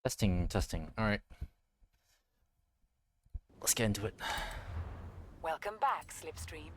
Testing, testing. All right. Let's get into it. Welcome back, Slipstream.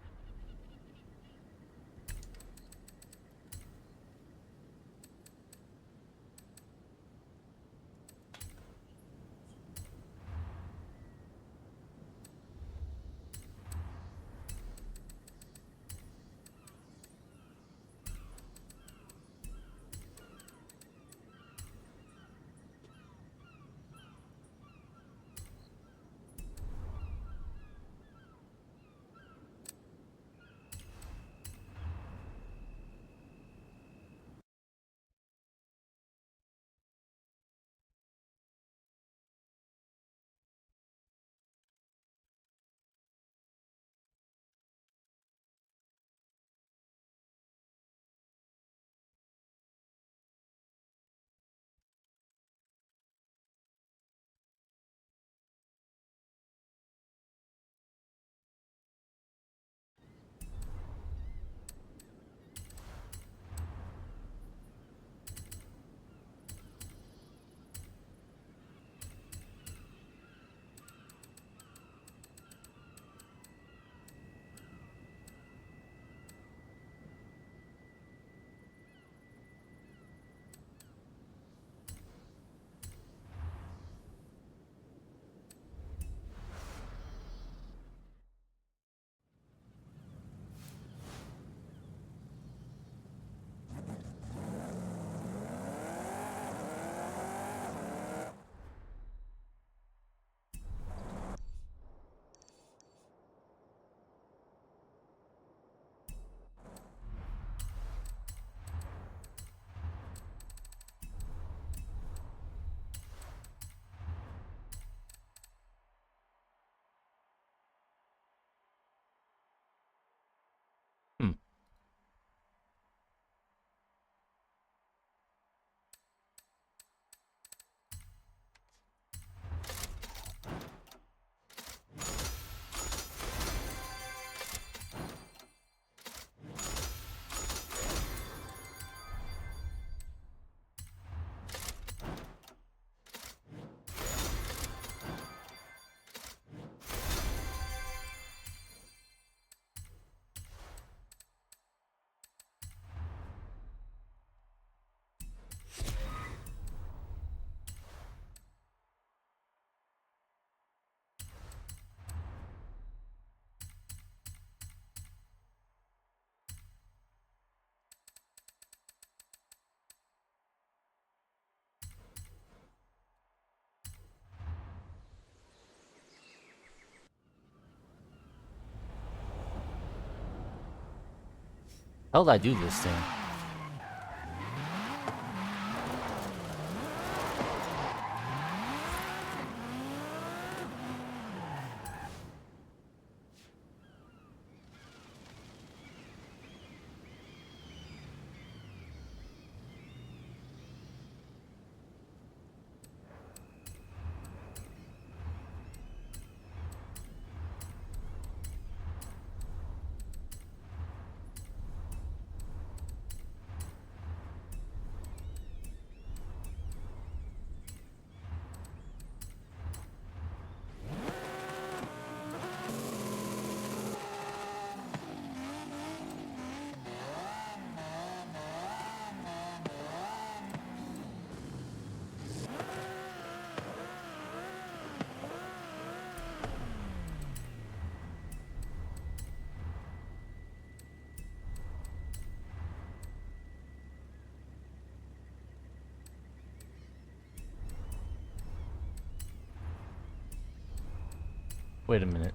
Hmm. How did I do this thing? Wait a minute.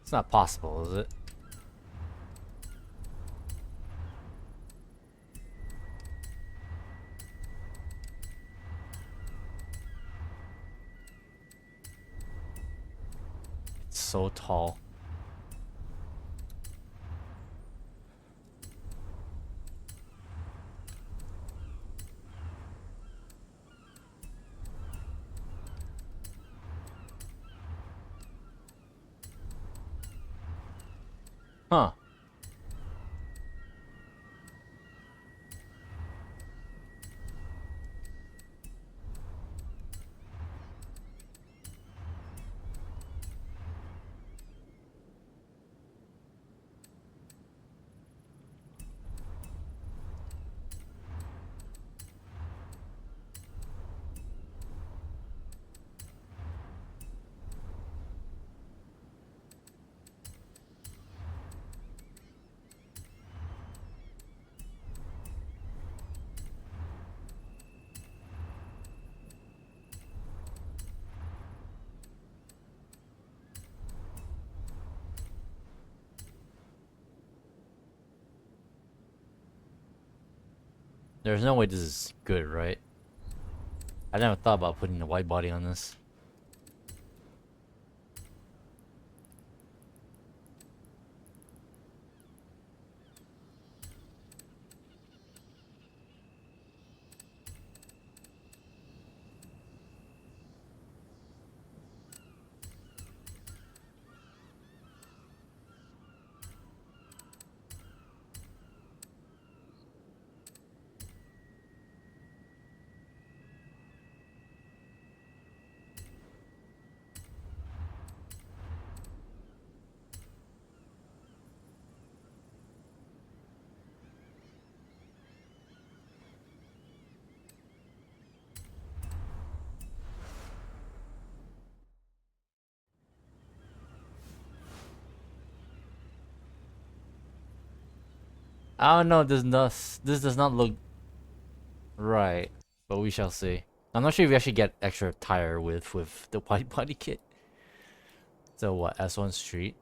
It's not possible, is it? It's so tall. Huh. There's no way this is good, right? I never thought about putting the white body on this. I don't know. This does not look right, but we shall see. I'm not sure if we actually get extra tire with the white body kit. So what? S1 Street.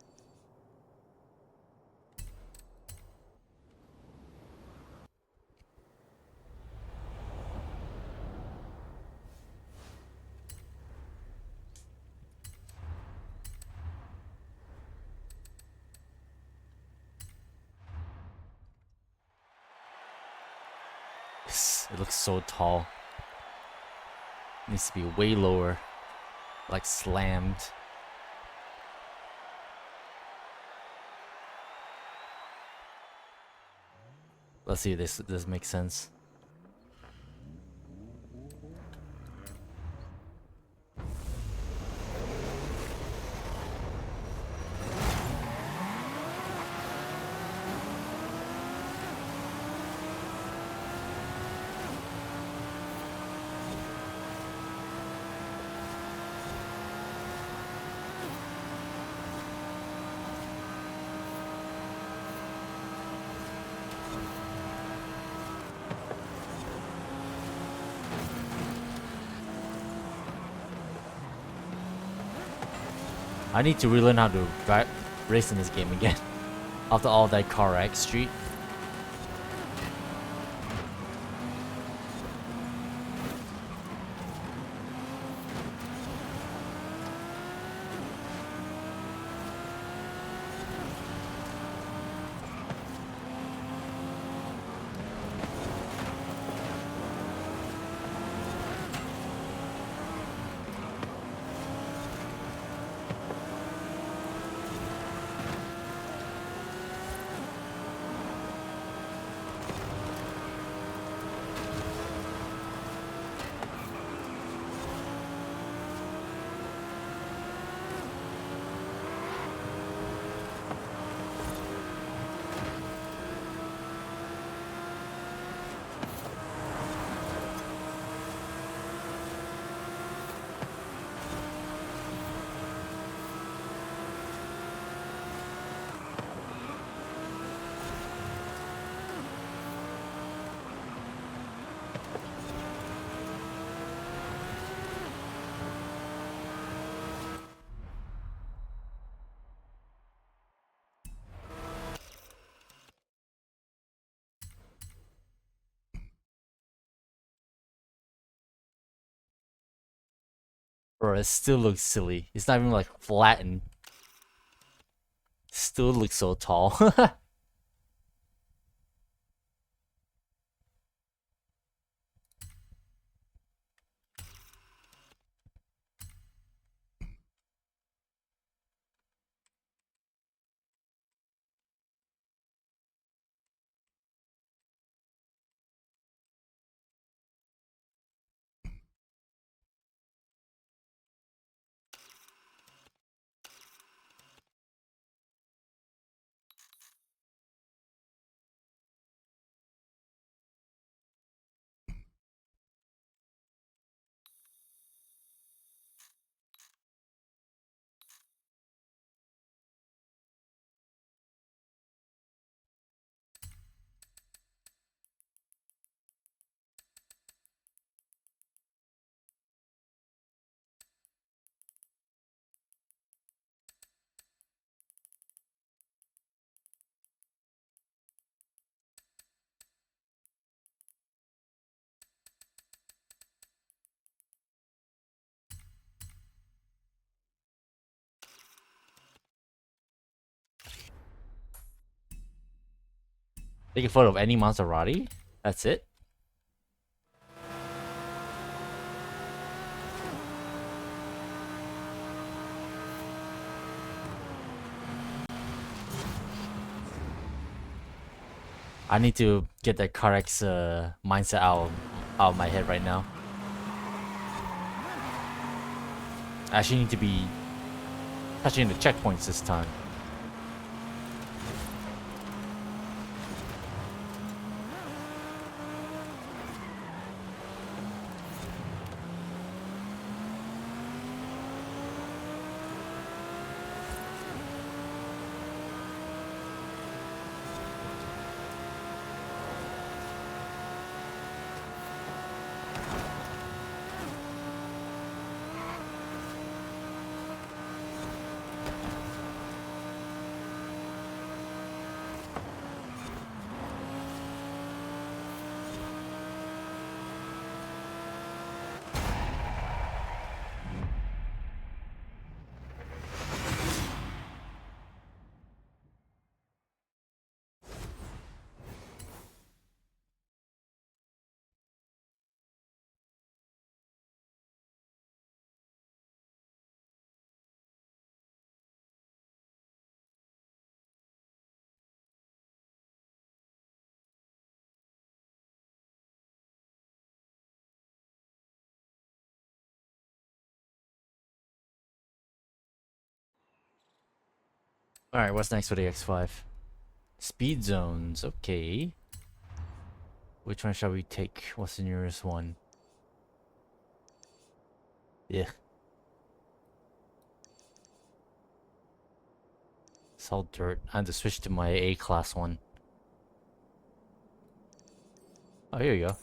It looks so tall. It needs to be way lower, like slammed. Let's see if this makes sense. I need to relearn how to drive, race in this game again. After all that car wreck street. Bro, it still looks silly. It's not even like flattened. Still looks so tall. Take a photo of any Maserati? That's it? I need to get that CarX mindset out of my head right now. I actually need to be touching the checkpoints this time. Alright, what's next for the X5? Speed zones, okay. Which one shall we take? What's the nearest one? Yeah. It's all dirt. I had to switch to my A-class one. Oh, here you go.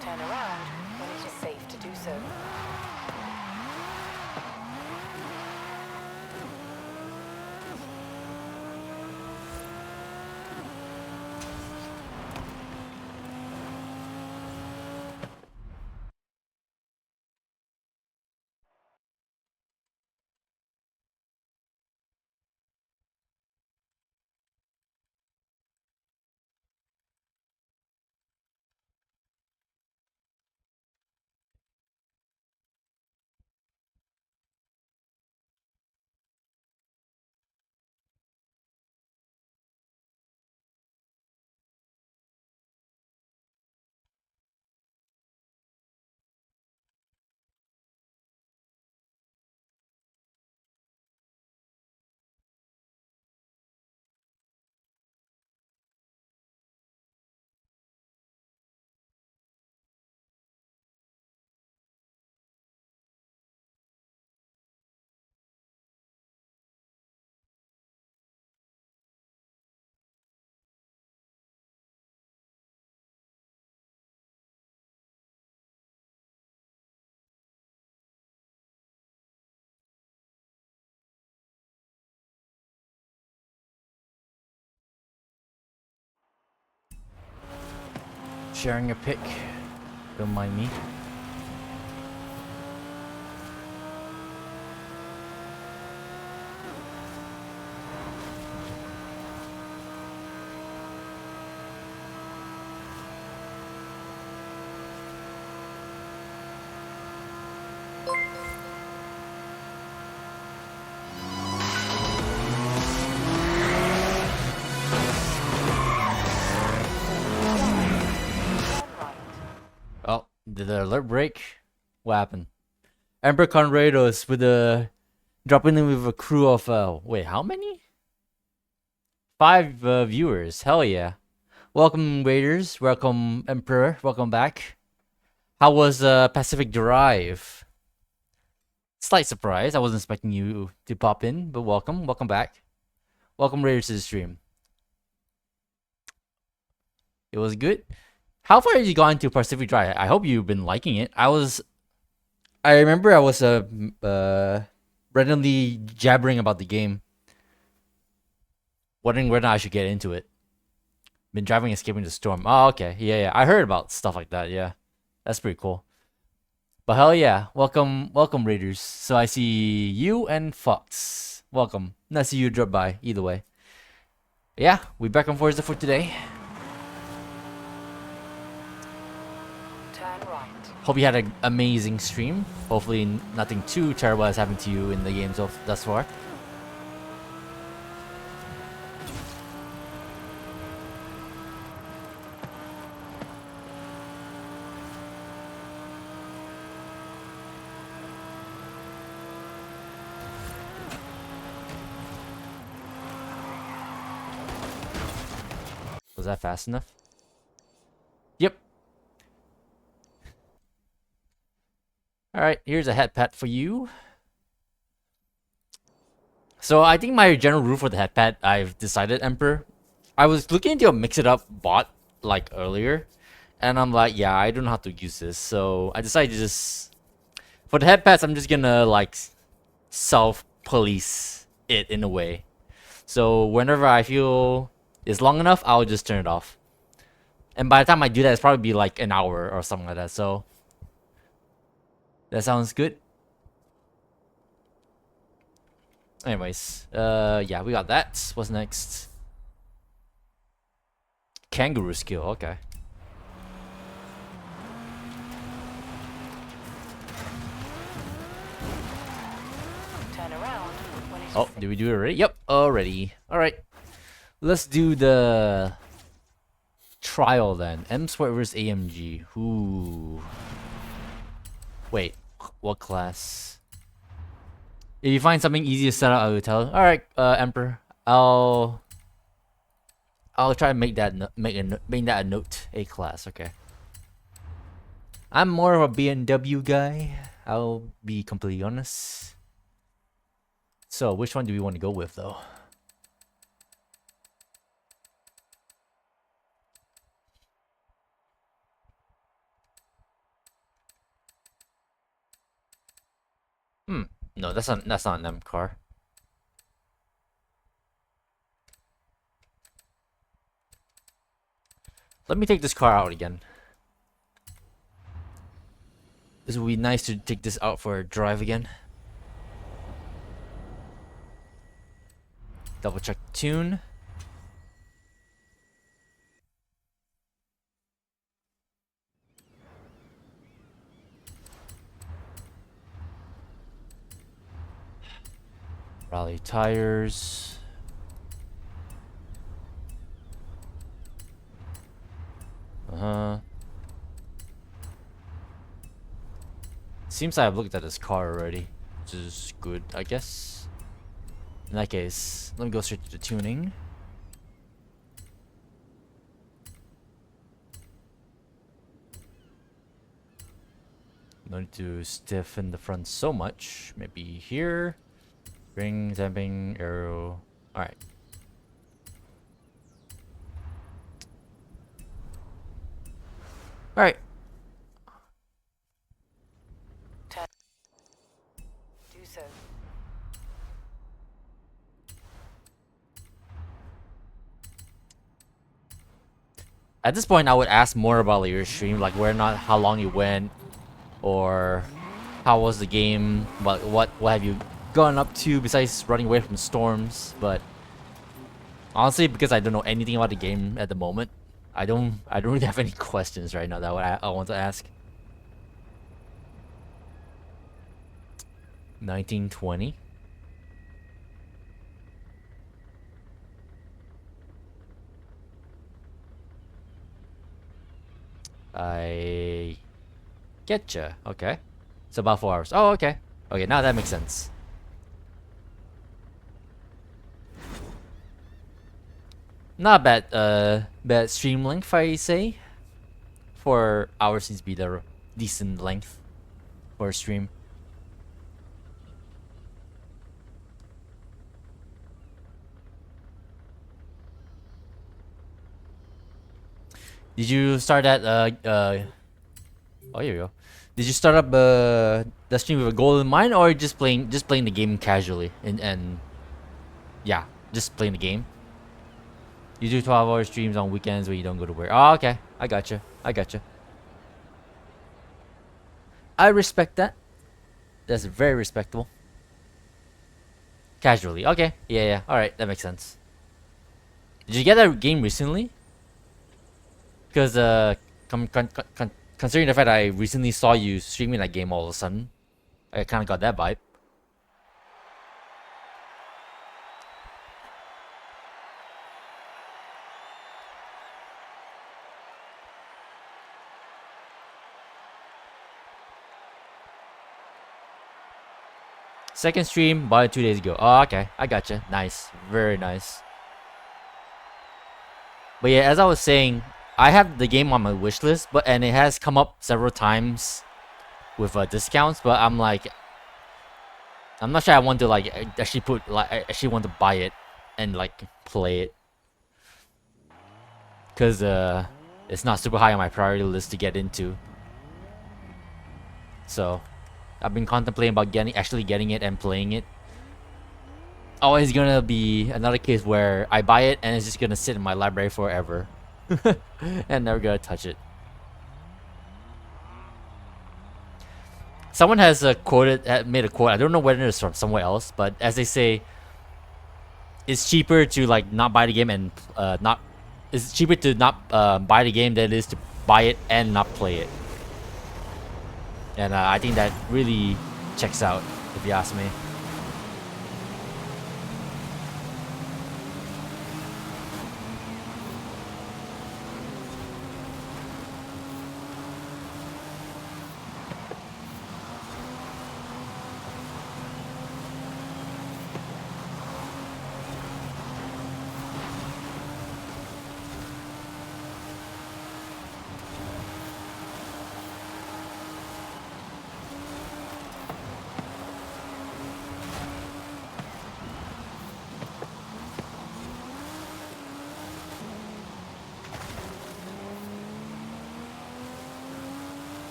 Turn around when it is safe to do so. Sharing a pic. Don't mind me. Oh, did the alert break? What happened? Emperor Conrados with a dropping in with a crew of wait, how many? 5 viewers. Hell yeah! Welcome Raiders. Welcome Emperor. Welcome back. How was Pacific Drive? Slight surprise. I wasn't expecting you to pop in, but welcome. Welcome back. Welcome Raiders to the stream. It was good. How far have you gone to Pacific Drive? I hope you've been liking it. I remember I was randomly jabbering about the game, wondering whether I should get into it. Been driving Escaping the Storm. Oh, okay. Yeah. I heard about stuff like that. Yeah. That's pretty cool. But hell yeah. Welcome Raiders. So I see you and Fox. Welcome. Nice to see you drop by, either way. Yeah, we back on Forza for today. Turn right. Hope you had an amazing stream. Hopefully nothing too terrible has happened to you in the games thus far. Was that fast enough? Yep. Alright, here's a head pad for you. So I think my general rule for the head pad, I've decided, Emperor. I was looking into a mix-it-up bot like earlier. And I'm like, yeah, I don't know how to use this. So I decided to just... For the head pads, I'm just gonna like self-police it in a way. So whenever I feel it's long enough, I'll just turn it off. And by the time I do that, it's probably be like an hour or something like that. So that sounds good. Anyways, yeah, we got that. What's next? Kangaroo skill, okay. Turn around when it's Oh, did we do it already? Yep, already. Alright. Let's do the trial then. M-Sport versus AMG. Ooh. Wait, what class? If you find something easy to set up, I will tell. Alright, Emperor. I'll try to make that make that a note. A class, okay. I'm more of a BMW guy. I'll be completely honest. So, which one do we want to go with, though? No, that's not an M car. Let me take this car out again. This would be nice to take this out for a drive again. Double check tune. Rally tires. Seems like I've looked at this car already, which is good, I guess. In that case, let me go straight to the tuning. No need to stiffen the front so much. Maybe here. Ring, damping, aero. Alright. Alright. do so. At this point, I would ask more about your stream, like where not, how long you went, or how was the game, but what have you gone up to besides running away from storms. But honestly, because I don't know anything about the game at the moment, I don't really have any questions right now that I want to ask. 1920. I getcha. Okay. It's about 4 hours. Oh, okay. Okay, now that makes sense. Not bad, bad stream length, I say. 4 hours seems to be the decent length for a stream. Did you start at oh, here you go. Did you start up the stream with a goal in mind, or just playing the game casually and yeah, just playing the game? You do 12-hour streams on weekends when you don't go to work. Oh, okay. I gotcha. I gotcha. I respect that. That's very respectable. Casually. Okay. Yeah, yeah. Alright, that makes sense. Did you get that game recently? Because considering the fact I recently saw you streaming that game all of a sudden, I kind of got that vibe. Second stream, bought it 2 days ago. Oh, okay. I gotcha. Nice. Very nice. But yeah, as I was saying, I have the game on my wish list, and it has come up several times with discounts. But I'm like, I'm not sure I want to like I actually want to buy it and like play it, cause it's not super high on my priority list to get into. So I've been contemplating about actually getting it and playing it. Always gonna be another case where I buy it and it's just gonna sit in my library forever and never gonna touch it. Someone has made a quote. I don't know whether it's from somewhere else, but as they say, it's cheaper to like not buy the game and not. It's cheaper to not buy the game than it is to buy it and not play it. And I think that really checks out, if you ask me.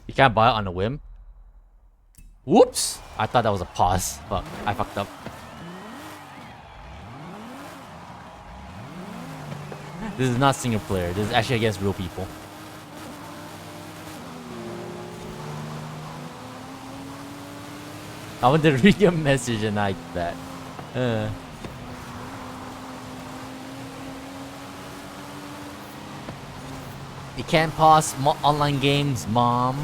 You can't buy it on a whim. Whoops! I thought that was a pause, but I fucked up. This is not single player. This is actually against real people. I want to read your message and like that. You can't pause online games, mom.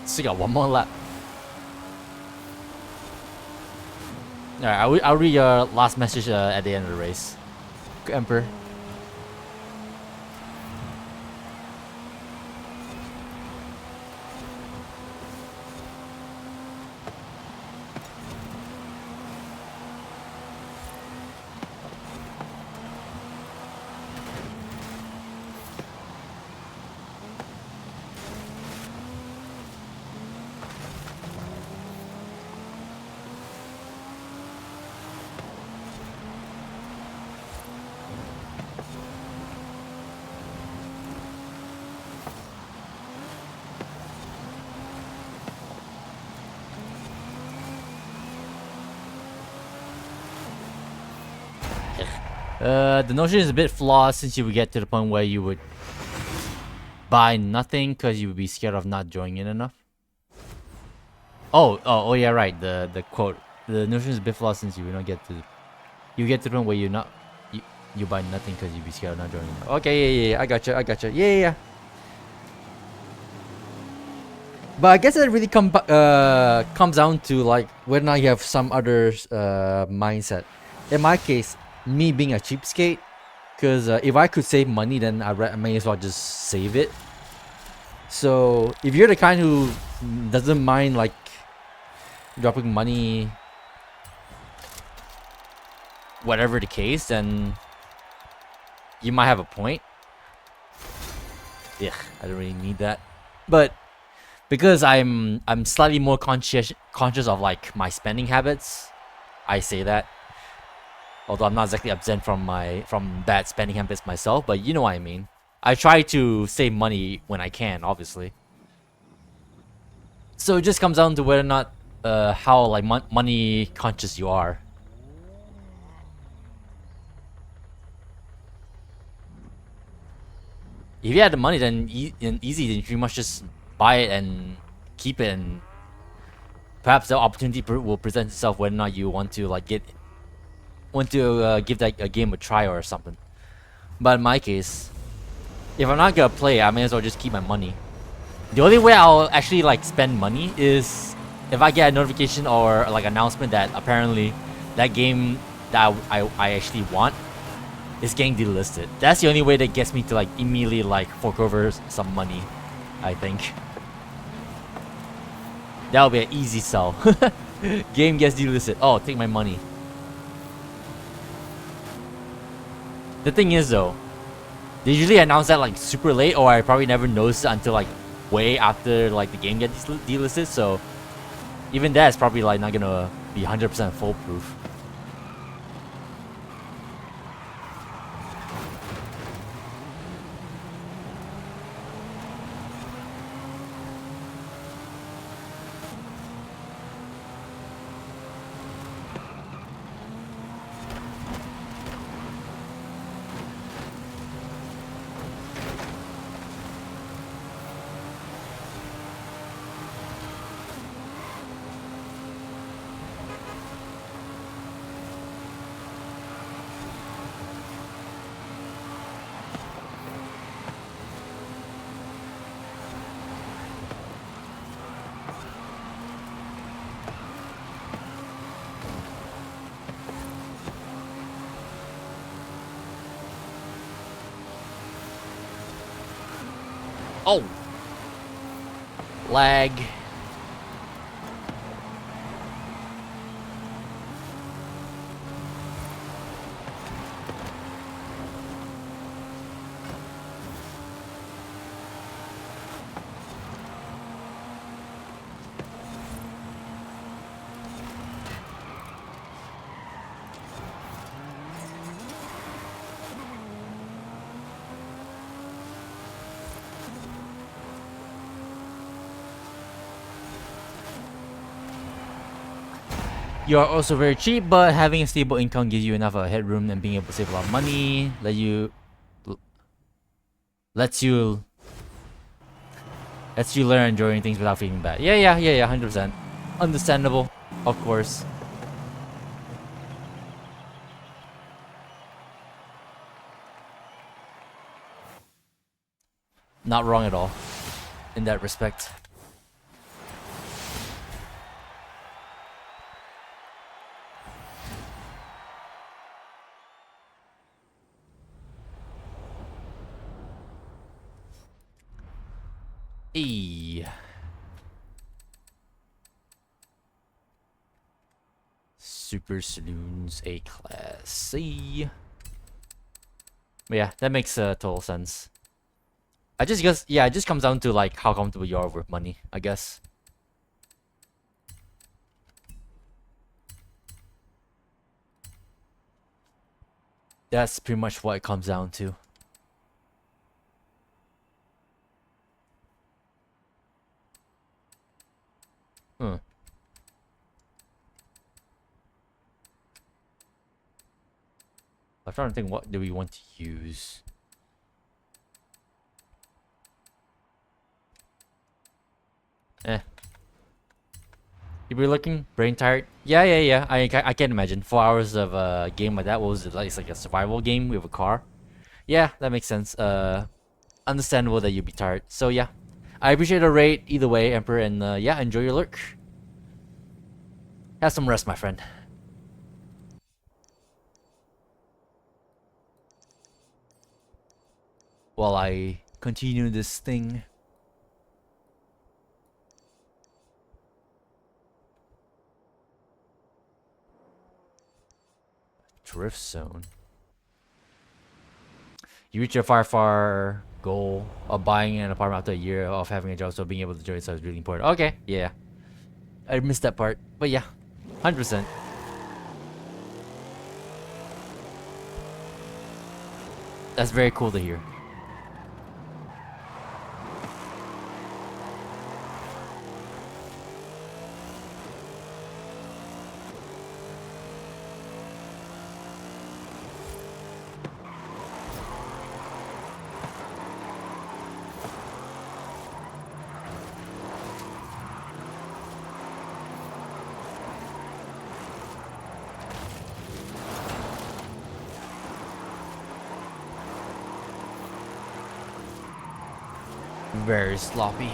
Still got one more lap. Alright, I'll read your last message at the end of the race. Emperor. The notion is a bit flawed since you would get to the point where you would buy nothing because you would be scared of not joining in enough. Oh yeah, right. The quote. The notion is a bit flawed since you would not get to. You get to the point where you buy nothing because you'd be scared of not joining enough. Okay, yeah, I gotcha. Yeah. But I guess it really comes down to like whether or not you have some other mindset. In my case, me being a cheapskate, because if I could save money, then I may as well just save it. So if you're the kind who doesn't mind like dropping money, whatever the case, then you might have a point. Yeah, I don't really need that. But because I'm slightly more conscious of like my spending habits, I say that. Although I'm not exactly absent from bad spending habits myself, but you know what I mean. I try to save money when I can, obviously. So it just comes down to whether or not how like money conscious you are. If you had the money, then easy, then you pretty much just buy it and keep it, and perhaps the opportunity will present itself whether or not you want to like give that a game a try or something. But in my case, if I'm not gonna play, I may as well just keep my money. The only way I'll actually like spend money is if I get a notification or like announcement that apparently that game that I actually want is getting delisted. That's the only way that gets me to like immediately like fork over some money, I think. That'll be an easy sell. Game gets delisted. Oh, take my money. The thing is though, they usually announce that like super late, or I probably never noticed it until like way after like the game gets delisted. So even that is probably like not gonna be 100% foolproof. Oh, lag. You are also very cheap, but having a stable income gives you enough headroom and being able to save a lot of money. Lets you learn enjoying things without feeling bad. Yeah, 100%. Understandable, of course. Not wrong at all in that respect. E. Super Saloons A class C. But yeah, that makes total sense. I just guess, yeah, it just comes down to like how comfortable you are with money, I guess. That's pretty much what it comes down to. Hmm. I'm trying to think, what do we want to use? Eh. You be looking brain tired? Yeah. I can imagine 4 hours of a game like that. What was it like? It's like a survival game with a car. Yeah, that makes sense. Understandable that you'd be tired. So yeah, I appreciate the rate either way, Emperor, and yeah, enjoy your lurk. Have some rest, my friend. While I continue this thing. Drift zone. You reach your far goal of buying an apartment after a year of having a job, so being able to join yourself is really important. Okay, yeah. I missed that part, but yeah, 100%. That's very cool to hear. Very sloppy.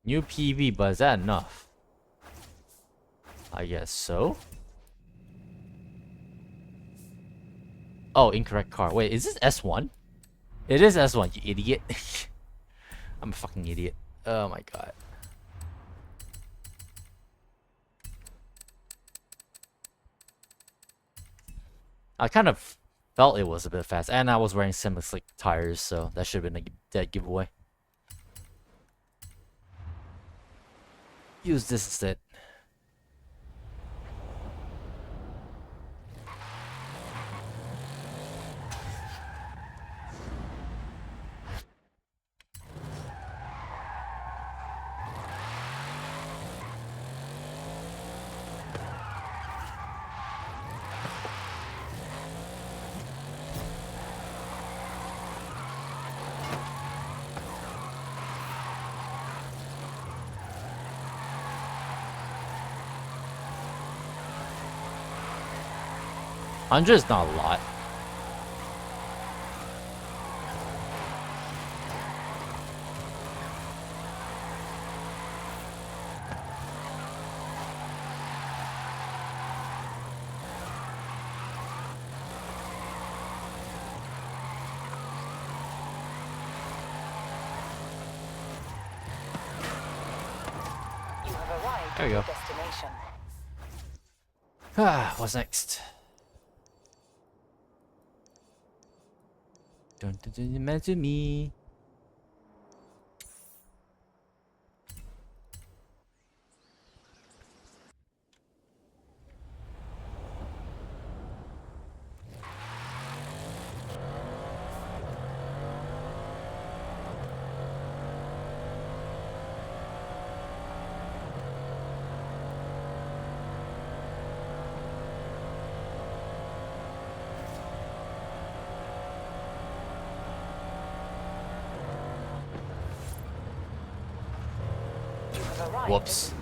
New PV, but is that enough? I guess so. Oh, incorrect car. Wait, is this S1? It is S1, you idiot. I'm a fucking idiot. Oh my god. I kind of felt it was a bit fast, and I was wearing semi-slick tires, so that should have been a dead giveaway. Use this instead. $100 is not a lot. You have arrived There at we your go. destination. Ah, what's next? Don't imagine me. You have arrived. Whoops.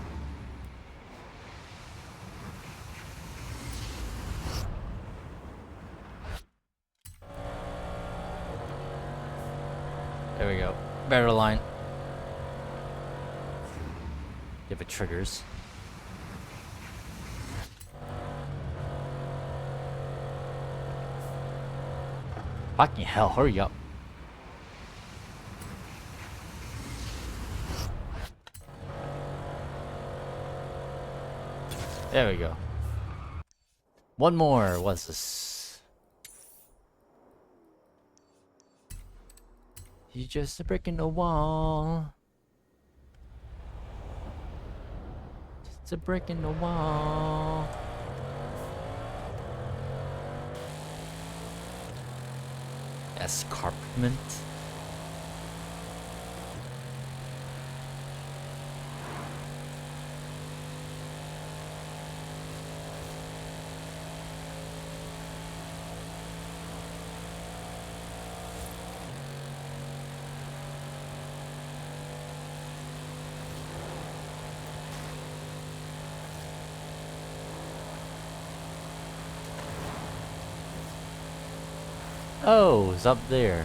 There we go. Better line. If it triggers. Fucking hell, hurry up. There we go. One more. What's this? He's just a brick in the wall. Just a brick in the wall. Escarpment. Oh, it's up there.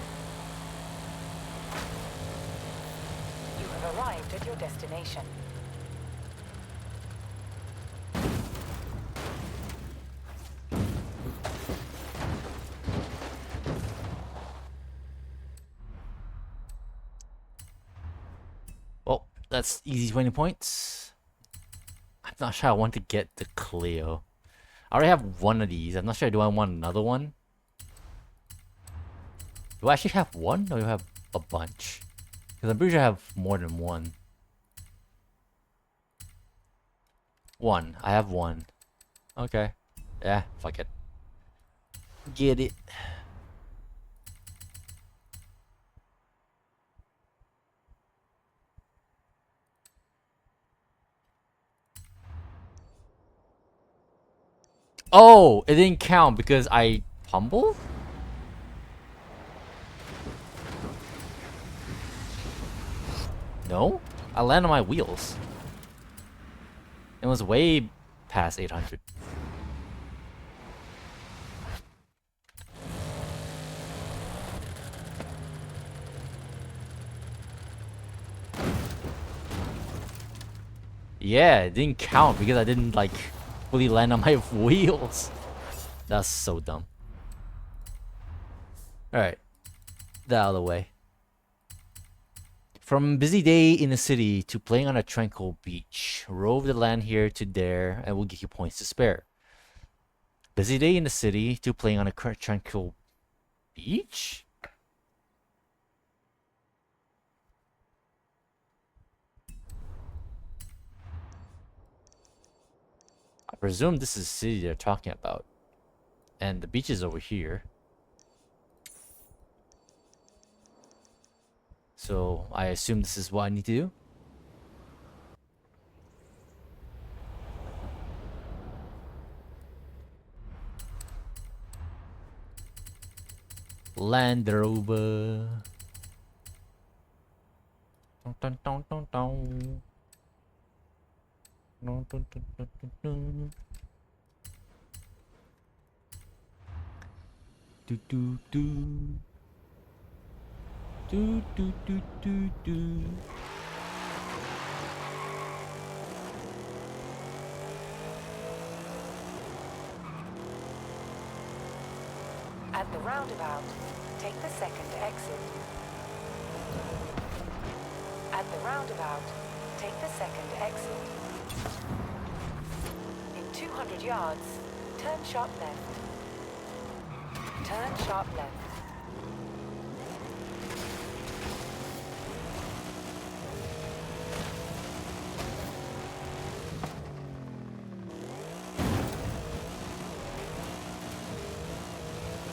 You have arrived at your destination. That's easy 20 points. I'm not sure I want to get the Clio. I already have one of these. I'm not sure. Do I want another one? Do I actually have one? Or do I have a bunch? Because I'm pretty sure I have more than one. One. I have one. Okay. Yeah, fuck it. Get it. Oh, it didn't count because I humbled? No? I landed on my wheels. It was way past 800. Yeah, it didn't count because I didn't like fully land on my wheels. That's so dumb. Alright, that out of the way. From busy day in the city to playing on a tranquil beach, rove the land here to there and we'll give you points to spare. Busy day in the city to playing on a tranquil beach? I presume this is the city they're talking about. And the beach is over here. So I assume this is what I need to do. Land Rover. Dun, dun, dun, dun, dun. Dun, dun, dun, dun, dun, dun. Do do do. Do do do do do. At the roundabout, take the second exit. At the roundabout, take the second exit. In 200 yards, turn sharp left. Turn sharp left.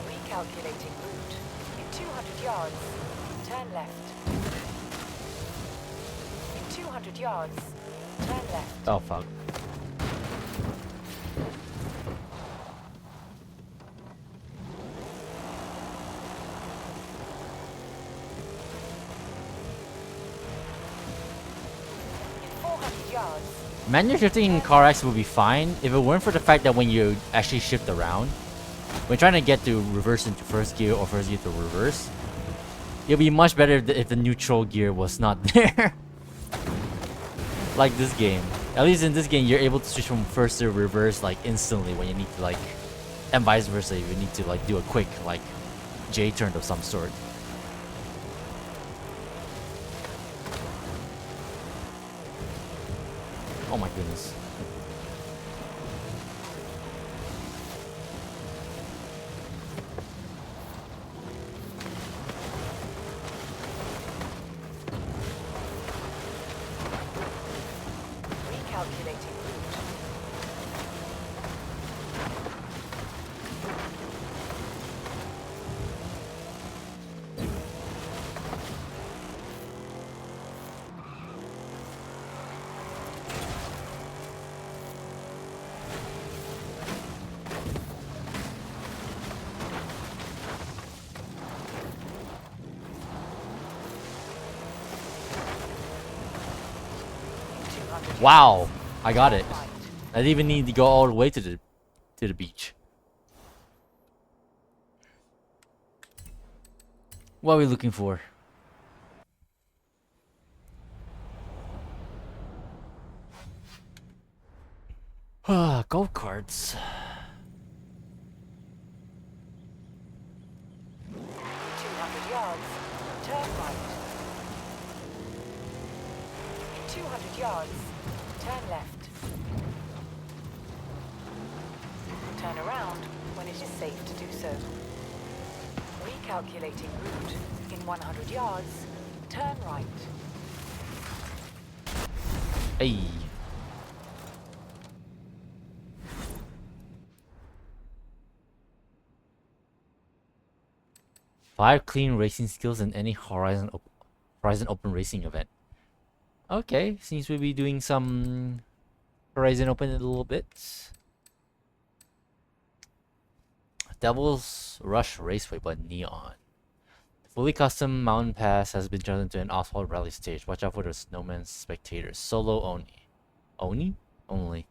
Recalculating route. In 200 yards, turn left. In 200 yards, turn left. Oh fuck. In 400 yards, Manual shifting in car X would be fine if it weren't for the fact that when you actually shift around, when trying to get to reverse into first gear or first gear to reverse, it'll be much better if the neutral gear was not there. Like this game. At least in this game, you're able to switch from first to reverse like instantly when you need to like, and vice versa if you need to like do a quick like J turn of some sort. Oh my goodness. recalculating route. Wow, I got it. I didn't even need to go all the way to the beach. What are we looking for? Golf carts. 200 yards, turn right. In 200 yards, turn left. Turn around when it is safe to do so. Recalculating route. In 100 yards, turn right. Hey. Five clean racing skills in any Horizon Open racing event. Okay, seems we'll be doing some Horizon Open in a little bit. Devil's Rush Raceway by Neon. Fully custom mountain pass has been turned into an asphalt rally stage. Watch out for the snowman spectators. Solo only. Oni? Only.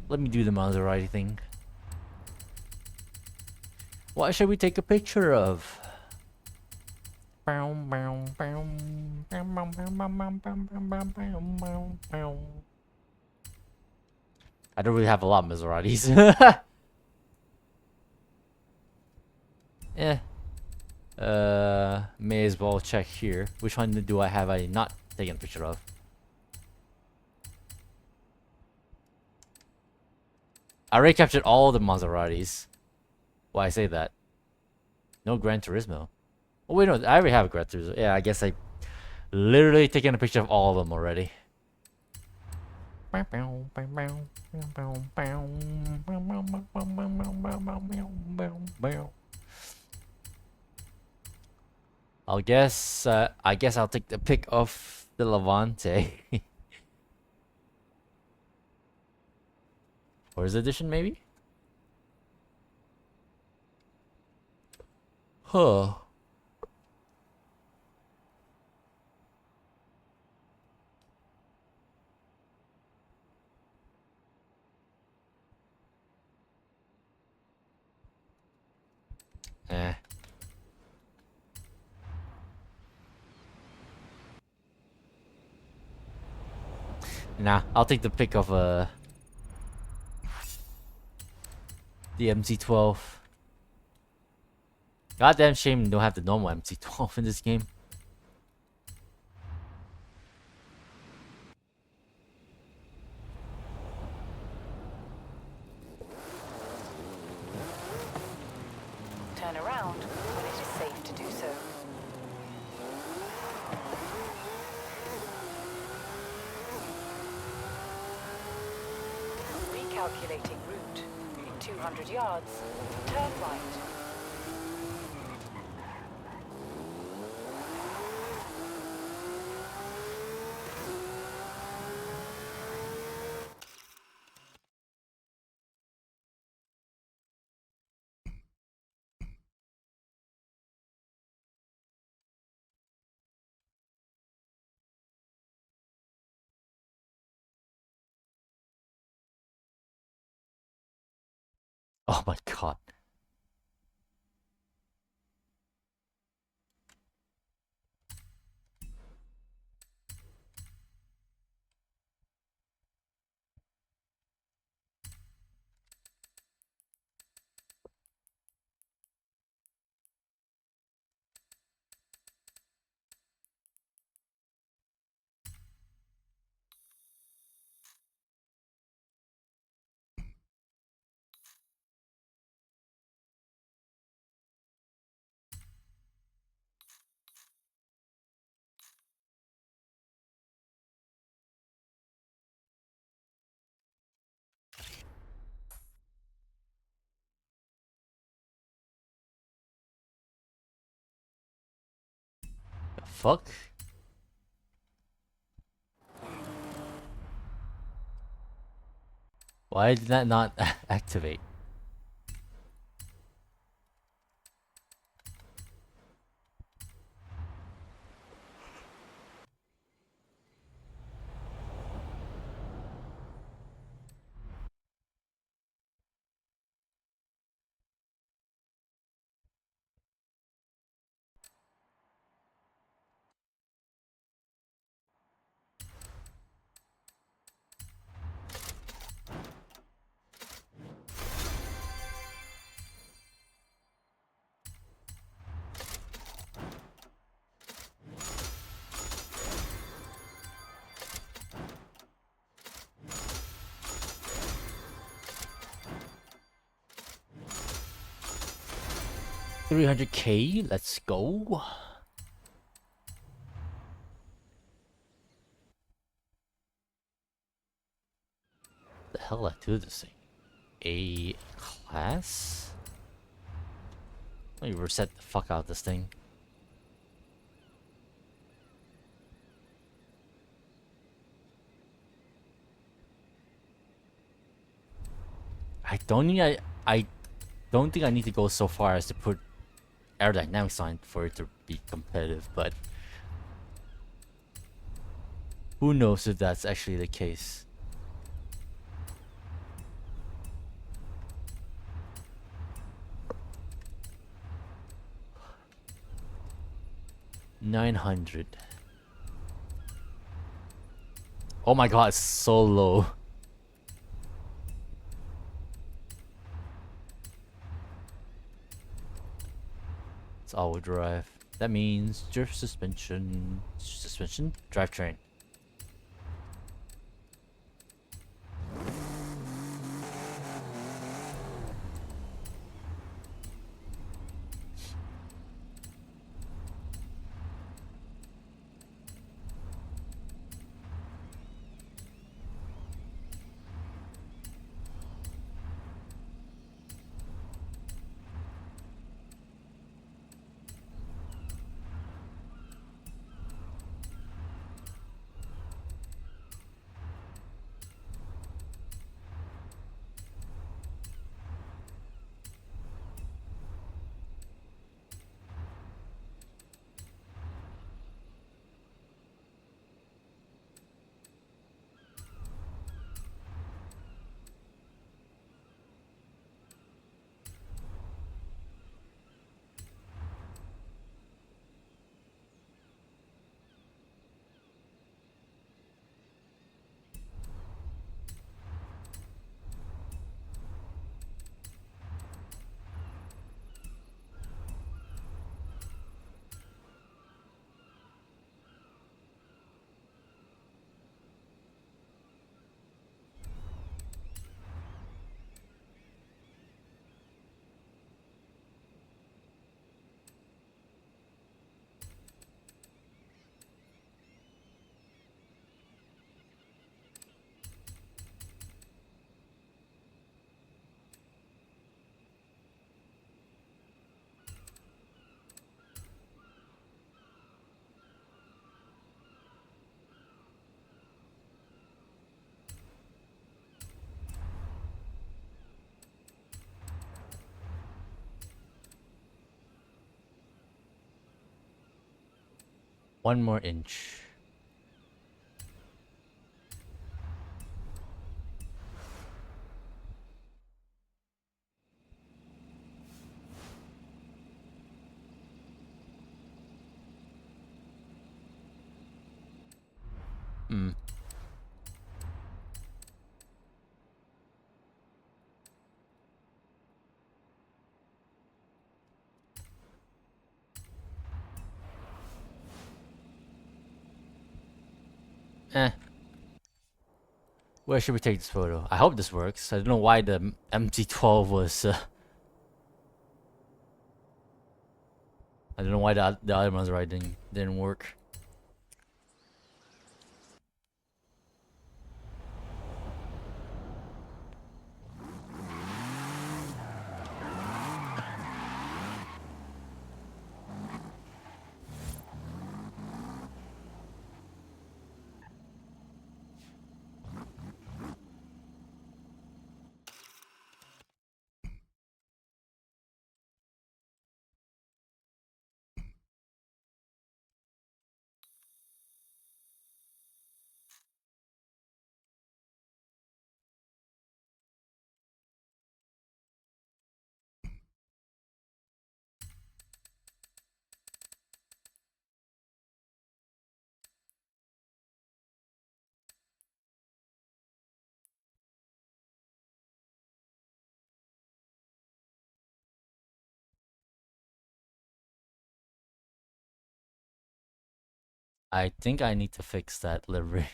Let me do the Maserati thing. What should we take a picture of? I don't really have a lot of Maseratis. Eh. May as well check here. Which one do I have I not taken a picture of? I already captured all the Maseratis. Why I say that? No Gran Turismo. Oh wait, no, I already have a Gran Turismo. Yeah, I guess I literally taken a picture of all of them already. I guess I'll take the pic of the Levante. Forza edition maybe? Huh. Eh. Nah, I'll take the pic of the MC12. Goddamn shame you don't have the normal MC12 in this game. Turn around when it is safe to do so. Recalculating route. In 200 yards, turn right. Oh my god. The fuck? Why did that not activate? 300k, let's go. The hell I do this thing? A class? Let me reset the fuck out of this thing. I don't think I need to go so far as to put aerodynamics on for it to be competitive, but who knows if that's actually the case. $900. Oh my god, it's so low. It's all-wheel drive. That means drift suspension, drivetrain. One more inch. Hmm. Eh. Where should we take this photo? I hope this works. I don't know why the MT-12 was. I don't know why the other ones riding didn't work. I think I need to fix that livery.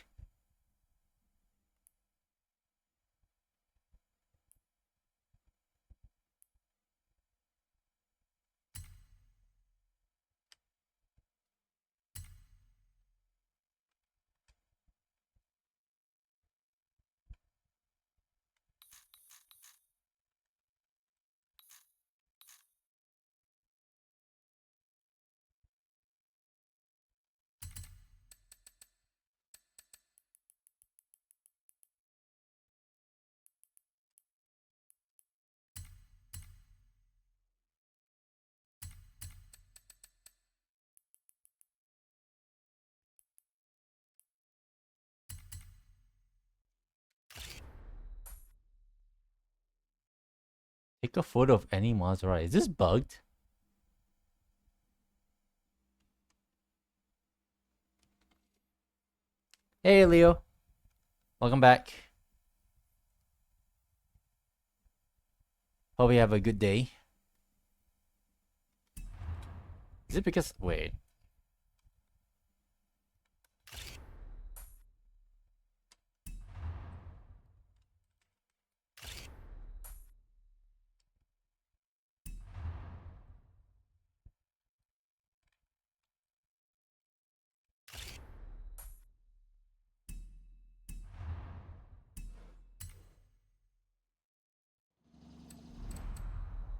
Take a photo of any Maserati. Is this bugged? Hey, Leo. Welcome back. Hope you have a good day. Is it because... Wait.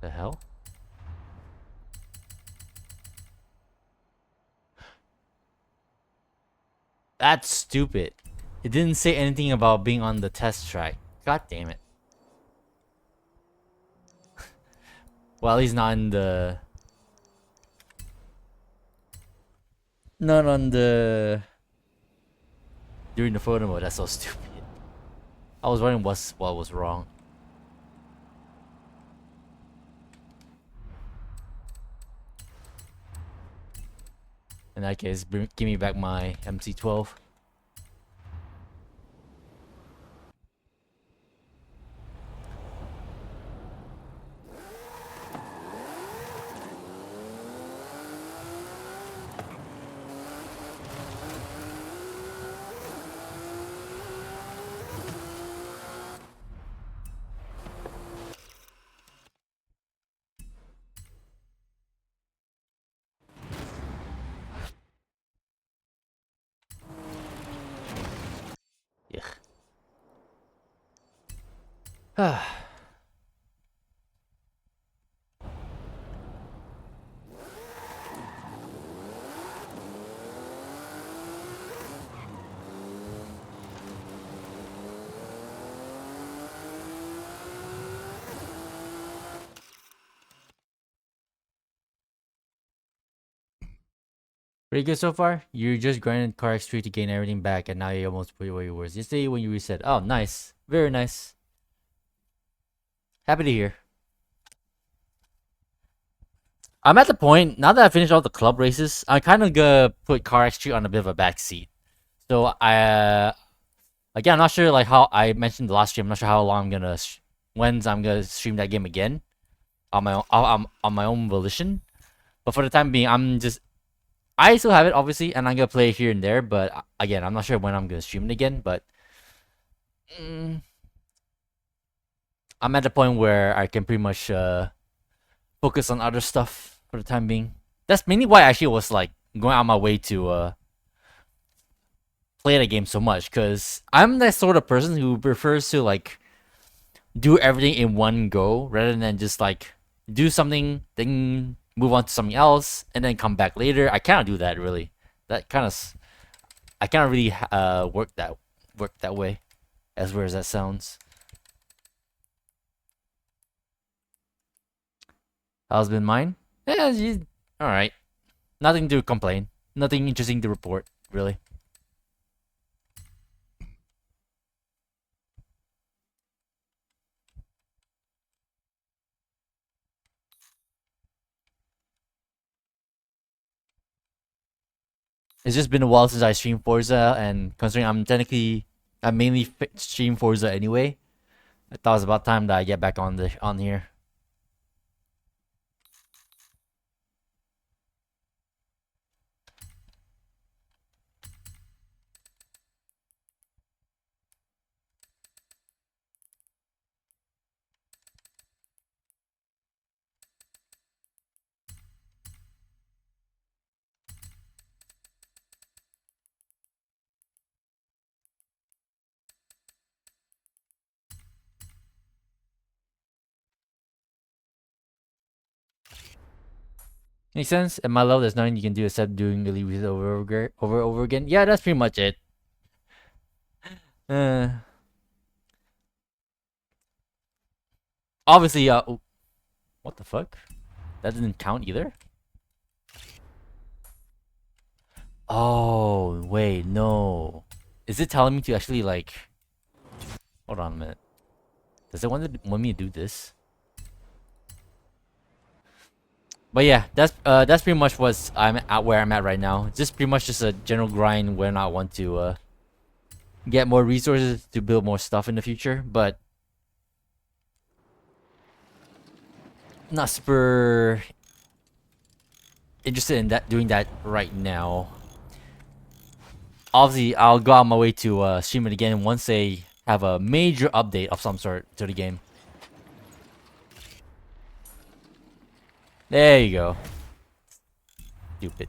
The hell? That's stupid. It didn't say anything about being on the test track. God damn it. Well, he's not in the... Not on the... During the photo mode. That's so stupid. I was wondering what was wrong. In that case, give me back my MC-12. Yuck. Pretty good so far? You just grinded car X3 to gain everything back and now you almost put away your words. Yesterday when you reset. Oh, nice. Very nice. Happy to hear. I'm at the point, now that I finished all the club races, I kind of gonna put car X3 on a bit of a back seat. So again, I'm not sure like how I mentioned the last stream, I'm not sure how long I'm gonna, when I'm gonna stream that game again. On my own volition. But for the time being, I still have it, obviously, and I'm gonna play here and there. But again, I'm not sure when I'm gonna stream it again. But I'm at the point where I can pretty much focus on other stuff for the time being. That's mainly why I actually was like going out my way to play the game so much, because I'm that sort of person who prefers to like do everything in one go rather than just like do something, then move on to something else, and then come back later. I cannot do that really. That kind of, I cannot really work that way. As weird as that sounds. How's been mine? Yeah, all right. Nothing to complain. Nothing interesting to report, really. It's just been a while since I streamed Forza, and considering I mainly stream Forza anyway, I thought it was about time that I get back on here. Makes sense. At my level, there's nothing you can do except doing the leaves over again. Yeah, that's pretty much it. Obviously, what the fuck? That didn't count either. Oh wait, no. Is it telling me to actually like? Hold on a minute. Does it want me to do this? But yeah, that's pretty much what's I'm at where I'm at right now. Just pretty much just a general grind when I want to get more resources to build more stuff in the future, but not super interested in that doing that right now. Obviously, I'll go out my way to stream it again once they have a major update of some sort to the game. There you go. Stupid.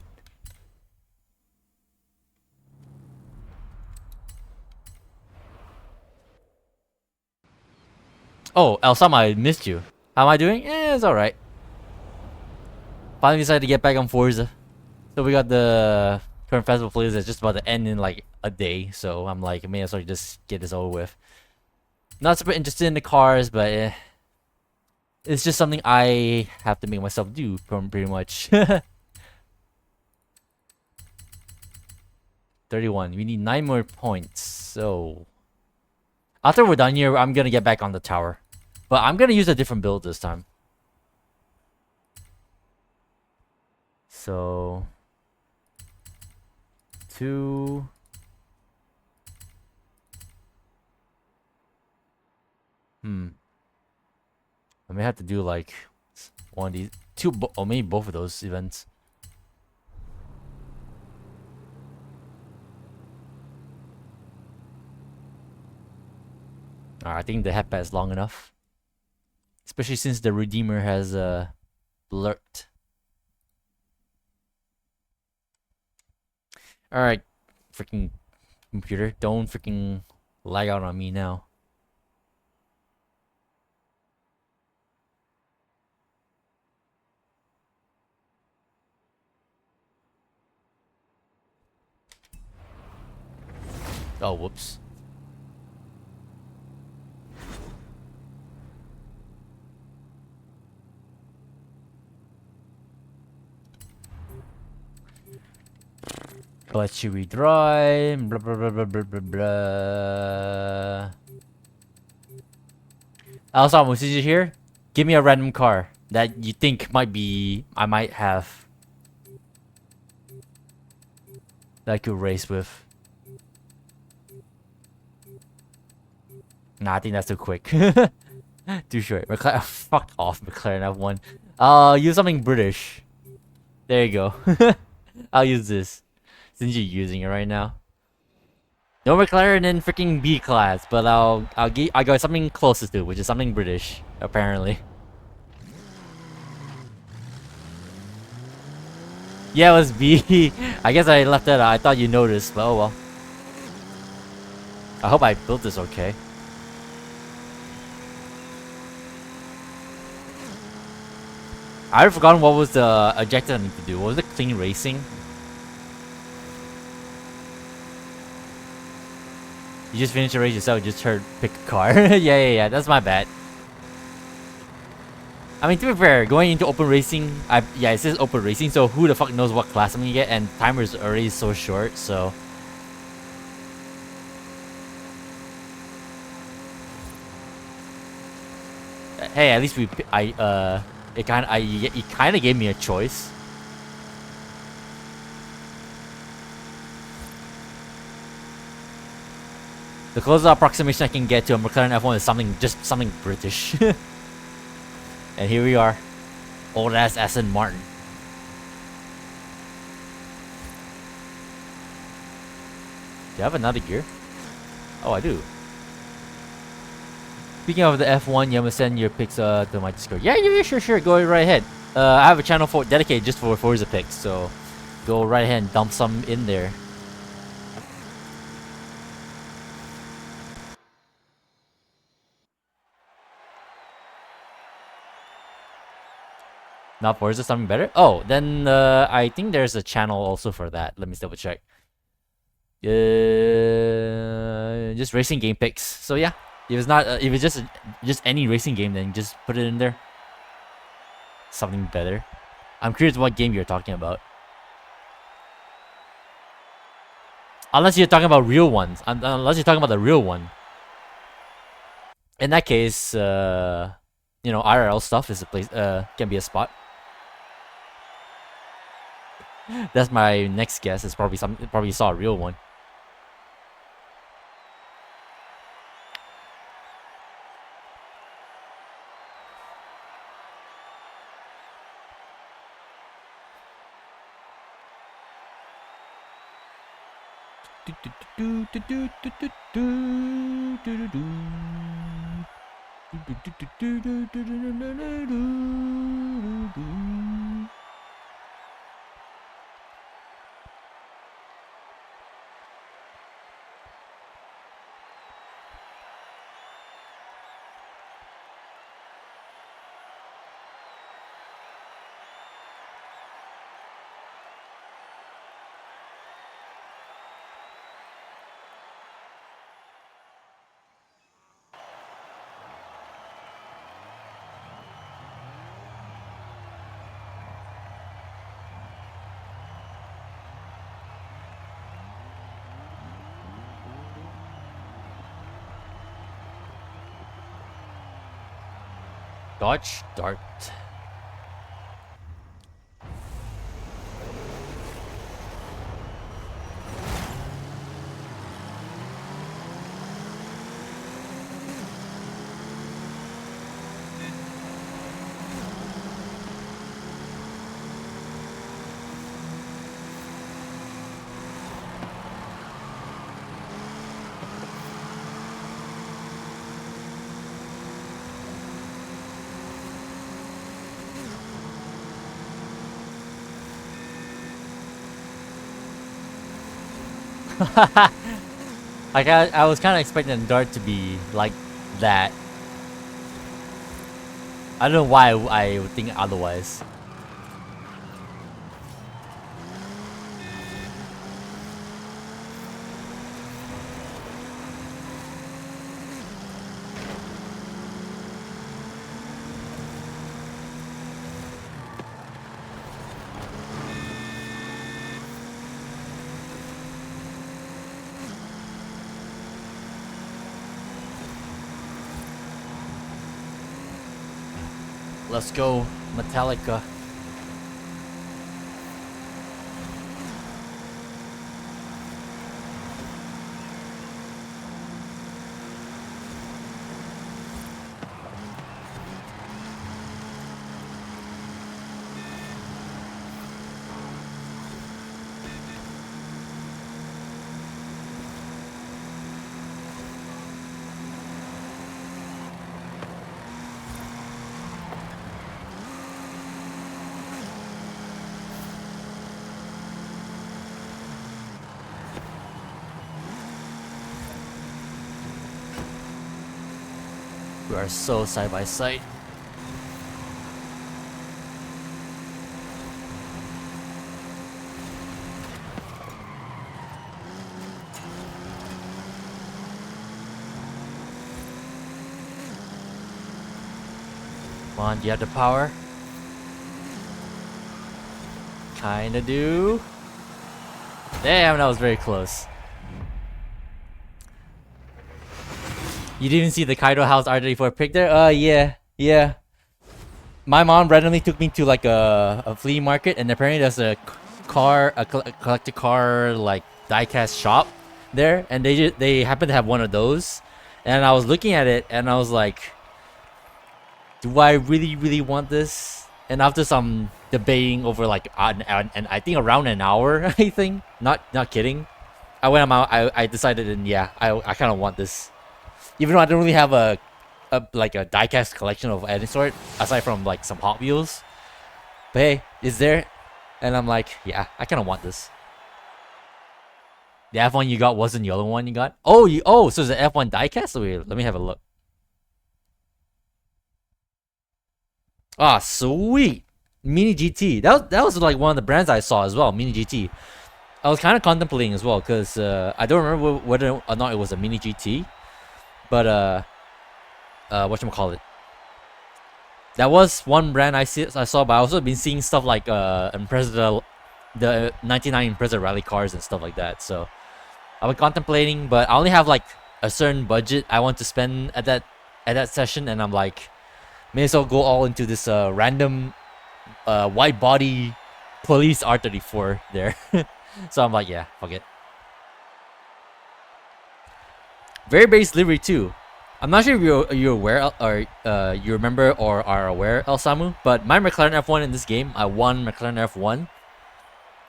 Oh, Elsama, I missed you. How am I doing? It's alright. Finally decided to get back on Forza. So we got the current festival plays that's just about to end in like a day. So I'm like, may as well just get this over with. Not super interested in the cars, but it's just something I have to make myself do pretty much. 31. We need 9 more points. So after we're done here, I'm gonna get back on the tower. But I'm gonna use a different build this time. So 2. I may have to do like one of these or maybe both of those events. Alright, I think the headpad is long enough. Especially since the Redeemer has lurked. Alright, freaking computer. Don't freaking lag out on me now. Oh, whoops. But should we drive? Blah blah blah blah blah blah blah. Alsamus, did you hear? Give me a random car that you think I might have that I could race with. Nah, I think that's too quick. Too short. McLaren, fuck off, McLaren F1. Use something British. There you go. I'll use this since you're using it right now. No McLaren in freaking B class, but I got something closest to, which is something British, apparently. Yeah, it was B. I guess I left that out. I thought you noticed, but oh well. I hope I built this okay. I've forgotten what was the objective I need to do. What was it? Clean racing? You just finished the race yourself, you just heard pick a car. Yeah, that's my bad. I mean, to be fair, going into open racing, yeah, it says open racing, so who the fuck knows what class I'm gonna get, and timer's already so short, so. Hey, at least it kind of gave me a choice. The closest approximation I can get to a McLaren F1 is something British. And here we are. Old ass Aston Martin. Do you have another gear? Oh, I do. Speaking of the F1, you must send your pics to my Discord. Yeah, sure. Go right ahead. I have a channel dedicated just for Forza pics, so go right ahead and dump some in there. Not Forza, something better? Oh, then I think there's a channel also for that. Let me double check. Just racing game picks. So yeah, if it's not, if it's just any racing game, then just put it in there. Something better. I'm curious what game you're talking about. Unless you're talking about real ones. Unless you're talking about the real one. In that case, you know, IRL stuff is a place. Can be a spot. That's my next guess. It's probably saw a real one. Dodge Dart. Like I was kind of expecting Dart to be like that. I don't know why I would think otherwise. Let's go, Metallica. We are so side by side. Come on, do you have the power? Kinda do. Damn, that was very close. You didn't see the Kaido House R34 pic there? Yeah. My mom randomly took me to like a flea market, and apparently there's a collector car like diecast shop there, and they happen to have one of those. And I was looking at it, and I was like, do I really want this? And after some debating over like and I think around an hour, I think, not kidding, I went out. I decided, and yeah, I kind of want this. Even though I don't really have a like a diecast collection of any sort, aside from like some Hot Wheels. But hey, it's there, and I'm like, yeah, I kind of want this. The F1 you got wasn't the other one you got? So it's the F1 diecast? Wait, let me have a look. Ah, sweet! Mini GT. That was like one of the brands I saw as well, Mini GT. I was kind of contemplating as well, because I don't remember whether or not it was a Mini GT. But whatchamacallit, that was one brand I saw, but I also been seeing stuff like Impreza, the 99 Impreza rally cars and stuff like that. So I was contemplating, but I only have like a certain budget I want to spend at that session, and I'm like, may as well go all into this random wide body police R34 there. So I'm like, yeah, fuck it. Very base livery too. I'm not sure if you're aware or you remember or are aware, El Samu, but my McLaren F1 in this game, I won McLaren F1.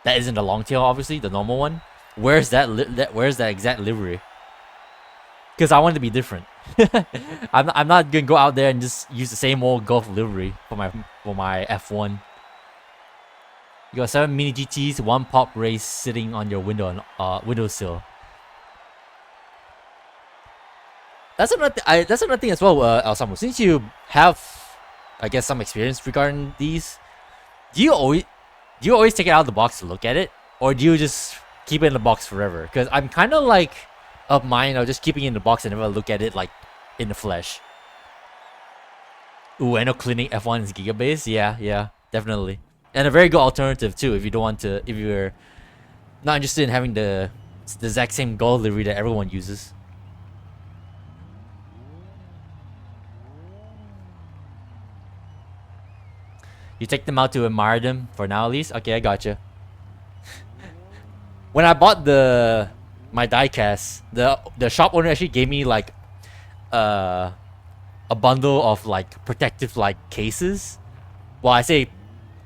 That isn't the long tail, obviously, the normal one. Where's that? Where's that exact livery? Because I want to be different. I'm not gonna go out there and just use the same old Golf livery for my F1. You got 7 mini GTs, 1 pop race sitting on your windowsill. That's another thing as well, El Samu. Since you have, I guess, some experience regarding these, do you always take it out of the box to look at it, or do you just keep it in the box forever? Because I'm kind of like of mine, of just keeping it in the box and never look at it like in the flesh. Ooh, I know cleaning F1's Gigabase. Yeah, definitely, and a very good alternative too if you don't want to, if you're not interested in having the exact same gold livery that everyone uses. You take them out to admire them for now, at least. Okay, I gotcha. When I bought my diecast, the shop owner actually gave me like a bundle of like protective like cases. Well, I say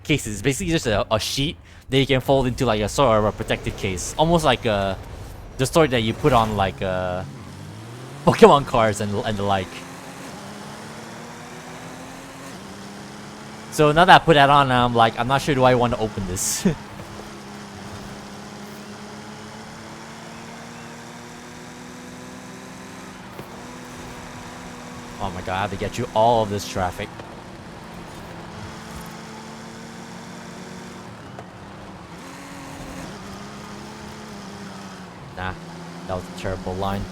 cases. It's basically just a sheet that you can fold into like a sort of a protective case, almost like the sort that you put on like Pokemon cards and the like. So now that I put that on, I'm like, I'm not sure do I want to open this. Oh my god, I have to get you all of this traffic. Nah, that was a terrible line.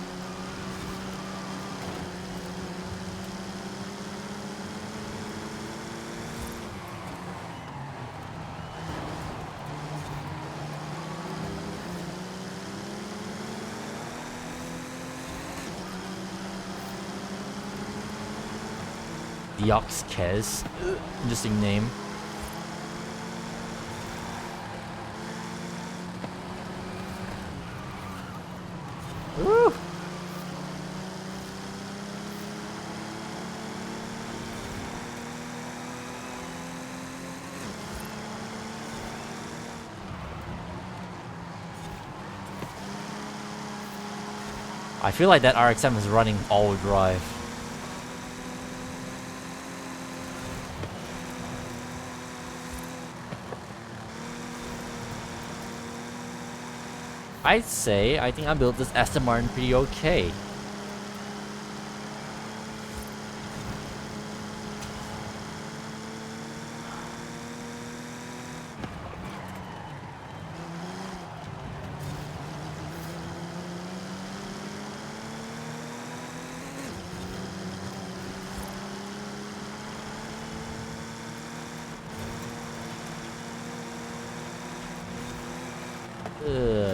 Deoxkez. Interesting name. Woo! I feel like that RX-7 is running all-wheel drive. I'd say I think I built this Aston Martin pretty okay.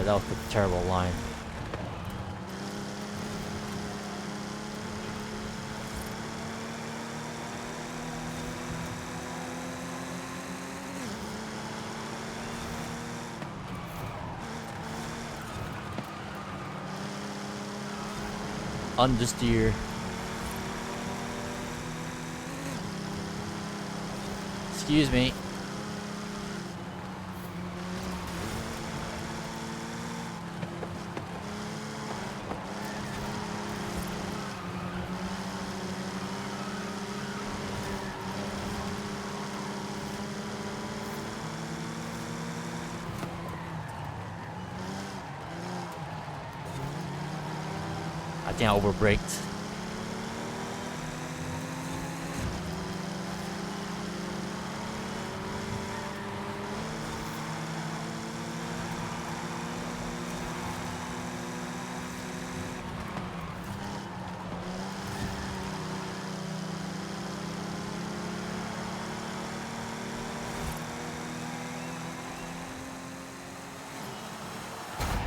That was a terrible line. Understeer. Excuse me. I think I overbraked.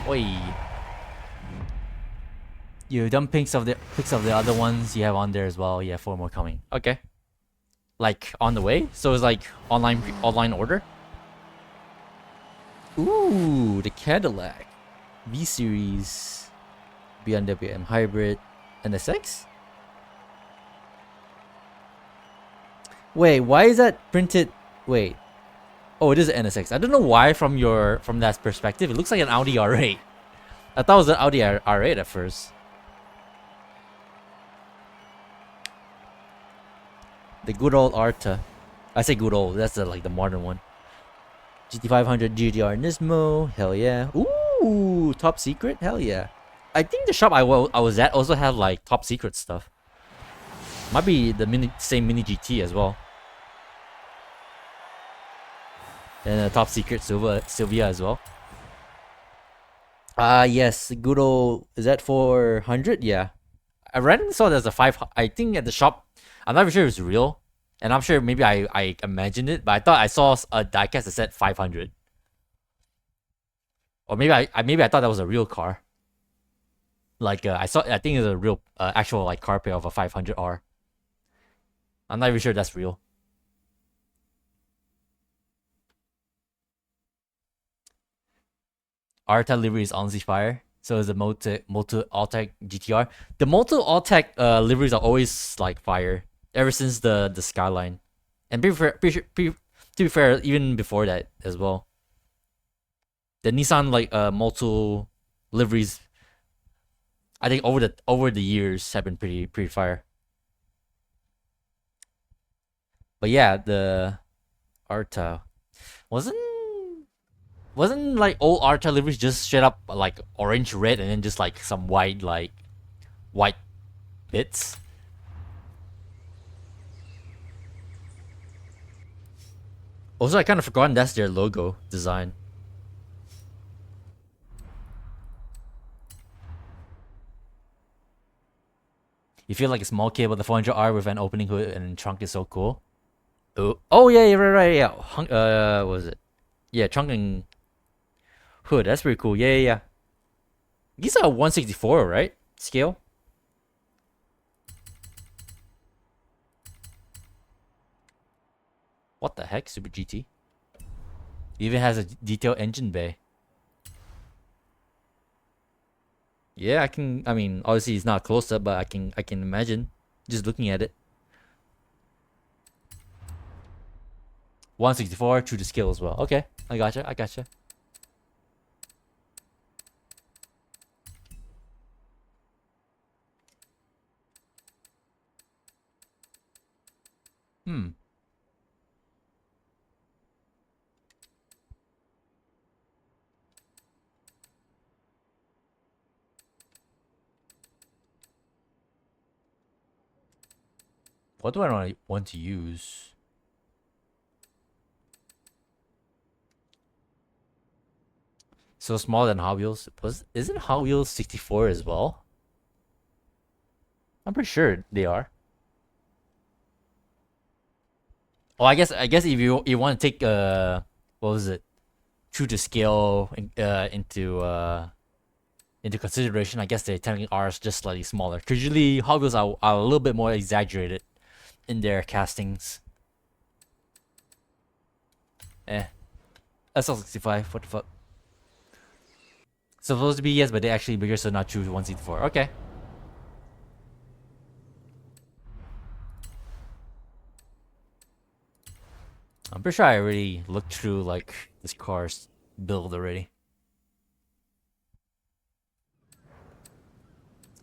Oi. You done pics of the other ones you have on there as well. Yeah, 4 more coming. Okay. Like on the way? So it's like online order? Ooh, the Cadillac. V-Series. BMW M Hybrid. NSX? Wait, why is that printed? Wait. Oh, it is an NSX. I don't know why from that perspective. It looks like an Audi R8. I thought it was an Audi R8 at first. The good old Arta. I say good old. That's like the modern one. GT500 GTR Nismo. Hell yeah. Ooh, top secret. Hell yeah. I think the shop I was at also had like top secret stuff. Might be the same mini GT as well. And a top secret Sylvia as well. Yes, good old. Is that 400? Yeah. I randomly saw there's a 5. I think at the shop. I'm not even sure if it's real. And I'm sure maybe I imagined it, but I thought I saw a diecast that said 500. Or maybe I thought that was a real car. Like I think it's a real actual like car pair of a 500R. I'm not even sure that's real. Arta livery is honestly fire. So is the Moto Alltech GTR. The Moto Alltech liveries are always like fire ever since the Skyline, and to be fair, even before that as well. The Nissan like Moto liveries, I think over the years have been pretty fire. But yeah, the Arta wasn't like old Arta liveries just straight up like orange red and then just like some white bits. Also, I kind of forgotten that's their logo design. You feel like a small kid with a 400R with an opening hood and trunk is so cool. Oh yeah, right, yeah. What was it? Yeah, trunk and hood. That's pretty cool. Yeah. These are 164, right? Scale. What the heck, Super GT? Even has a detailed engine bay. Yeah, I can. I mean, obviously it's not close up, but I can imagine just looking at it. 164 true to scale as well. Okay, I gotcha. Hmm. What do I want to use? So smaller than Hot Wheels. Isn't Hot Wheels 64 as well? I'm pretty sure they are. Oh, I guess if you want to take what was it, true to scale into consideration, I guess they technically are just slightly smaller. Cause usually Hot Wheels are a little bit more exaggerated in their castings. SL65. What the fuck? Supposed to be yes, but they're actually bigger, so not true to 164. Okay. I'm pretty sure I already looked through like this car's build already.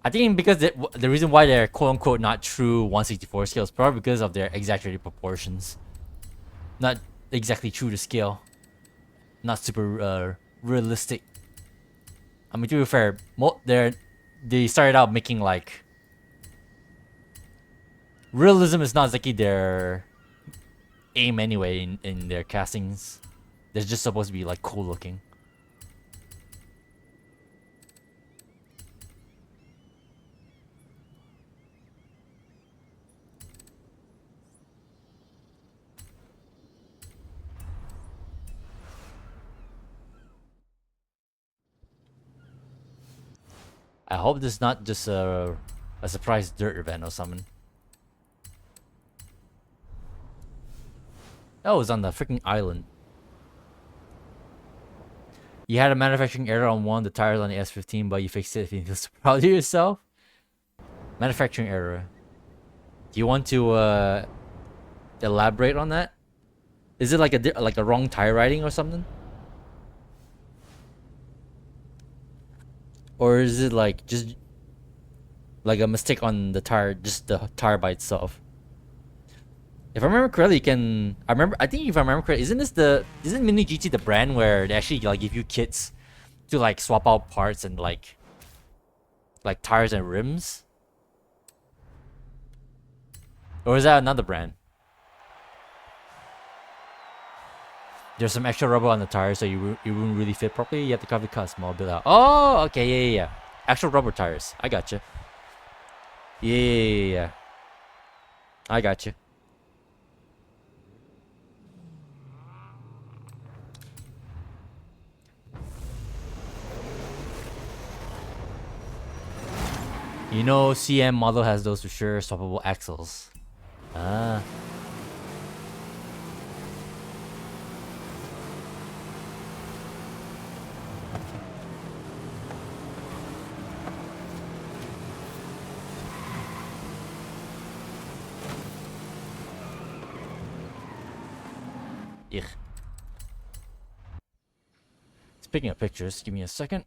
I think because the reason why they're quote unquote not true 164 scale is probably because of their exaggerated proportions. Not exactly true to scale. Not super realistic. I mean, to be fair, they started out making like realism is not exactly their aim anyway in their castings. They're just supposed to be like cool looking. I hope this is not just a surprise dirt event or something. Oh, it's on the freaking island. You had a manufacturing error on one of the tires on the S15, but you fixed it. If you feel so proud of yourself. Manufacturing error. Do you want to elaborate on that? Is it like a wrong tire riding or something? Or is it like just like a mistake on the tire, just the tire by itself? If I remember correctly, you can. I think if I remember correctly, isn't Mini GT the brand where they actually like give you kits to like swap out parts and like tires and rims? Or is that another brand? There's some extra rubber on the tires, so you wouldn't really fit properly. You have to cover cut a small bit out. Oh, okay, yeah. Actual rubber tires. I gotcha. Yeah. I gotcha. You know, CM model has those for sure. Swappable axles. Ah. Ugh. Speaking of pictures, give me a second.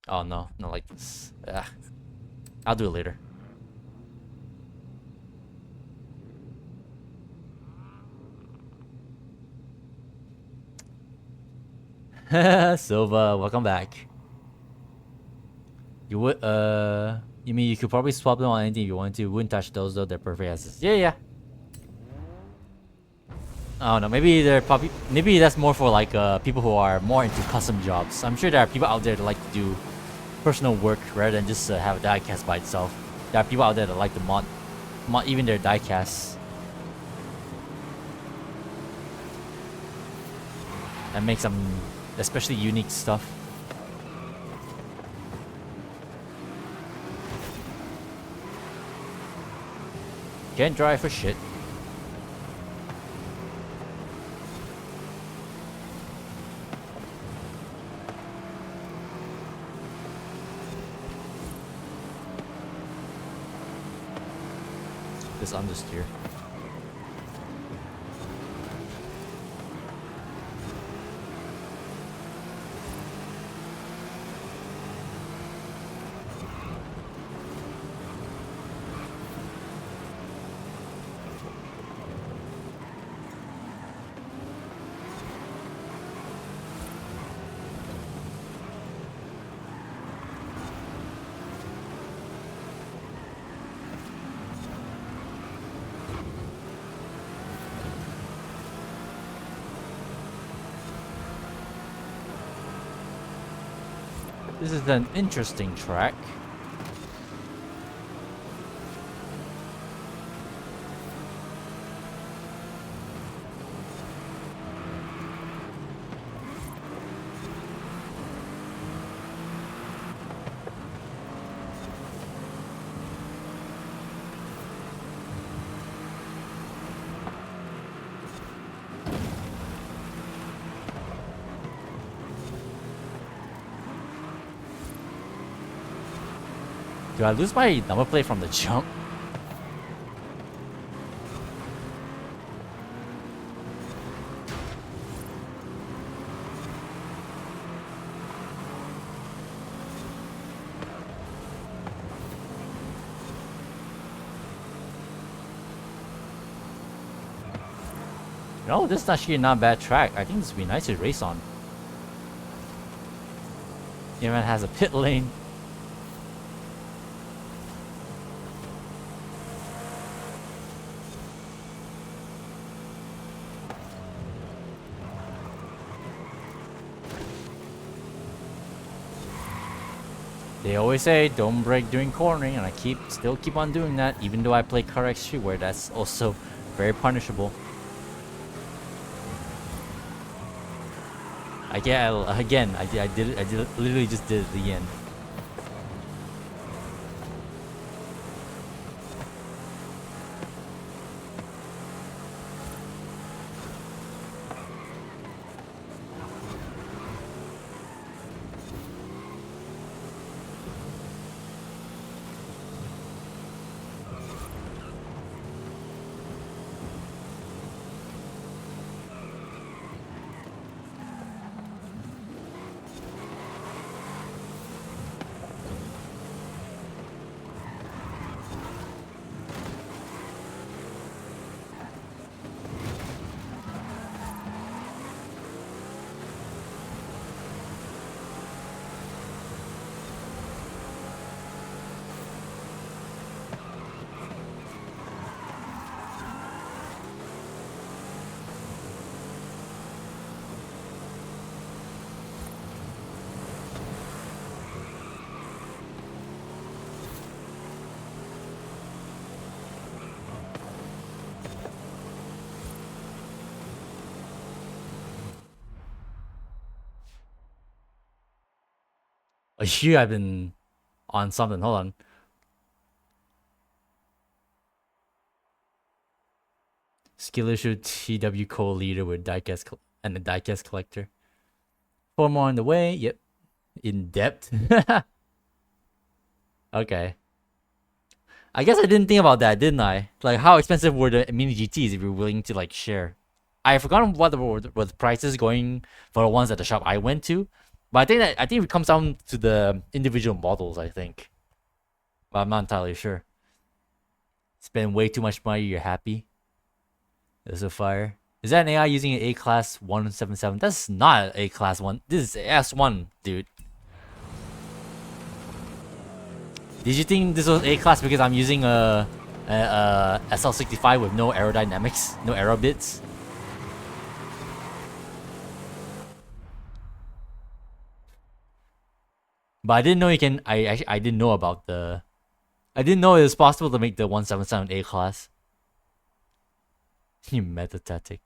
Oh no, not like this. I'll do it later. Silva, welcome back. You would you mean you could probably swap them on anything if you want to. Wouldn't touch those though, they're perfect as is. Yeah. I don't know, maybe that's more for like people who are more into custom jobs. I'm sure there are people out there that like to do personal work rather than just have a diecast by itself. There are people out there that like to mod even their diecasts and make some especially unique stuff. Can't drive for shit. This understeer. This is an interesting track. Do I lose my number plate from the jump? No, this is actually not a bad track. I think this would be nice to race on. Even has a pit lane. They always say don't brake during cornering, and I still keep on doing that, even though I play car X3 where that's also very punishable. I did it. I literally just did it at the end. A year I've been on something. Hold on. Skill issue TW co-leader with diecast and the diecast collector. 4 more on the way. Yep. In depth. Okay. I guess I didn't think about that, didn't I? Like, how expensive were the mini GTs if you're willing to like share? I forgot what the prices going for the ones at the shop I went to, but I think it comes down to the individual models. I think, but I'm not entirely sure. Spend way too much money, you're happy. There's a fire. Is that an AI using an A-class 177? That's not an A-class one. This is S1, dude. Did you think this was A-class because I'm using a SL65 with no aerodynamics, no aero bits? But I didn't know you can. I didn't know about the. I didn't know it was possible to make the 177 A-class. You metastatic.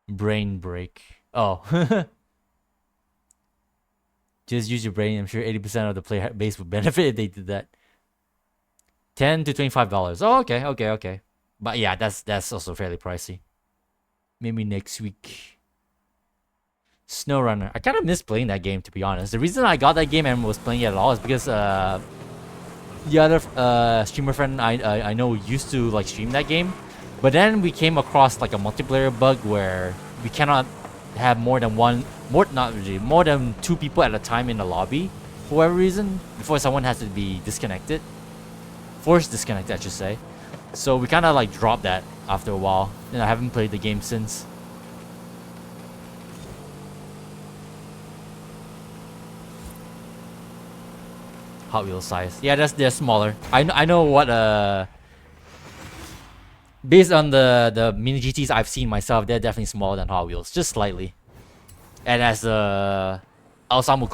Brain break. Oh. Just use your brain. I'm sure 80% of the player base would benefit if they did that. $10 to $25. Oh, okay. But yeah, that's also fairly pricey. Maybe next week. SnowRunner. I kind of miss playing that game, to be honest. The reason I got that game and was playing it at all is because the other streamer friend I know used to like stream that game, but then we came across like a multiplayer bug where we cannot have more than more than 2 people at a time in the lobby for whatever reason before someone has to be disconnected, forced disconnected, I should say. So we kind of like dropped that after a while, and I haven't played the game since. Hot Wheels size. Yeah, they're smaller. I know what based on the mini GTs I've seen myself, they're definitely smaller than Hot Wheels, just slightly. And as Alsamu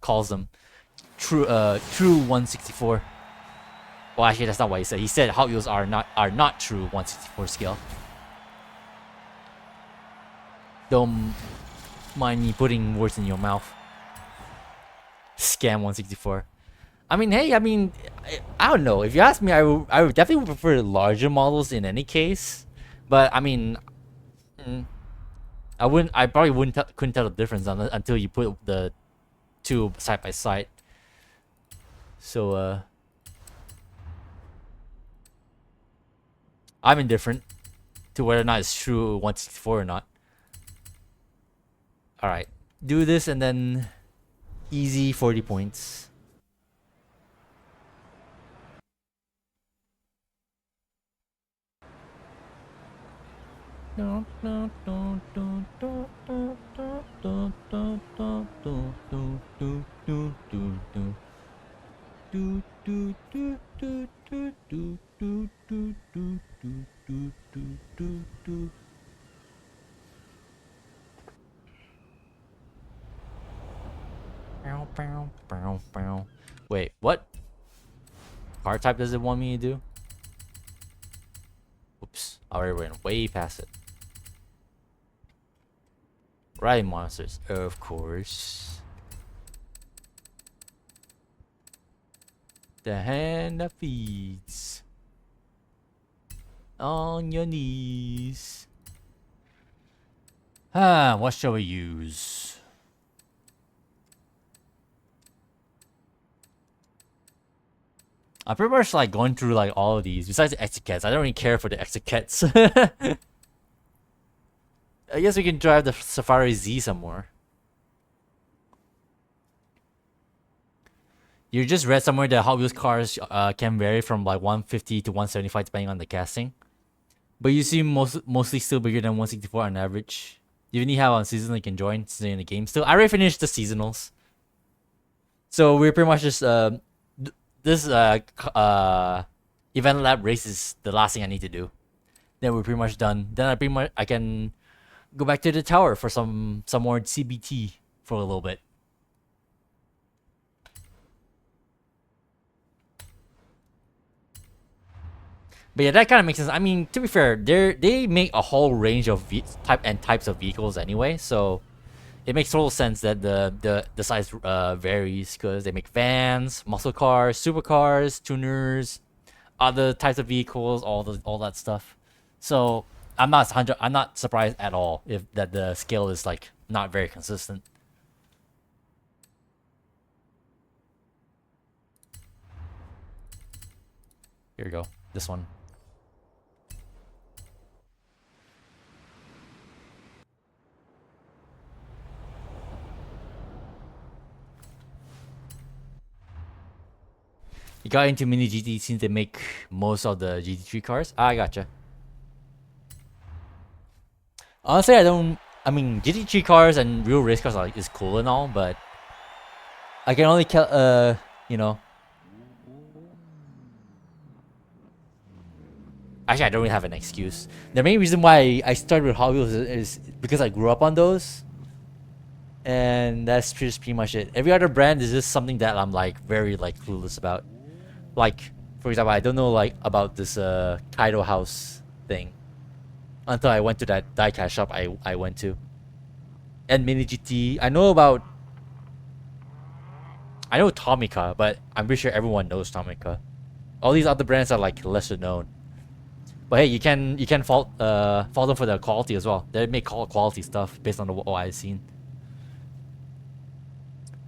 calls them, true 164. Well, actually that's not what he said. He said Hot Wheels are not true 164 scale. Don't mind me putting words in your mouth. Scam 164. I mean, hey, I don't know. If you ask me, I would definitely prefer larger models in any case. But I mean, I probably couldn't tell the difference until you put the 2 side by side. So I'm indifferent to whether or not it's true 164 or not. All right, do this and then easy 40 points. Wait, what? Car type does it want me to do? Oops, I already went way past it. Right, monsters, of course. The hand that feeds. On your knees. What shall we use? I'm pretty much like going through like all of these. Besides the Exocats, I don't really care for the Exocats. I guess we can drive the Safari Z somewhere. You just read somewhere that Hot Wheels cars can vary from like 150 to 175 depending on the casting. But you seem mostly still bigger than 164 on average. Even you have on season you can join stay in the game. Still, I already finished the seasonals. So we're pretty much just this event lab race is the last thing I need to do. Then we're pretty much done. Then I can go back to the tower for some more CBT for a little bit. But yeah, that kind of makes sense. I mean, to be fair, they make a whole range of types of vehicles anyway. So it makes total sense that the size varies because they make vans, muscle cars, supercars, tuners, other types of vehicles, all that stuff. So I'm not surprised at all if that the scale is like not very consistent. Here we go. This one. You got into mini GT since they make most of the GT3 cars? I gotcha. Honestly, I mean, GT3 cars and real race cars are, is cool and all, but I can only you know. Actually, I don't really have an excuse. The main reason why I started with Hot Wheels is because I grew up on those. And that's just pretty much it. Every other brand is just something that I'm like very like clueless about. Like, for example, I don't know like about this Kaido House thing until I went to that diecast shop I went to. And Mini GT, I know Tomica, but I'm pretty sure everyone knows Tomica. All these other brands are like lesser known. But hey, you can fault them for the quality as well. They make quality stuff based on what I've seen.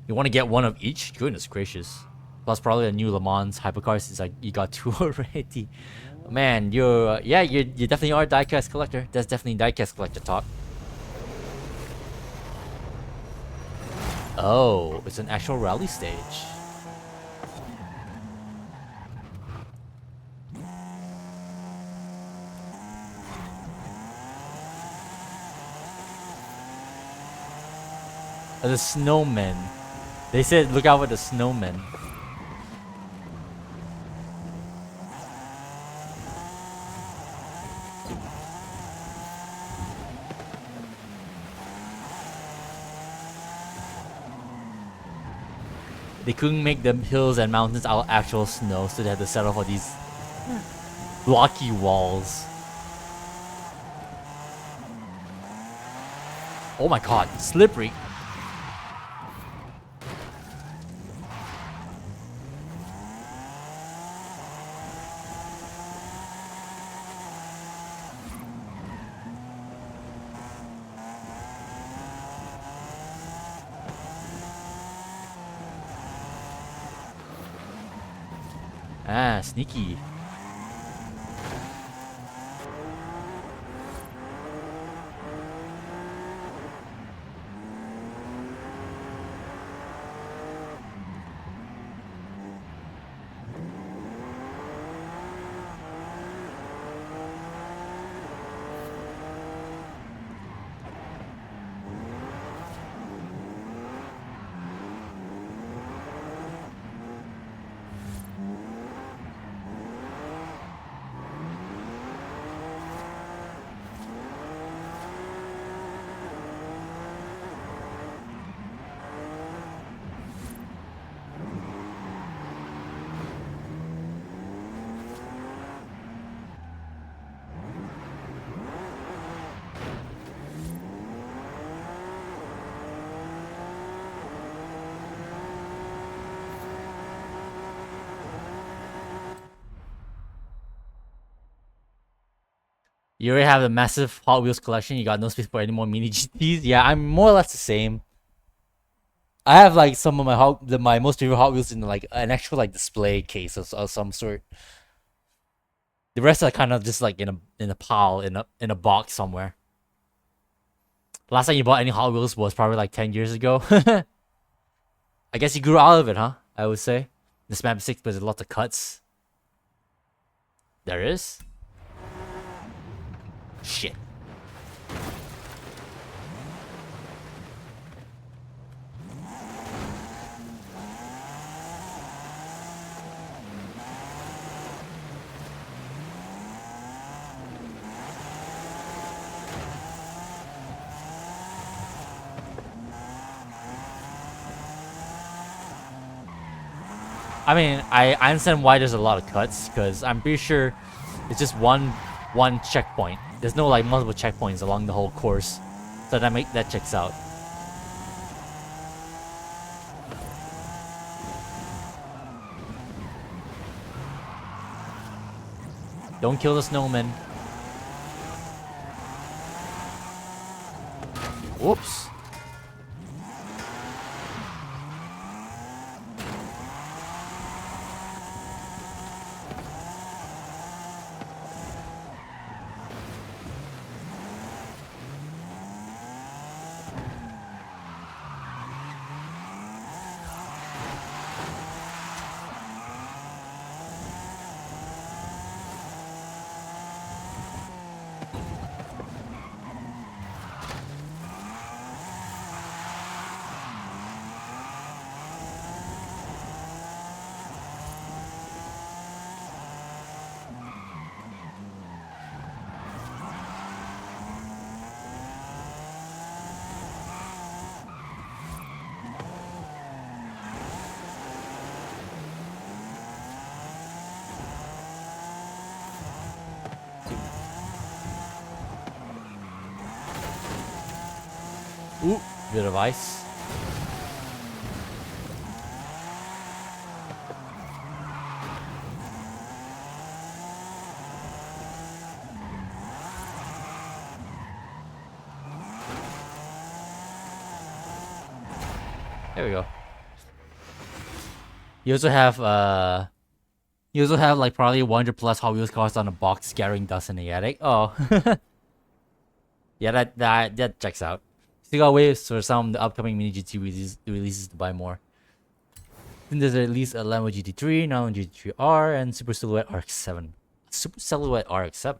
You want to get one of each? Goodness gracious. Plus probably a new Le Mans hypercar since like you got two already. Man, you're yeah, you definitely are a diecast collector. That's definitely diecast collector talk. Oh, it's an actual rally stage. The snowmen. They said look out for the snowmen. They couldn't make the hills and mountains out of actual snow, so they had to settle for these blocky walls. Oh my god, slippery. Ah, sneaky. You already have a massive Hot Wheels collection. You got no space for any more mini GTs. Yeah, I'm more or less the same. I have like some of my most favorite Hot Wheels in like an actual like display case of some sort. The rest are kind of just like in a pile in a box somewhere. Last time you bought any Hot Wheels was probably like 10 years ago. I guess you grew out of it, huh? I would say. This map 6, but there's lots of cuts. There is. Shit. I mean, I understand why there's a lot of cuts, because I'm pretty sure it's just one checkpoint. There's no like multiple checkpoints along the whole course, so that checks out. Don't kill the snowman. Whoops. Ooh, bit of ice. There we go. You also have like probably 100 plus Hot Wheels cars on a box scattering dust in the attic. Oh. Yeah, that checks out. Still got ways for some of the upcoming mini GT releases to buy more. Then there's at least a Lambo GT3, Nylon GT3R, and Super Silhouette RX-7. Super Silhouette RX-7.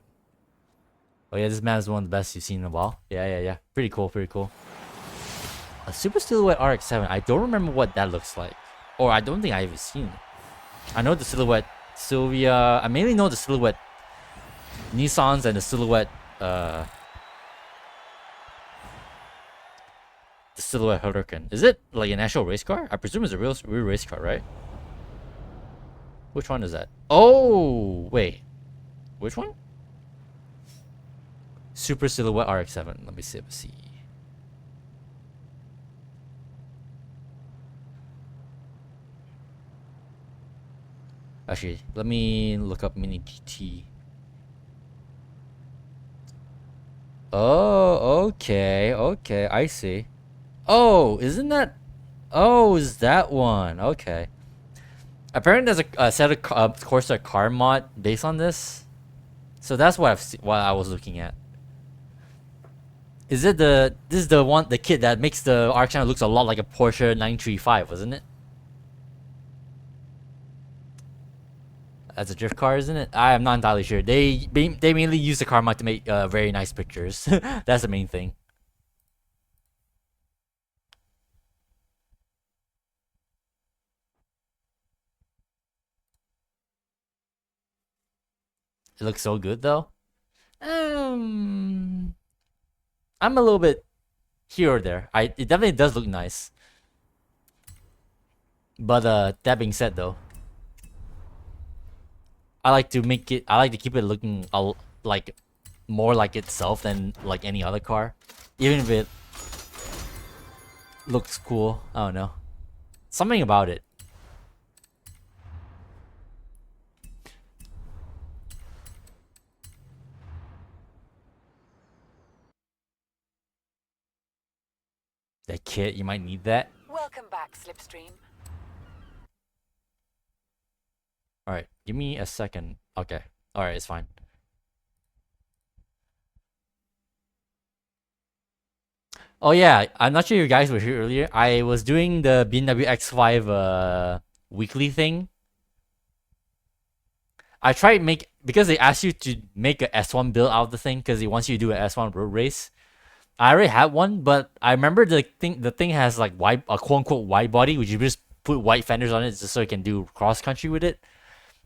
Oh yeah, this man is one of the best you've seen in a while. Yeah. Pretty cool, pretty cool. A Super Silhouette RX-7. I don't remember what that looks like. Or I don't think I've even seen it. I know the Silhouette Sylvia. I mainly know the Silhouette Nissans and the Silhouette the Silhouette Hurricane. Is it like an actual race car? I presume it's a real race car, right? Which one is that? Oh, wait. Which one? Super Silhouette RX-7. Let me see. Actually, let me look up Mini GT. Oh, okay, I see. Oh, isn't that? Oh, is that one? Okay. Apparently, there's a set of Corsa car mod based on this. So that's what I was looking at. Is it this is the kit that makes the RX channel looks a lot like a Porsche 935, wasn't it? That's a drift car, isn't it? I am not entirely sure. They mainly use the car mod to make very nice pictures. That's the main thing. It looks so good though. I'm a little bit here or there. It definitely does look nice. But that being said though, I like to keep it looking like more like itself than like any other car. Even if it looks cool. I don't know. Something about it. That kit, you might need that. Welcome back, Slipstream. Alright, give me a second. Okay. Alright, it's fine. Oh yeah, I'm not sure you guys were here earlier. I was doing the BMW X5 weekly thing. I tried because they asked you to make a S1 build out of the thing because they want you to do an S1 road race. I already had one, but I remember the thing has like a quote unquote wide body, which you just put white fenders on it just so you can do cross country with it.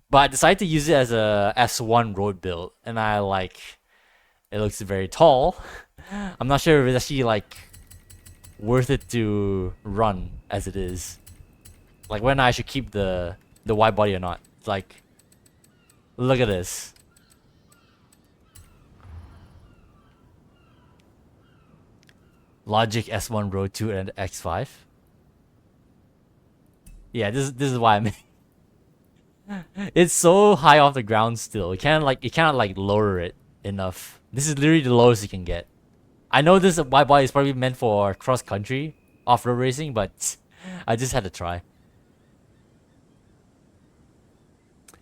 But I decided to use it as a S1 road build, and it looks very tall. I'm not sure if it's actually like worth it to run as it is. Like when I should keep the wide body or not. Like, look at this. Logic S1 Road 2 and X5. Yeah, this is why I'm It's so high off the ground still. You cannot like lower it enough. This is literally the lowest you can get. I know this wide body is probably meant for cross country off-road racing, but I just had to try.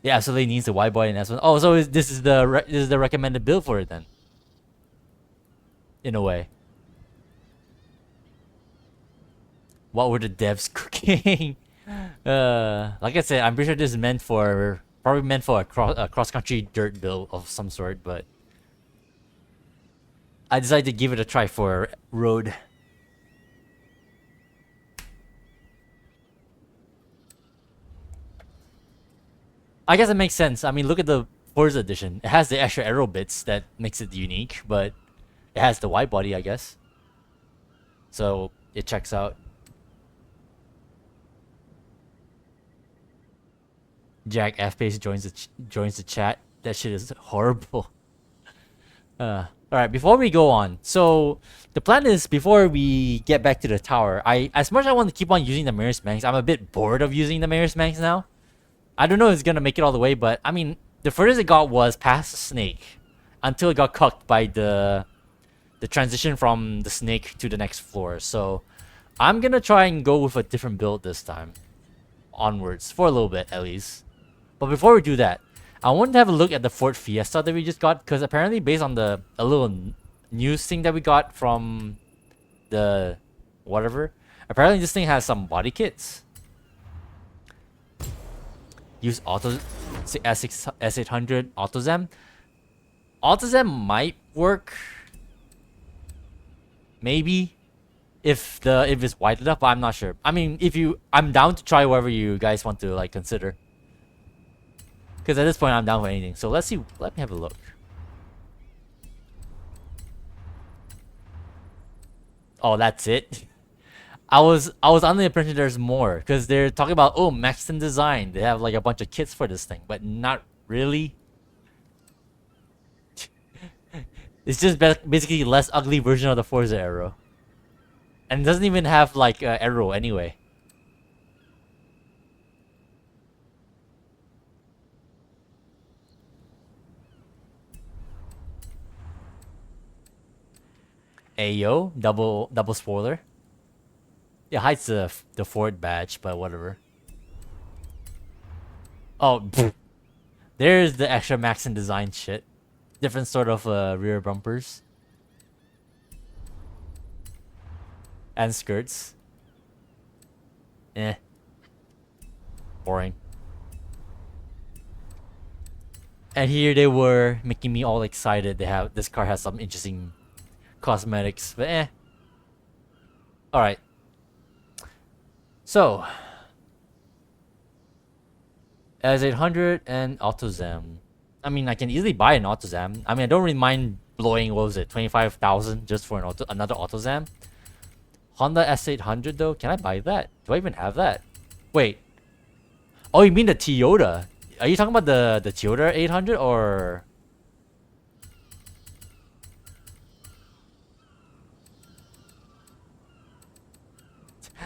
It absolutely needs a wide body in S1. Oh, so this is the recommended build for it then, in a way. What were the devs cooking? Like I said, I'm pretty sure this is probably meant for a cross country dirt build of some sort, but I decided to give it a try for road. I guess it makes sense. I mean, look at the Forza edition. It has the extra aero bits that makes it unique, but it has the wide body, I guess. So it checks out. Jack F Pace joins the chat. That shit is horrible. All right, before we go on, so the plan is before we get back to the tower, as much as I want to keep on using the Mayor's Manx, I'm a bit bored of using the Mayor's Manx now. I don't know if it's gonna make it all the way, but I mean, the furthest it got was past the snake, until it got cucked by the transition from the snake to the next floor. So I'm gonna try and go with a different build this time, onwards for a little bit at least. But before we do that, I want to have a look at the Ford Fiesta that we just got, because apparently based on a little news thing that we got from the whatever, apparently this thing has some body kits. Use auto S800 AutoZam. AutoZam might work, maybe, if it's wide enough, but I'm not sure. I mean, I'm down to try whatever you guys want to like consider. Because at this point, I'm down for anything. So let's see. Let me have a look. Oh, that's it. I was under the impression there's more, because they're talking about, oh, Maxton Design. They have like a bunch of kits for this thing, but not really. It's just basically less ugly version of the Forza Arrow, and it doesn't even have like arrow anyway. Ayo, double spoiler. It hides the Ford badge, but whatever. Oh, pfft. There's the extra Maxon design shit. Different sort of rear bumpers and skirts. Eh, boring. And here they were making me all excited. This car has some interesting cosmetics, but eh. All right. So, S800 and AutoZam. I mean, I can easily buy an AutoZam. I mean, I don't really mind blowing, what was it, 25,000 just for another AutoZam. Honda S800 though, can I buy that? Do I even have that? Wait. Oh, you mean the Toyota? Are you talking about the Toyota 800 or?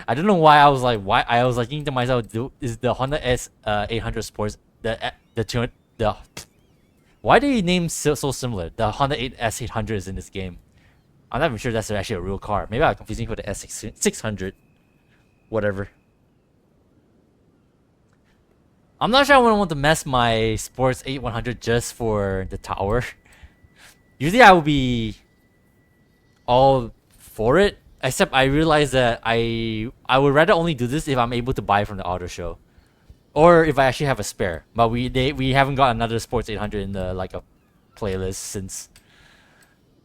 I don't know why I was like thinking to myself, is the Honda S 800 Sports the why do you name so similar? The Honda S800 is in this game. I'm not even sure that's actually a real car. Maybe I'm confusing for the S600. Whatever. I'm not sure I want to mess my Sports 8100 just for the tower. Usually I would be all for it, except I realize that I would rather only do this if I'm able to buy from the auto show, or if I actually have a spare. But we haven't got another Sports 800 in the like a playlist since.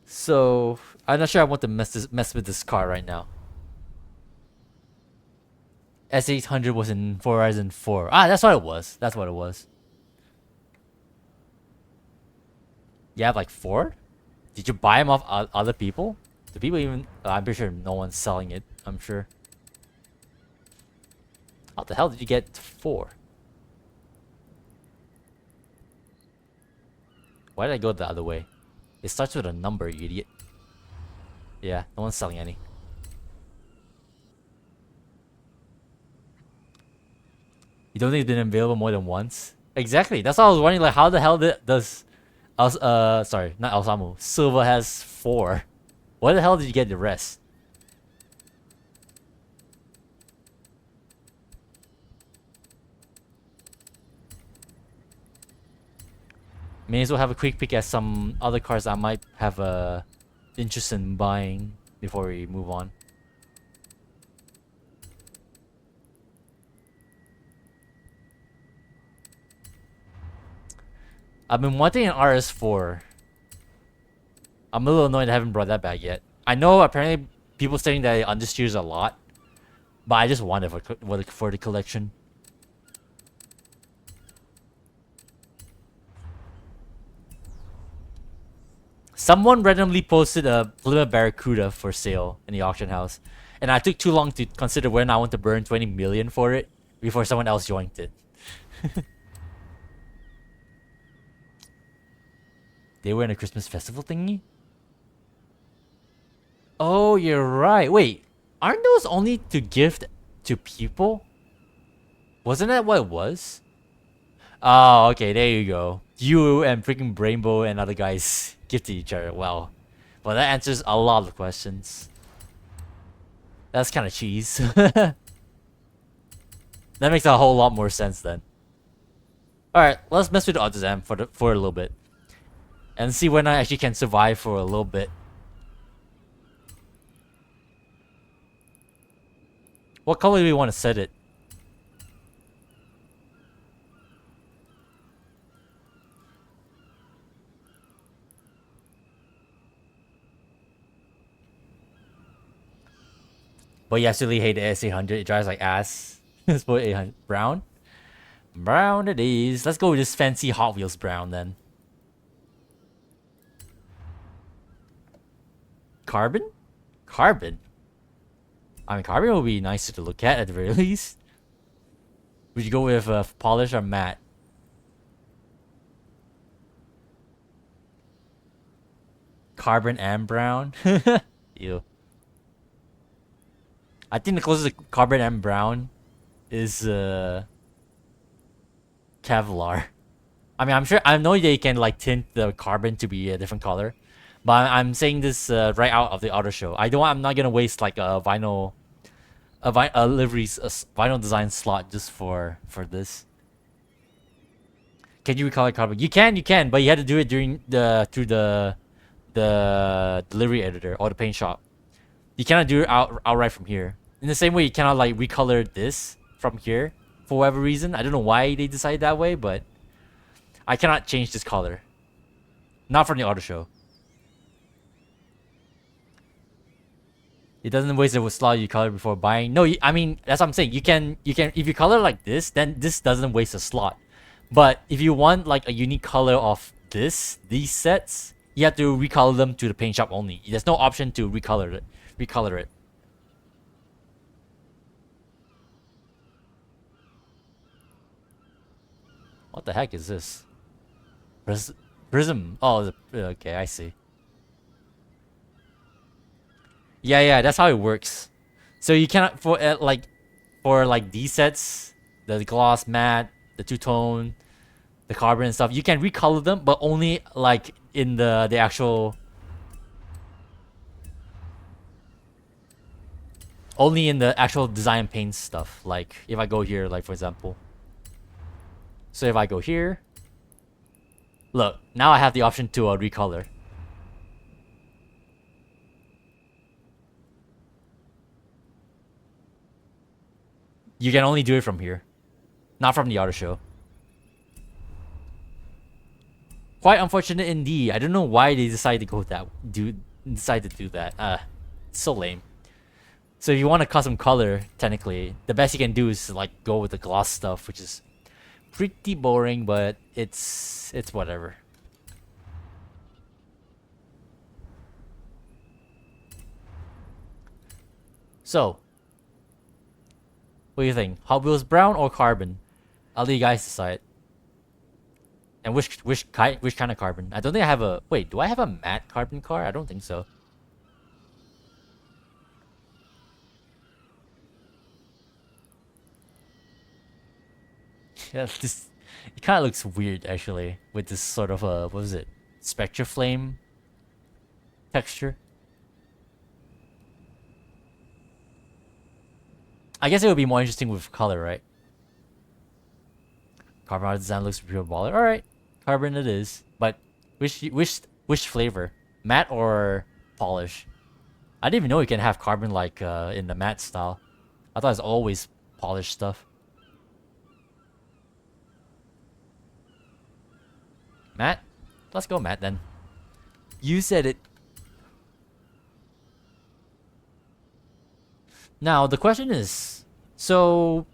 So I'm not sure I want to mess with this car right now. S800 was in Forza Horizon 4. Ah, that's what it was. That's what it was. You have like 4? Did you buy them off other people? Do people even? I'm pretty sure no one's selling it. I'm sure. How the hell did you get 4? Why did I go the other way? It starts with a number, you idiot. Yeah, no one's selling any. You don't think it's been available more than once? Exactly. That's why I was wondering, like, how the hell does sorry, not Alsamu. Silva has 4. Where the hell did you get the rest? May as well have a quick peek at some other cars I might have a interest in buying before we move on. I've been wanting an RS4. I'm a little annoyed I haven't brought that back yet. I know apparently people saying that it understeers a lot, but I just want it for the collection. Someone randomly posted a Plymouth Barracuda for sale in the auction house, and I took too long to consider when I want to burn 20 million for it before someone else joined it. They were in a Christmas festival thingy? Oh, you're right. Wait, aren't those only to gift to people? Wasn't that what it was? Oh, okay, there you go. You and freaking Rainbow and other guys gifted each other. Wow. Well, that answers a lot of questions. That's kind of cheese. That makes a whole lot more sense then. Alright, let's mess with the Autozam for a little bit. And see when I actually can survive for a little bit. What color do we want to set it? But you absolutely hate the S800. It drives like ass. Let's put 800. Brown? Brown it is. Let's go with this fancy Hot Wheels brown then. Carbon? Carbon? I mean, carbon would be nicer to look at the very least. Would you go with polish or matte? Carbon and brown? Ew. I think the closest to carbon and brown is Kevlar. I mean, I'm sure I know they can like tint the carbon to be a different color, but I'm saying this right out of the auto show. I'm not gonna waste like a vinyl, a liveries, vinyl design slot just for this. Can you recolor carbon? You can, but you had to do it through the delivery editor or the paint shop. You cannot do it outright from here. In the same way, you cannot like recolor this from here for whatever reason. I don't know why they decided that way, but I cannot change this color. Not from the auto show. It doesn't waste a slot you color before buying. No, I mean that's what I'm saying. You can if you color like this, then this doesn't waste a slot. But if you want like a unique color of these sets, you have to recolor them to the paint shop only. There's no option to recolor it. What the heck is this? Prism. Oh, okay, I see. Yeah, that's how it works. So you cannot for like these sets, the gloss matte, the two-tone, the carbon and stuff. You can recolor them, but only like in the actual. Only in the actual design paint stuff. Like if I go here, like for example. So if I go here, look, now I have the option to recolor. You can only do it from here, not from the auto show. Quite unfortunate indeed. I don't know why they decided to decide to do that. So lame. So if you want a custom color, technically, the best you can do is like go with the gloss stuff, which is pretty boring, but it's whatever. So, what do you think? Hot Wheels brown or carbon? I'll let you guys decide. And which kind of carbon? I don't think I have a. Wait, do I have a matte carbon car? I don't think so. Yeah, It kind of looks weird actually with this sort of what was it? Spectre flame texture. I guess it would be more interesting with color, right? Carbon art design looks pure baller. All right, carbon it is. But which flavor? Matte or polish? I didn't even know you can have carbon like in the matte style. I thought it's always polished stuff. Matte? Let's go matte then. You said it. Now the question is, so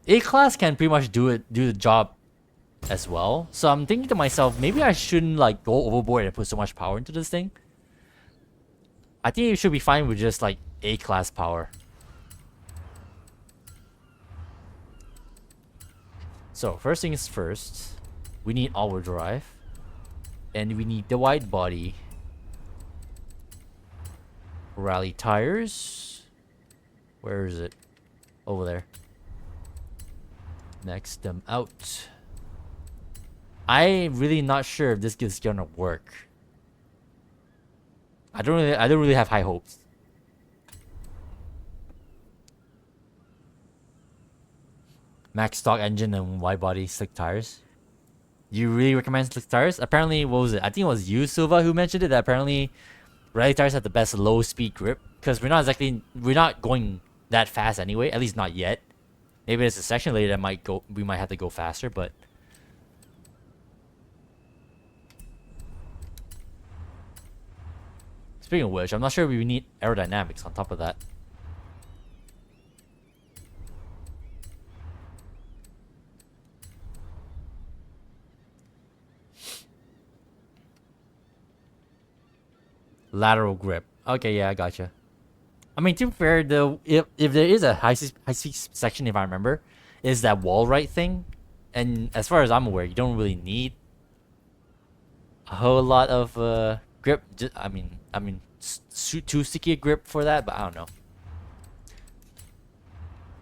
A-class can pretty much do the job as well. So I'm thinking to myself, maybe I shouldn't like go overboard and put so much power into this thing. I think it should be fine with just like A-class power. So first things first, we need all-wheel drive, and we need the wide body, rally tires. Where is it? Over there. Next them out. I'm really not sure if this is gonna work. I don't really have high hopes. Max stock engine and wide body slick tires. You really recommend slick tires? Apparently, what was it? I think it was you, Silva, who mentioned it. That apparently, rally tires have the best low speed grip because we're not going that fast anyway. At least not yet. Maybe there's a section later that we might have to go faster, but. Speaking of which, I'm not sure we need aerodynamics on top of that. Lateral grip. Okay, yeah, I gotcha. I mean, to be fair, though, if there is a high speed section, if I remember, is that wall right thing, and as far as I'm aware, you don't really need a whole lot of grip. Too sticky a grip for that, but I don't know.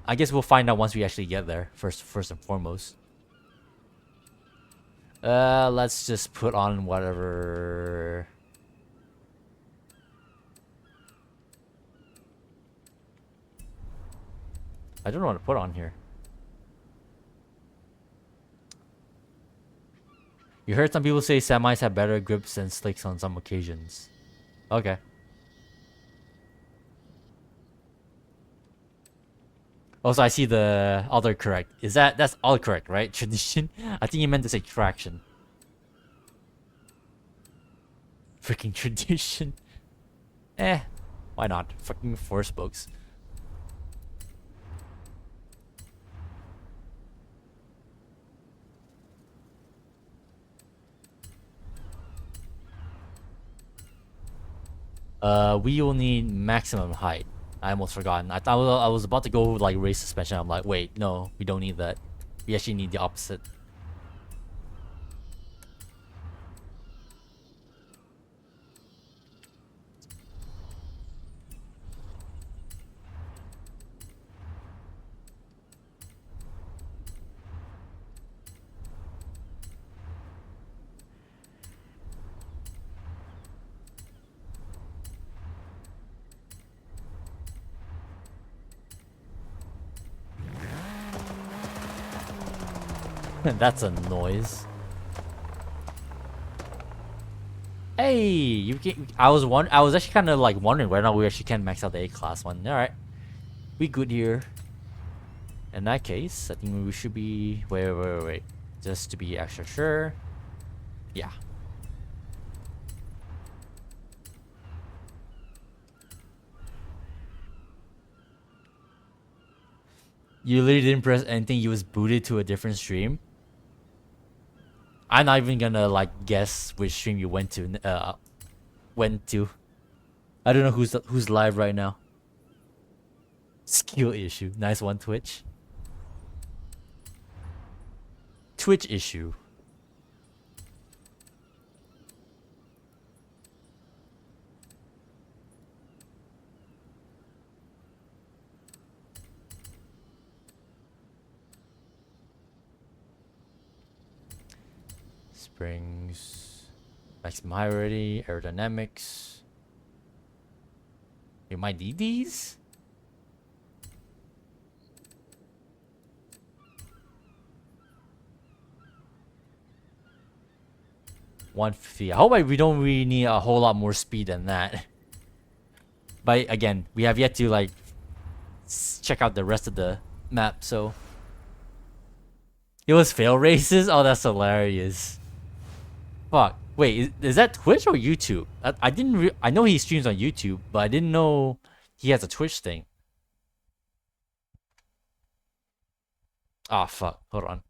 I guess we'll find out once we actually get there. First and foremost. Let's just put on whatever. I don't know what to put on here. You heard some people say semis have better grips than slicks on some occasions. Okay. Also, I see the other correct. That's all correct, right? Tradition? I think you meant to say traction. Freaking tradition. Why not? Fucking four spokes. We will need maximum height. I almost forgotten. I thought I was about to go like race suspension. I'm like, wait, no, we don't need that. We actually need the opposite. That's a noise. Hey, you can. I was actually kind of like wondering whether or not we actually can max out the A-class one. All right, we good here. In that case, I think we should be. Wait. Just to be extra sure. Yeah. You literally didn't press anything. You was booted to a different stream. I'm not even gonna like guess which stream you went to. I don't know who's live right now. Skill issue. Nice one, Twitch. Twitch issue. Springs. Maximum high already. Aerodynamics. You might need these? $150. I hope we don't really need a whole lot more speed than that. But again, we have yet to like check out the rest of the map, so. It was fail races? Oh, that's hilarious. Fuck. Wait, is that Twitch or YouTube? I didn't I know he streams on YouTube, but I didn't know he has a Twitch thing. Ah, fuck. Hold on.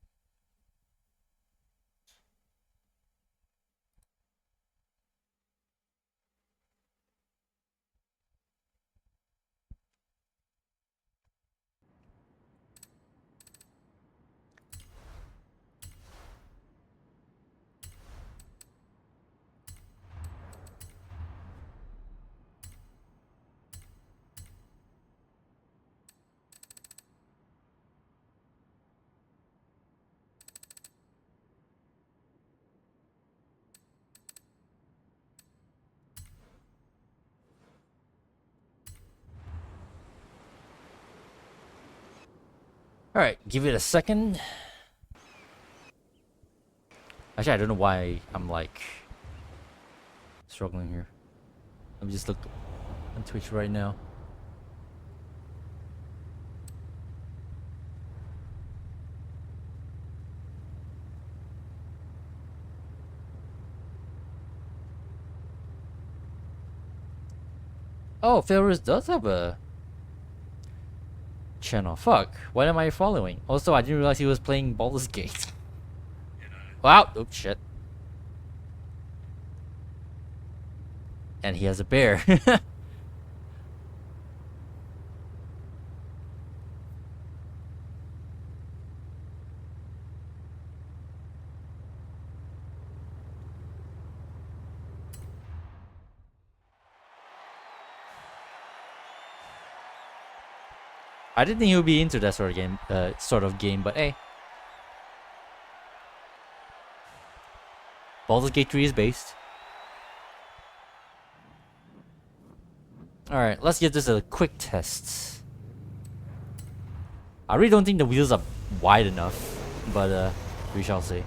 Alright, give it a second. Actually, I don't know why I'm like struggling here. Let me just look on Twitch right now. Oh, Failures does have a channel. Fuck. What am I following? Also, I didn't realize he was playing Baldur's Gate. Wow. Oh, shit. And he has a bear. I didn't think he would be into that sort of game, but hey. Baldur's Gate 3 is based. Alright, let's give this a quick test. I really don't think the wheels are wide enough, but we shall see.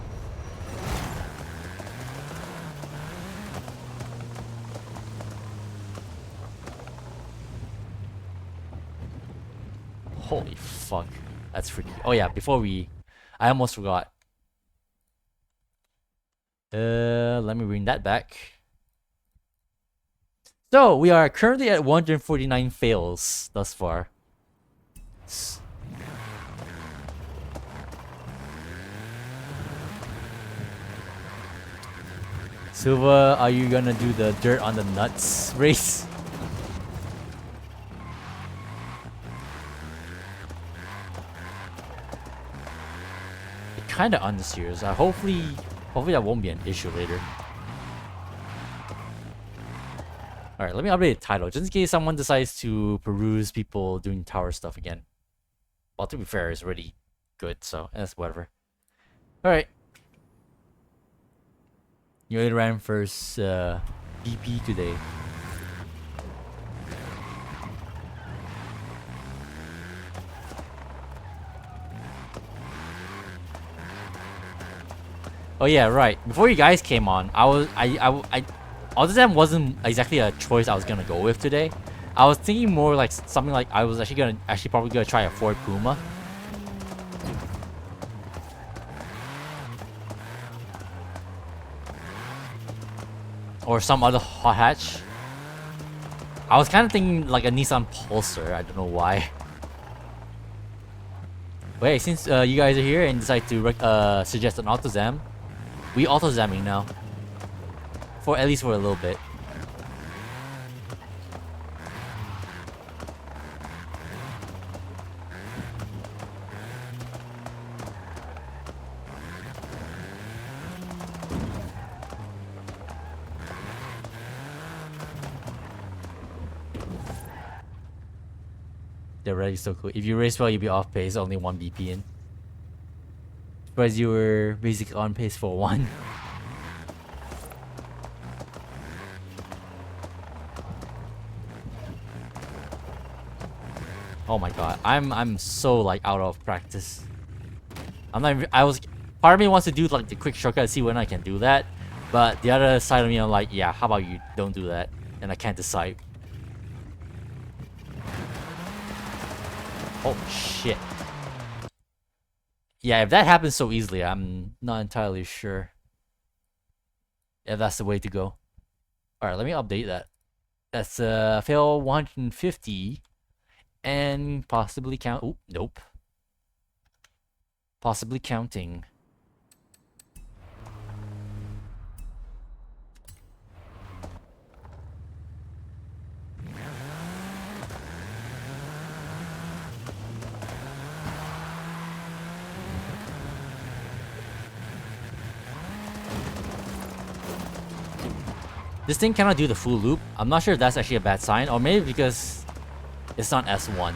Holy fuck. That's freaky. Oh yeah, I almost forgot. Let me bring that back. So, we are currently at 149 fails thus far. Silva, are you gonna do the dirt on the nuts race? Kinda understeers. Hopefully that won't be an issue later. Alright, let me update the title, just in case someone decides to peruse people doing tower stuff again. Well, to be fair, it's already good, so that's whatever. Alright. You already ran first BP today. Oh yeah, right. Before you guys came on, Autozam wasn't exactly a choice I was gonna go with today. I was thinking more like something like I was probably gonna try a Ford Puma. Or some other hot hatch. I was kind of thinking like a Nissan Pulsar. I don't know why. But hey, since you guys are here and decide to suggest an Autozam, we auto-zamming now. At least for a little bit. The red is so cool. If you race well, you'll be off pace, only 1 BP in. Surprised you were basically on pace for 1. Oh my god, I'm so like out of practice. I'm not even, I was, part of me wants to do like the quick shortcut and see when I can do that, but the other side of me, I'm like, yeah, how about you don't do that? And I can't decide. Oh shit. Yeah, if that happens so easily, I'm not entirely sure if that's the way to go. Alright, let me update that. That's fail 150 and possibly count. Oh, nope. Possibly counting. This thing cannot do the full loop. I'm not sure if that's actually a bad sign, or maybe because it's not S1.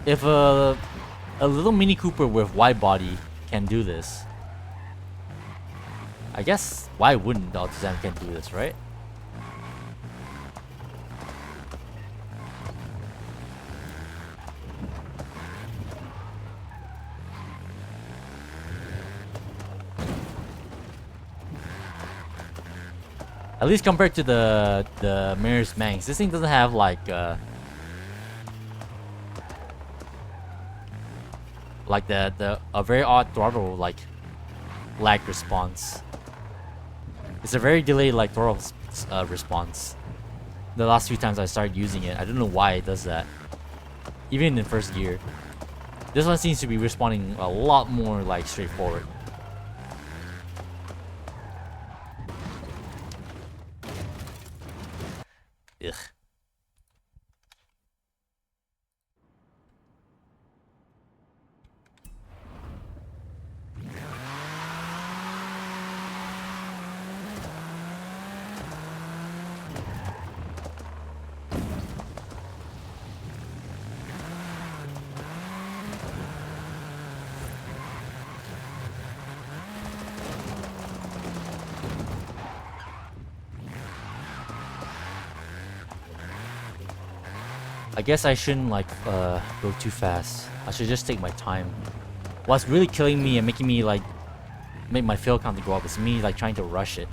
If a little Mini Cooper with wide body can do this, I guess why wouldn't the Altazam can do this, right? At least compared to the Mirror's Manx, this thing doesn't have like the a very odd throttle like lag response. It's a very delayed like throttle response. The last few times I started using it, I don't know why it does that. Even in first gear, this one seems to be responding a lot more like straightforward. Ugh. I guess I shouldn't like go too fast. I should just take my time. What's really killing me and making me like make my fail count to go up is me like trying to rush it.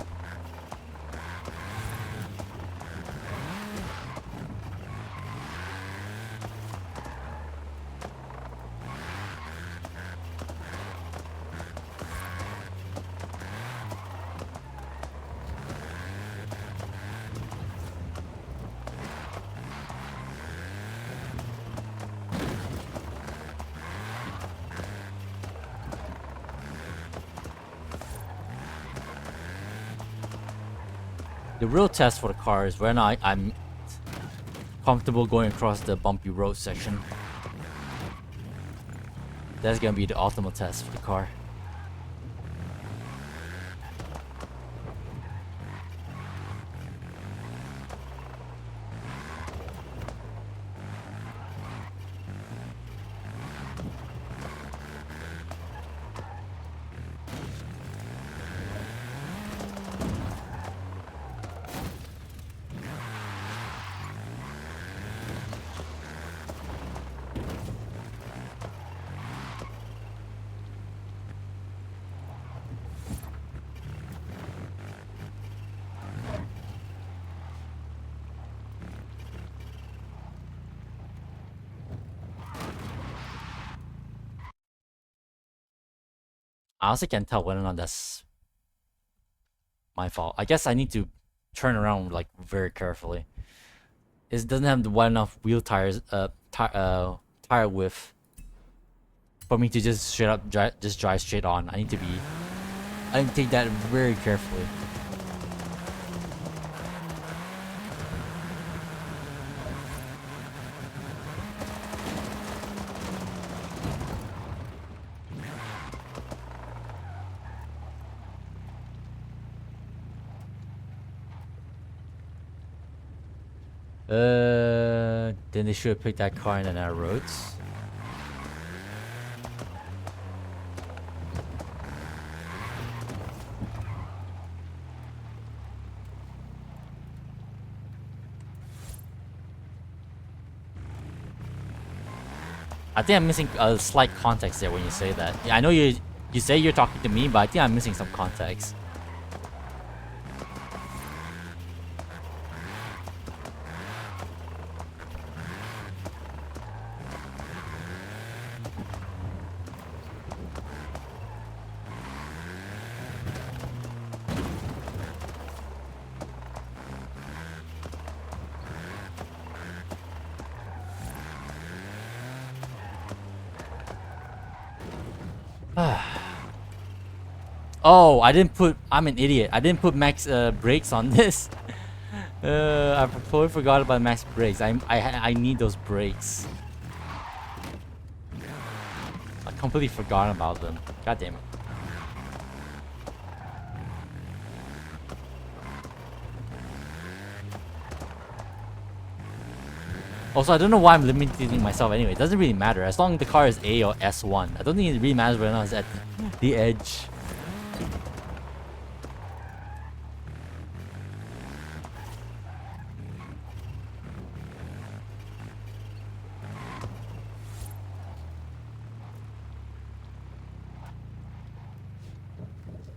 The real test for the car is when I'm comfortable going across the bumpy road section. That's gonna be the ultimate test for the car. I honestly can't tell whether or not that's my fault. I guess I need to turn around like very carefully. It doesn't have the wide enough wheel tires, tire width for me to just straight up just drive straight on. I need to take that very carefully. Then they should have picked that car in the narrow roads. I think I'm missing a slight context there when you say that. Yeah, I know you say you're talking to me, but I think I'm missing some context. Oh, I didn't put. I'm an idiot. I didn't put max brakes on this. I totally forgot about max brakes. I need those brakes. I completely forgot about them. God damn it. Also, I don't know why I'm limiting myself anyway. It doesn't really matter. As long as the car is A or S1. I don't think it really matters when I was at the edge.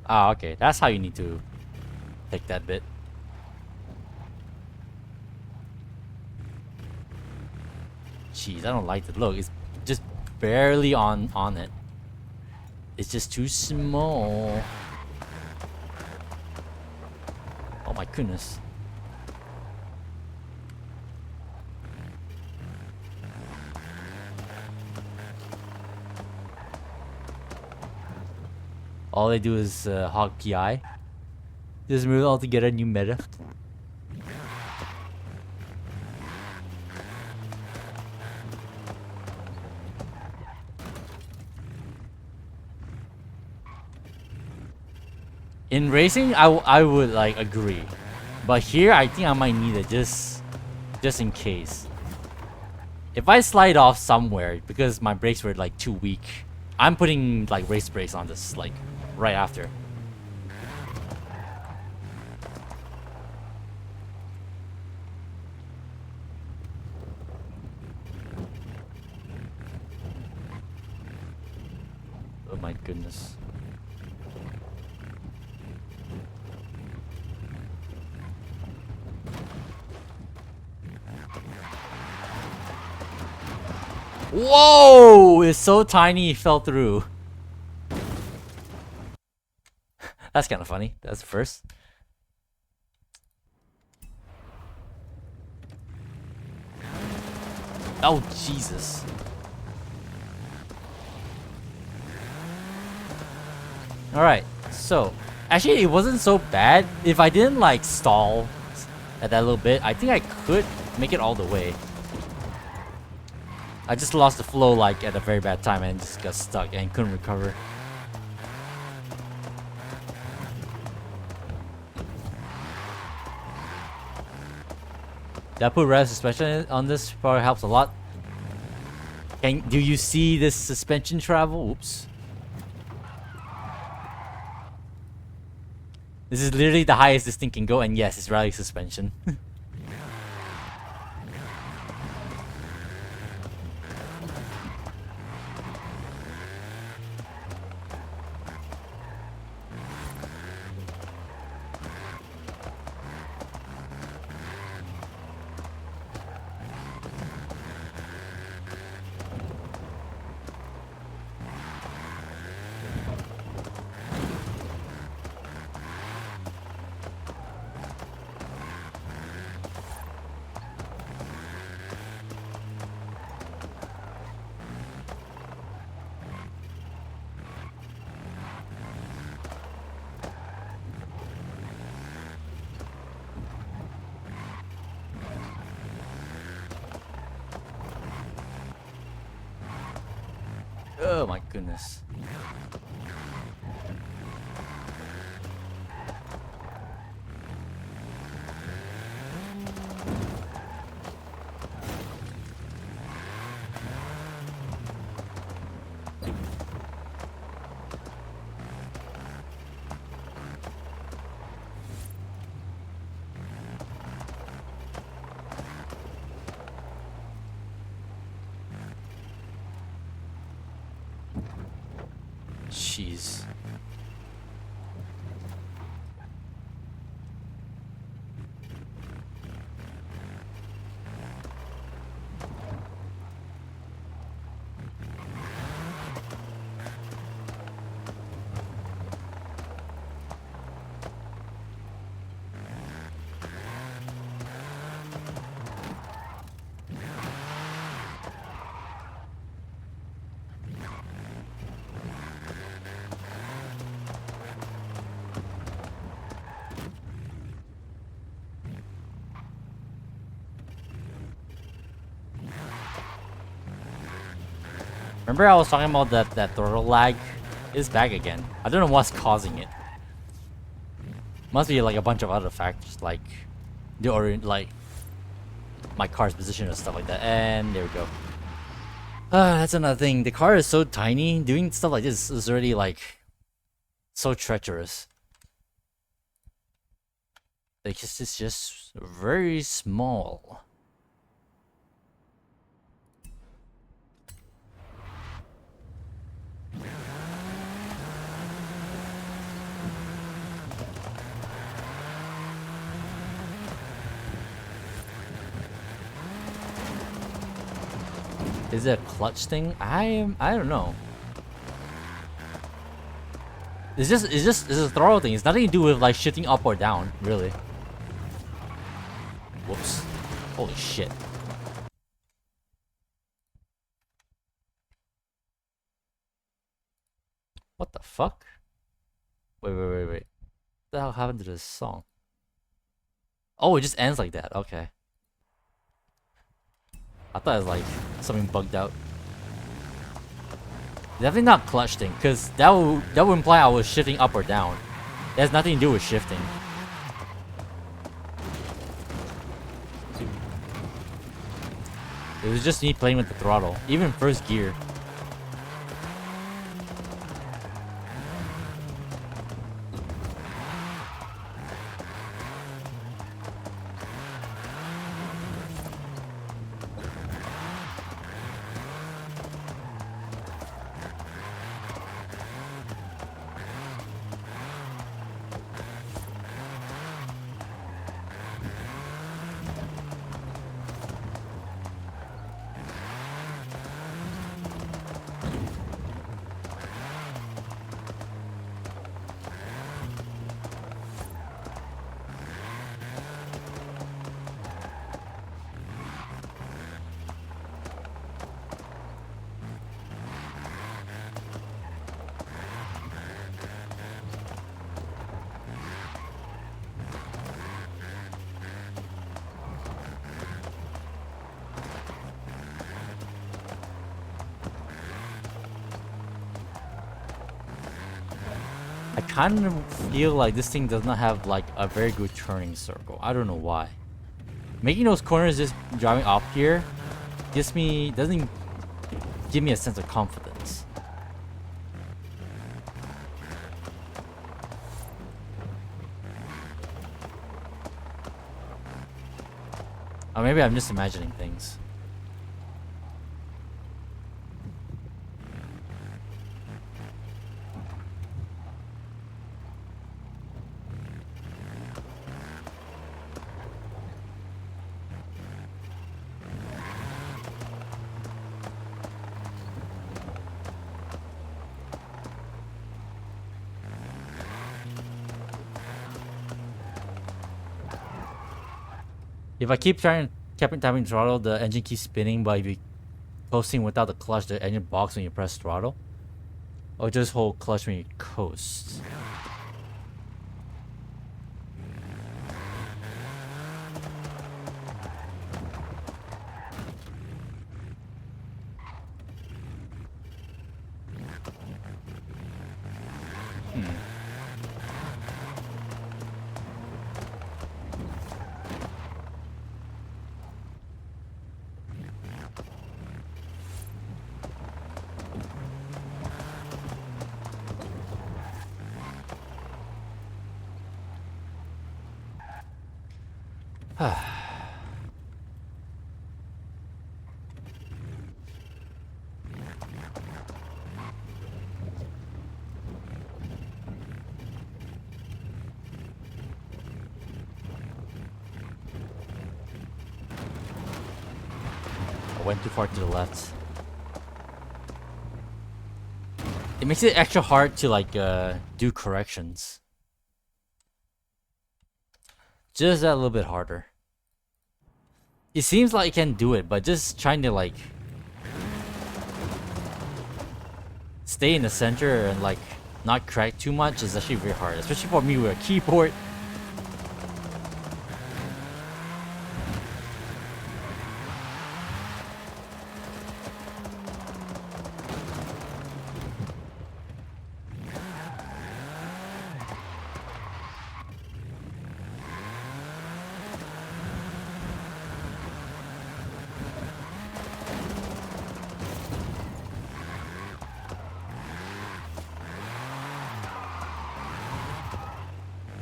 Ah, okay. That's how you need to take that bit. Jeez, I don't like the look. It's just barely on it. It's just too small. Oh my goodness. All they do is hog PI. Just move altogether new meta. In racing, I would like agree, but here I think I might need it just in case. If I slide off somewhere because my brakes were like too weak, I'm putting like race brakes on this like right after. Oh my goodness. Whoa! It's so tiny it fell through. That's kind of funny. That's the first. Oh, Jesus. Alright, so actually it wasn't so bad. If I didn't like stall at that little bit, I think I could make it all the way. I just lost the flow like at a very bad time and just got stuck and couldn't recover. Did I put rev suspension on this? Probably helps a lot. Do you see this suspension travel? Oops. This is literally the highest this thing can go, and yes, it's rally suspension. Oh my goodness. Remember I was talking about that throttle lag? It's back again. I don't know what's causing it. Must be like a bunch of other factors, like like my car's position and stuff like that. And there we go. That's another thing. The car is so tiny. Doing stuff like this is already like so treacherous. Like it's just very small. Is it a clutch thing? I don't know. It's a throttle thing. It's nothing to do with like shifting up or down, really. Whoops. Holy shit. What the fuck? Wait. What the hell happened to this song? Oh, it just ends like that. Okay. I thought it was like something bugged out. Definitely not clutch thing, because that would imply I was shifting up or down. It has nothing to do with shifting. It was just me playing with the throttle, even first gear. I kind of feel like this thing does not have like a very good turning circle. I don't know why. Making those corners just driving up here doesn't give me a sense of confidence. Or maybe I'm just imagining things. If I keep tapping throttle, the engine keeps spinning, but if you coasting without the clutch, the engine balks when you press throttle. Or just hold clutch when you coast. Went too far to the left. It makes it extra hard to like do corrections. Just that little bit harder. It seems like you can do it, but just trying to like stay in the center and like not crack too much is actually very hard, especially for me with a keyboard.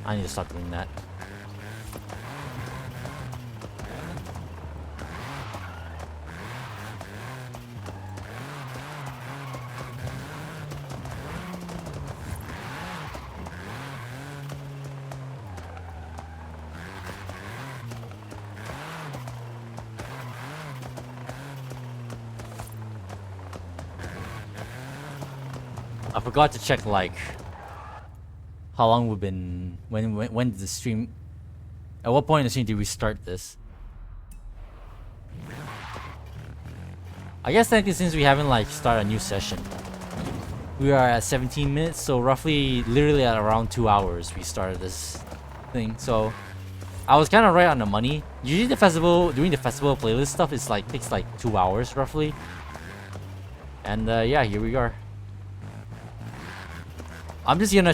I need to stop doing that. I forgot to check like how long we've been. When did the stream? At what point in the stream did we start this? I guess technically since we haven't like started a new session, we are at 17 minutes. So roughly, literally at around 2 hours, we started this thing. So I was kind of right on the money. Usually doing the festival playlist stuff is like takes like 2 hours roughly. And yeah, here we are. I'm just gonna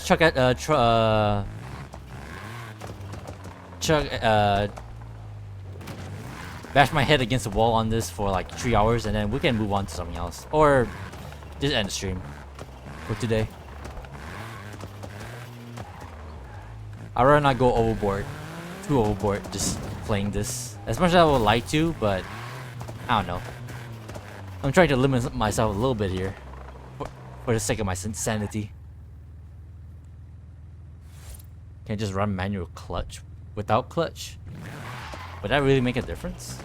bash my head against the wall on this for like 3 hours, and then we can move on to something else, or just end the stream for today. I'd rather not go too overboard, just playing this. As much as I would like to, but I don't know. I'm trying to limit myself a little bit here, for the sake of my sanity. Can I just run manual clutch without clutch? Would that really make a difference?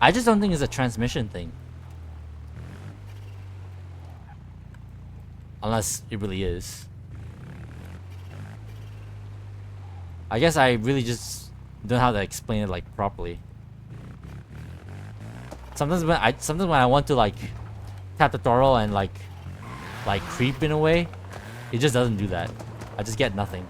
I just don't think it's a transmission thing. Unless it really is. I guess I really just don't know how to explain it like properly. Sometimes when I want to like tap the throttle and like creep in a way, it just doesn't do that. I just get nothing.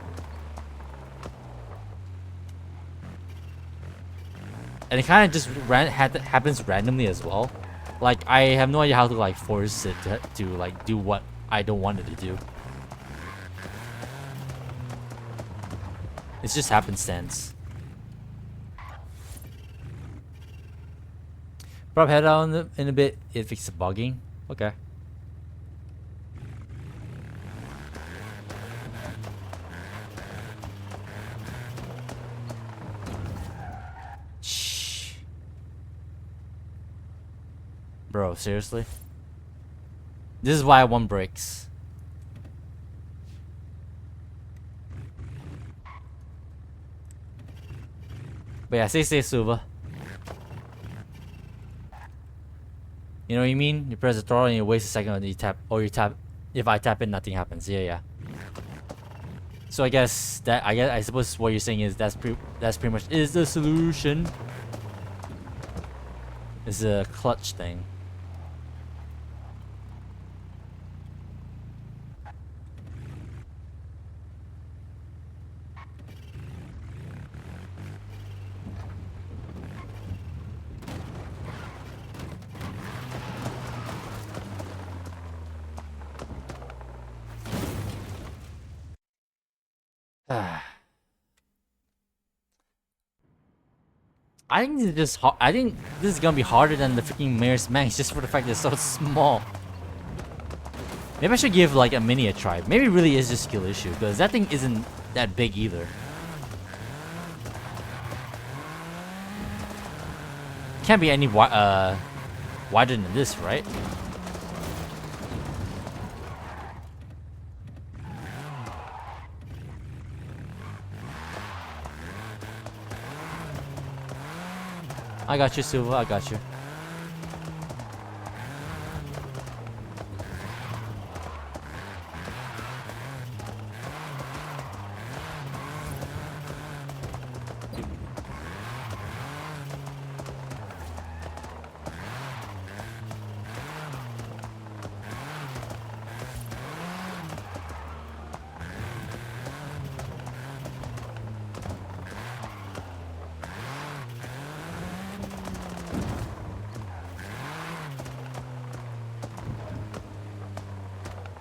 And it kind of just happens randomly as well. Like I have no idea how to like force it to like do what I don't want it to do. It's just happenstance. Probably head out in a bit if it's bugging. Okay. Shh. Bro, seriously? This is why I want brakes. But yeah, stay safe, Suva. You know what I mean? You press the throttle and you waste a second and you tap, or you tap. If I tap it, nothing happens. Yeah. So I suppose what you're saying is that's pretty much is the solution. It's a clutch thing. I think this is gonna be harder than the freaking Mayor's Manx just for the fact that it's so small. Maybe I should give like a mini a try. Maybe it really is just a skill issue because that thing isn't that big either. Can't be any wider than this, right? I got you, Silva. I got you.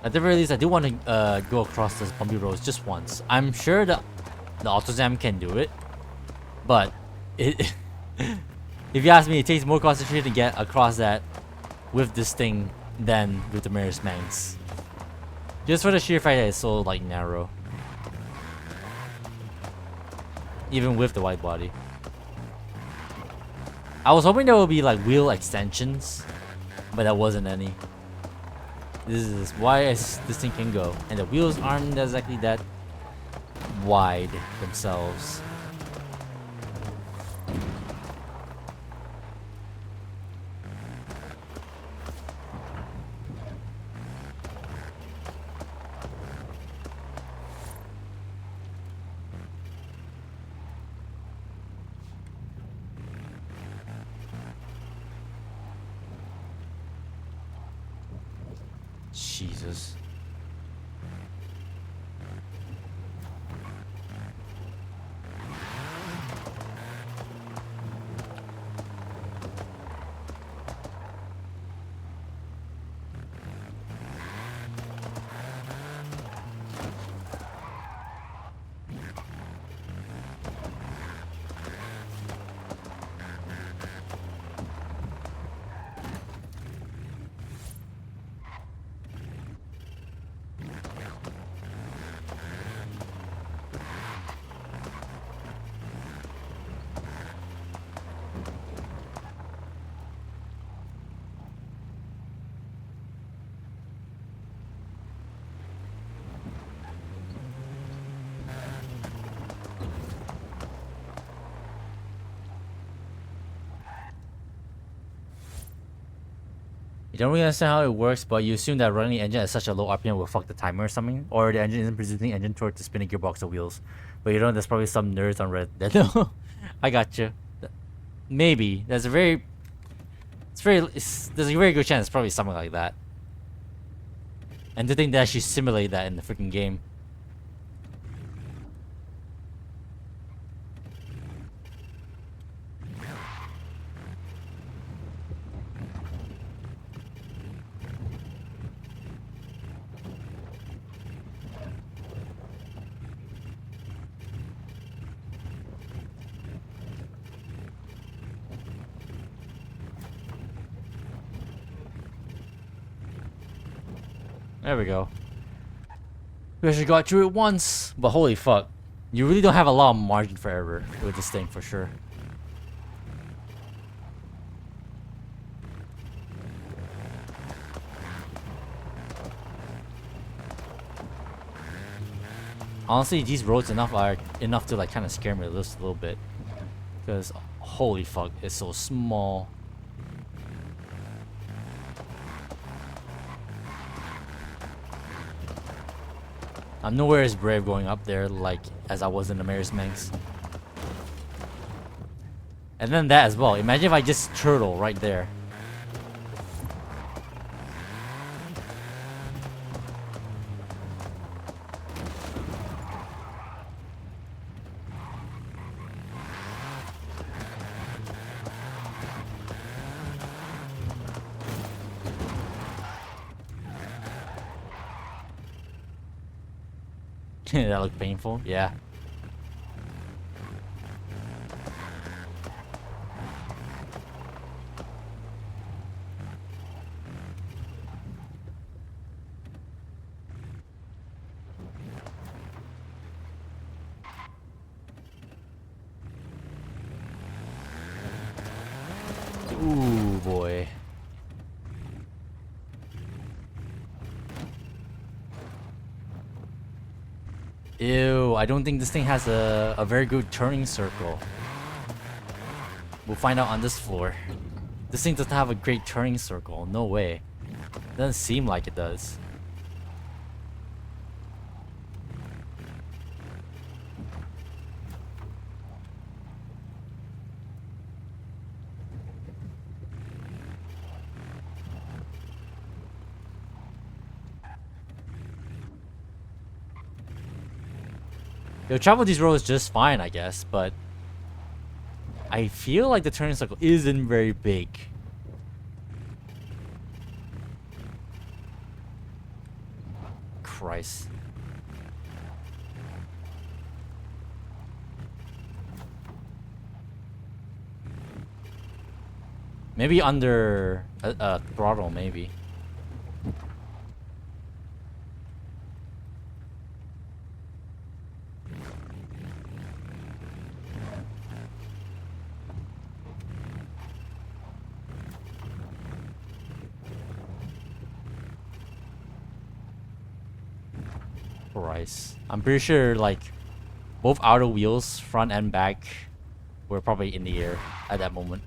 At the very least, I do want to go across this bumpy roads just once. I'm sure the AutoZam can do it, but it if you ask me, it takes more concentration to get across that with this thing than with the Maris Manx. Just for the sheer fact that it's so like narrow. Even with the wide body. I was hoping there would be like wheel extensions, but there wasn't any. This is why this thing can go. And the wheels aren't exactly that wide themselves. Jesus. You don't really understand how it works, but you assume that running the engine at such a low RPM will fuck the timer or something, or the engine isn't producing engine torque to spin a gearbox or wheels. But you know, there's probably some nerds on Reddit that know. I got you. Maybe there's a very good chance it's probably something like that. And to think they actually simulate that in the freaking game. There we go. We actually got through it once, but holy fuck. You really don't have a lot of margin for error with this thing for sure. Honestly, these roads are enough to like kind of scare me just a little bit. Because holy fuck, it's so small. I'm nowhere as brave going up there like as I was in the Mayor's Manx. And then that as well. Imagine if I just turtle right there. That looked painful, yeah. Ooh, boy. Ew, I don't think this thing has a very good turning circle. We'll find out on this floor. This thing doesn't have a great turning circle. No way. Doesn't seem like it does. You'll travel these roads just fine, I guess, but I feel like the turning circle isn't very big. Christ. Maybe under throttle, maybe. Christ. I'm pretty sure like both outer wheels, front and back, were probably in the air at that moment.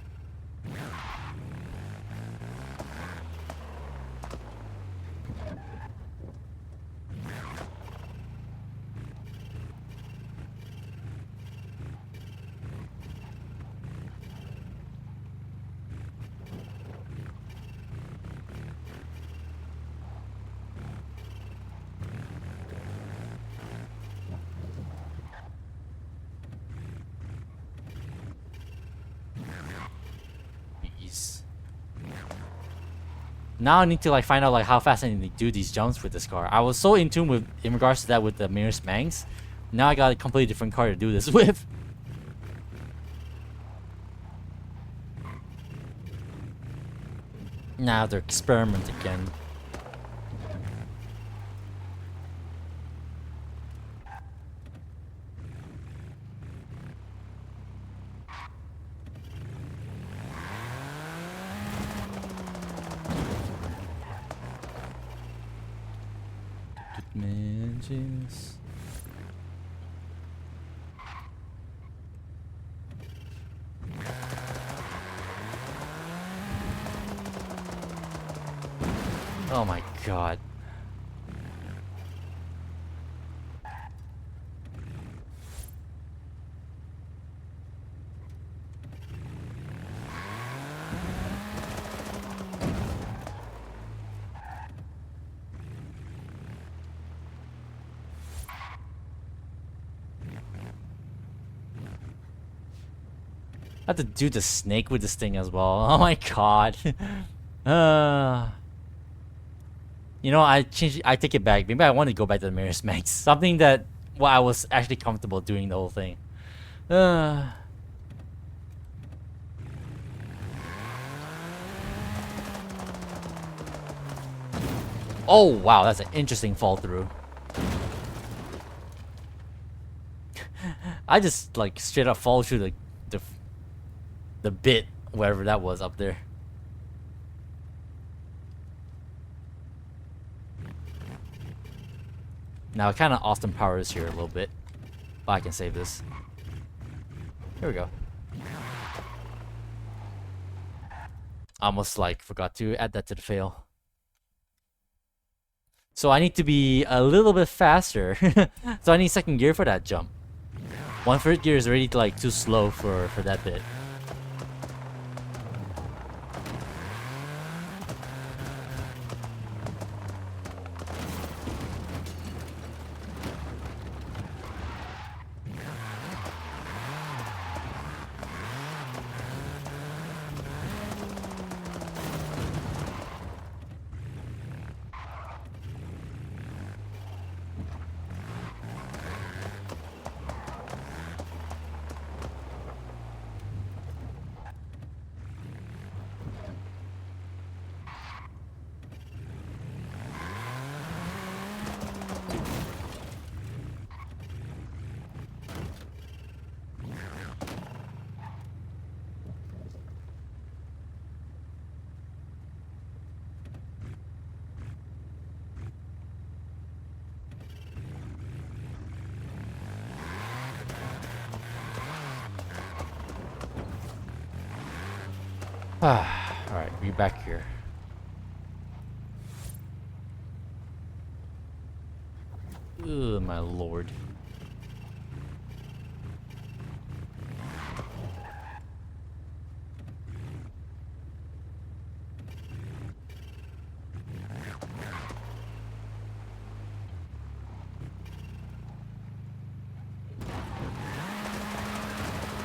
Jeez. Now I need to like find out like how fast I need to do these jumps with this car. I was so in tune with in regards to that with the Mirror's Manx. Now I got a completely different car to do this with. Now I have to experiment again. Mansions. Oh my god. I have to do the snake with this thing as well. Oh my god. You know, I take it back. Maybe I want to go back to the Mirror's Max. Something that I was actually comfortable doing the whole thing. Oh wow, that's an interesting fall through. I just like straight up fall through the bit, wherever that was up there. Now it kind of Austin Powers here a little bit, but I can save this. Here we go. Almost like forgot to add that to the fail. So I need to be a little bit faster. So I need second gear for that jump. One first gear is already like too slow for that bit. Alright, be back here. Ugh, my lord.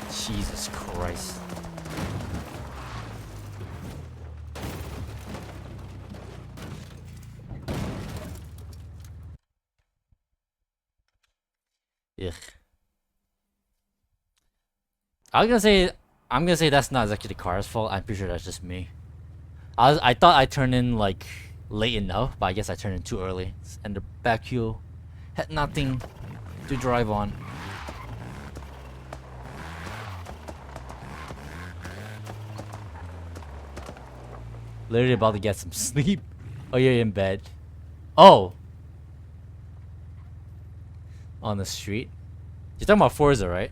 Jesus Christ. Ugh. I'm gonna say that's not exactly the car's fault. I'm pretty sure that's just me. I thought I turned in like late enough, but I guess I turned in too early. And the back wheel had nothing to drive on. Literally about to get some sleep. Oh, you're in bed. Oh. on the street. You're talking about Forza, right?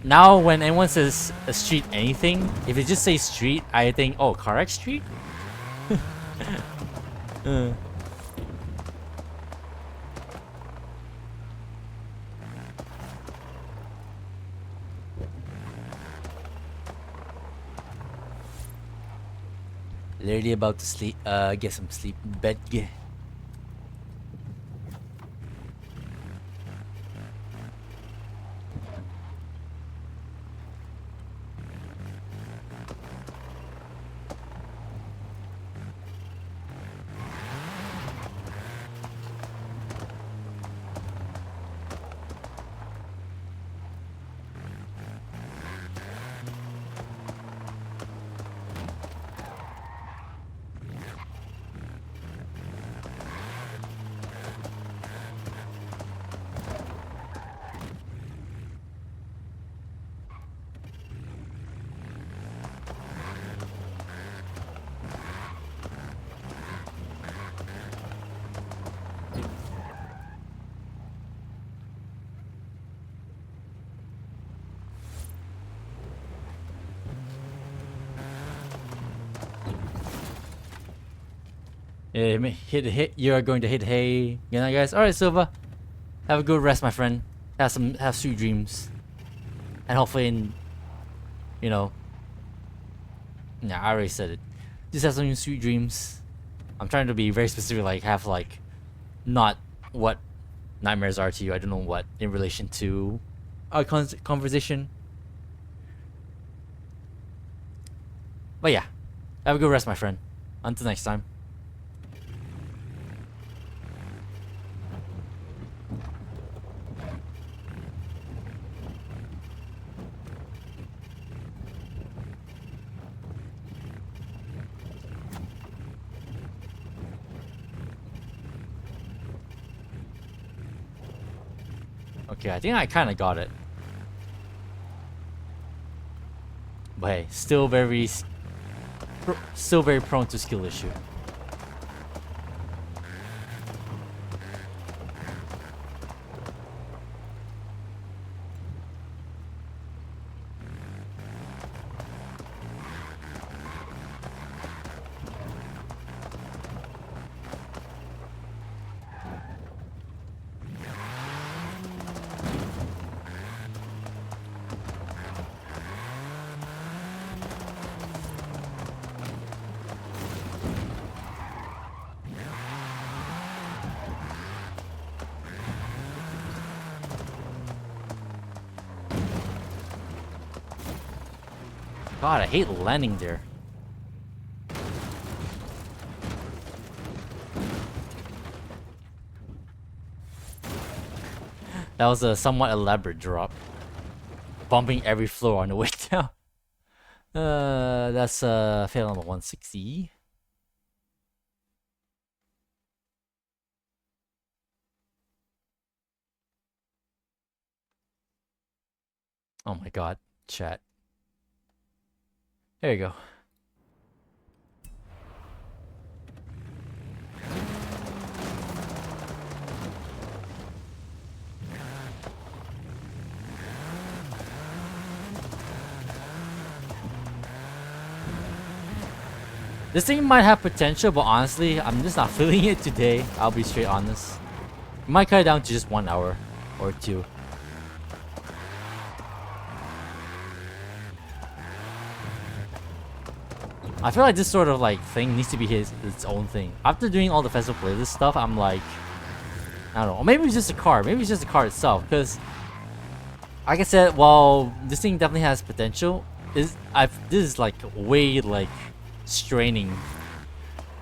Now, when anyone says a street anything, if it just says street, I think, oh, correct street? uh. Literally about to sleep, get some sleep in bed. Yeah, hit. You are going to hit hay. Good night, guys. All right, Silva. Have a good rest, my friend. Have sweet dreams, and hopefully, you know. Yeah, I already said it. Just have some sweet dreams. I'm trying to be very specific. Like have like, not what nightmares are to you. I don't know what in relation to our conversation. But yeah, have a good rest, my friend. Until next time. Okay, I think I kind of got it. But hey, still very prone to skill issue. God, I hate landing there. That was a somewhat elaborate drop. Bumping every floor on the way down. That's fail on the 160. Oh my god, chat. There you go. This thing might have potential, but honestly, I'm just not feeling it today. I'll be straight honest. Might cut it down to just 1 hour or 2. I feel like this sort of like thing needs to be its own thing. After doing all the festival playlist stuff, I'm like, I don't know. Or maybe it's just a car. Maybe it's just the car itself. Because, like I said, while this thing definitely has potential, this is like way like straining,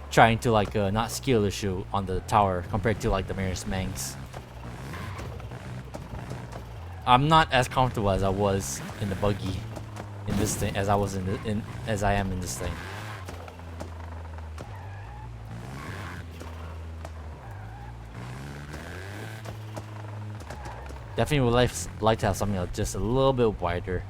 trying to like not skill issue on the tower compared to like the Maris Manx. I'm not as comfortable as I was in the buggy in this thing as I was as I am in this thing. Definitely would like to have something that's just a little bit wider.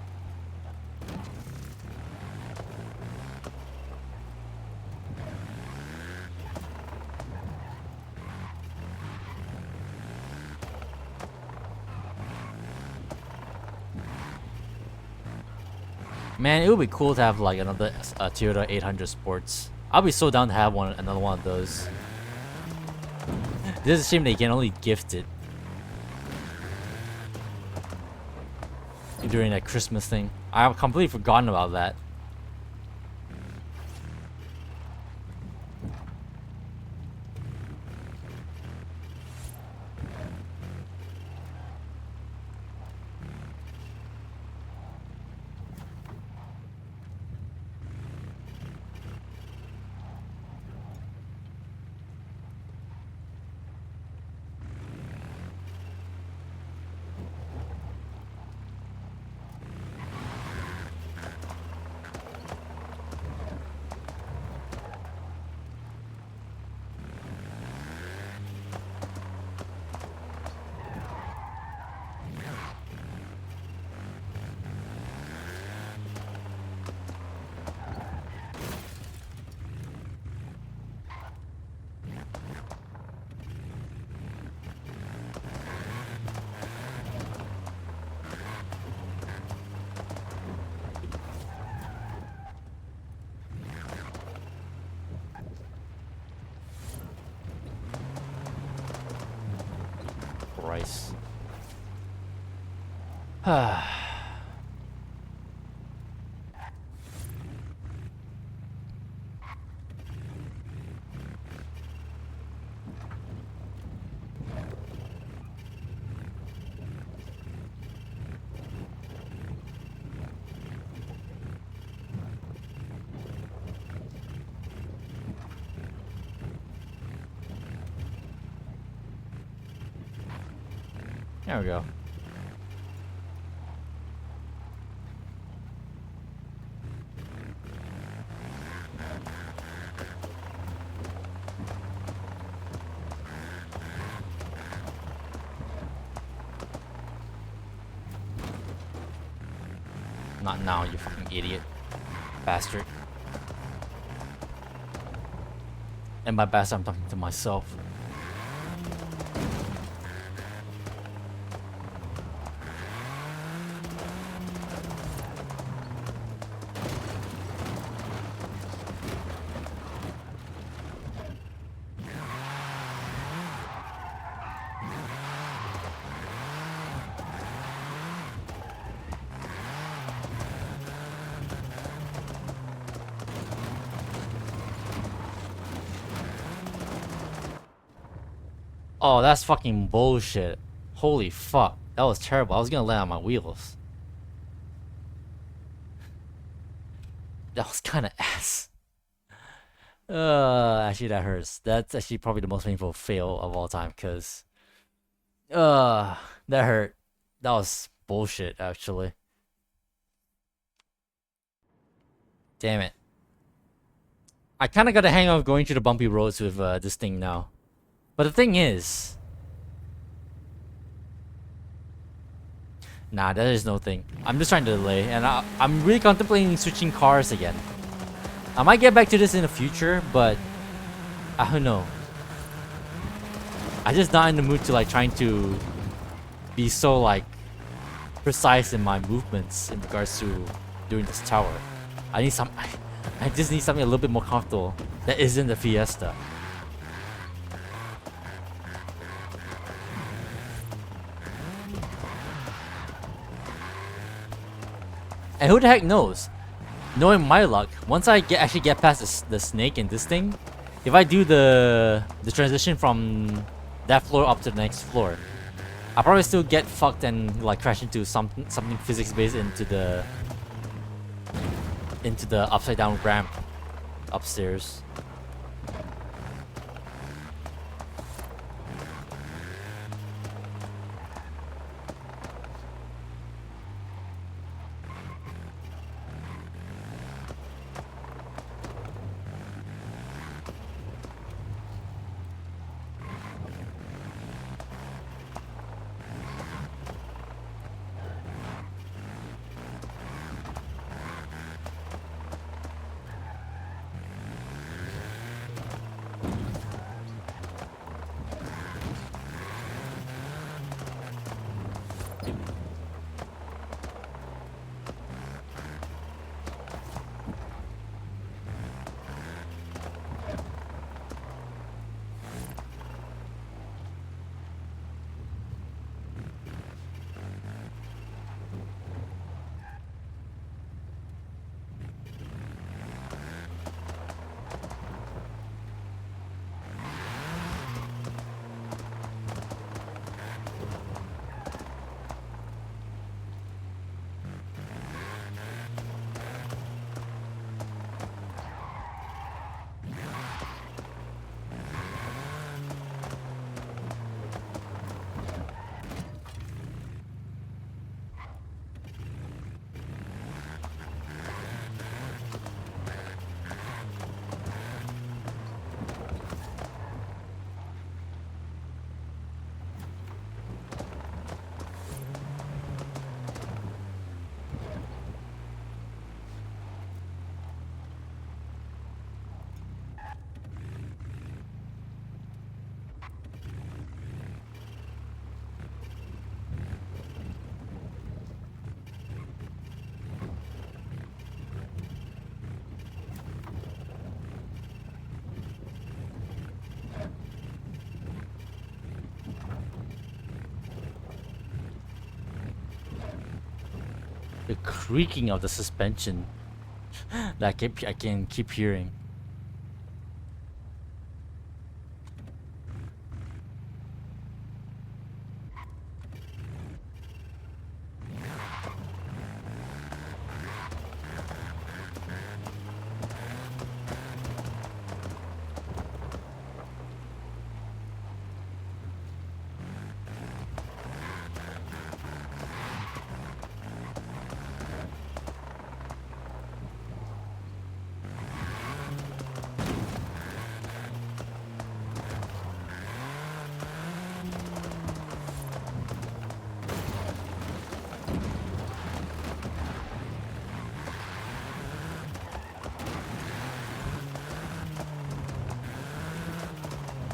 Man, it would be cool to have like another Toyota 800 Sports. I'll be so down to have another one of those. This is a shame they can only gift it during that Christmas thing. I've completely forgotten about that. Christ. There we go. Not now, you fucking idiot. Bastard. And by bastard, I'm talking to myself. Oh, that's fucking bullshit. Holy fuck. That was terrible. I was gonna land on my wheels. That was kinda ass. Actually that hurts. That's actually probably the most painful fail of all time, cause that hurt. That was bullshit, actually. Damn it. I kinda got a hang of going through the bumpy roads with this thing now. But the thing is... Nah, that is no thing. I'm just trying to delay, and I'm really contemplating switching cars again. I might get back to this in the future, but... I don't know. I'm just not in the mood to like trying to be so like precise in my movements in regards to doing this tower. I need some... I just need something a little bit more comfortable that isn't the Fiesta. And who the heck knows? Knowing my luck, once I actually get past the snake in this thing, if I do the transition from that floor up to the next floor, I'll probably still get fucked and like crash into something physics based into the upside down ramp upstairs. The creaking of the suspension that I can keep hearing.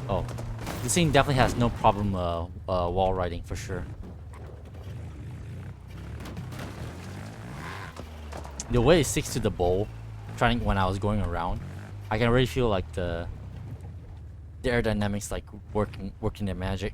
Oh, this thing definitely has no problem wall riding for sure. The way it sticks to the bowl, trying when I was going around, I can already feel like the aerodynamics like working their magic.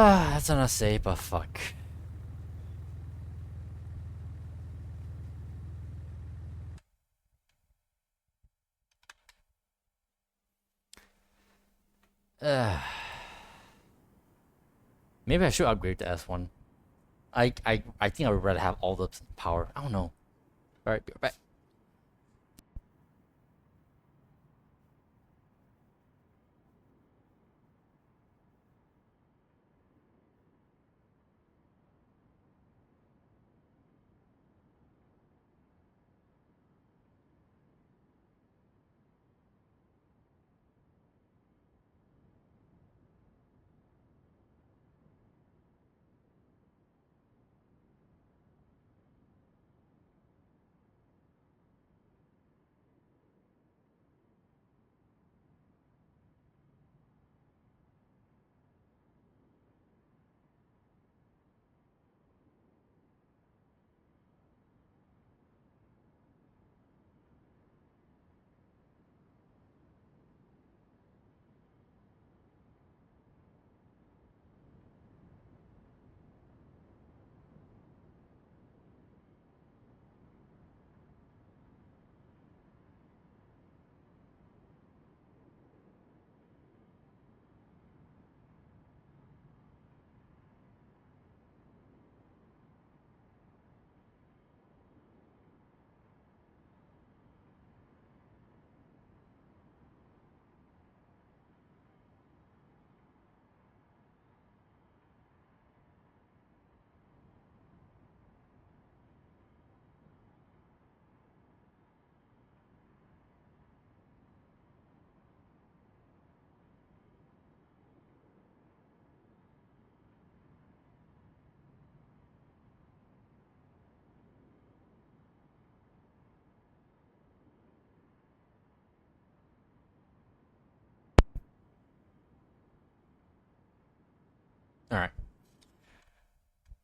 Ah, that's not safe, but fuck. Maybe I should upgrade to S1. I think I would rather have all the power. I don't know. Alright, be right back.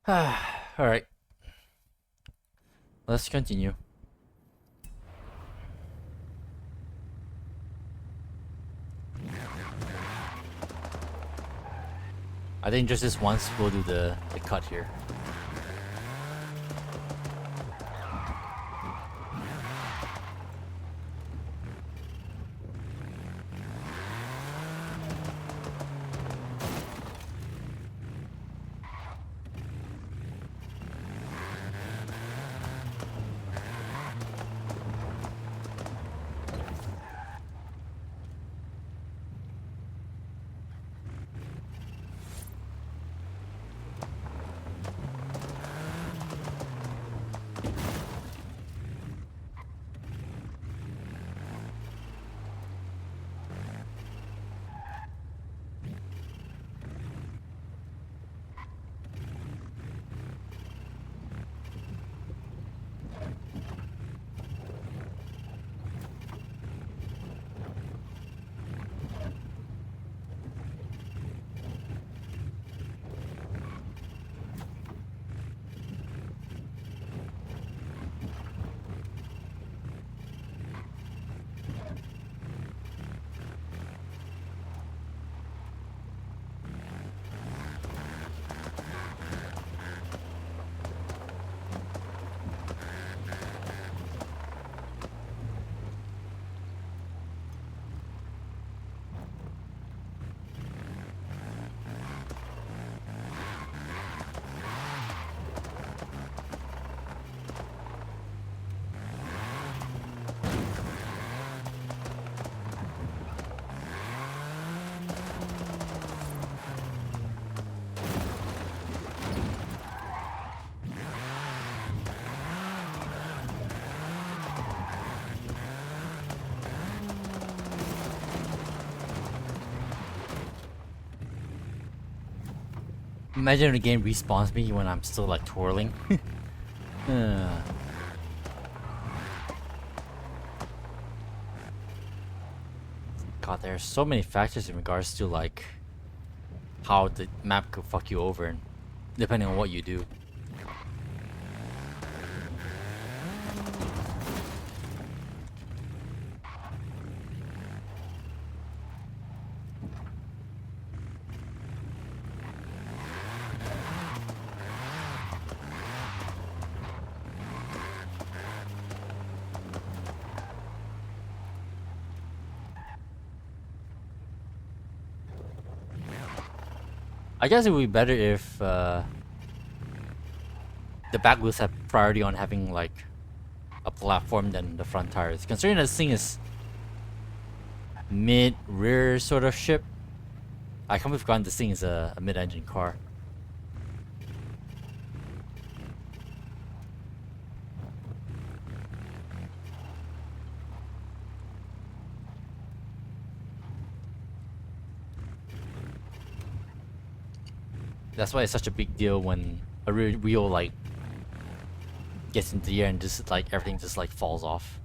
Alright, let's continue. I think just this once we'll do the cut here. Imagine the game respawns me when I'm still like twirling. God, there's so many factors in regards to like how the map could fuck you over, and depending on what you do. I guess it would be better if the back wheels have priority on having like a platform than the front tires. Considering this thing is mid-rear sort of ship, I can't believe this thing is a mid-engine car. That's why it's such a big deal when a rear wheel like gets into the air and just like everything just like falls off.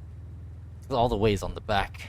'Cause all the weight is on the back.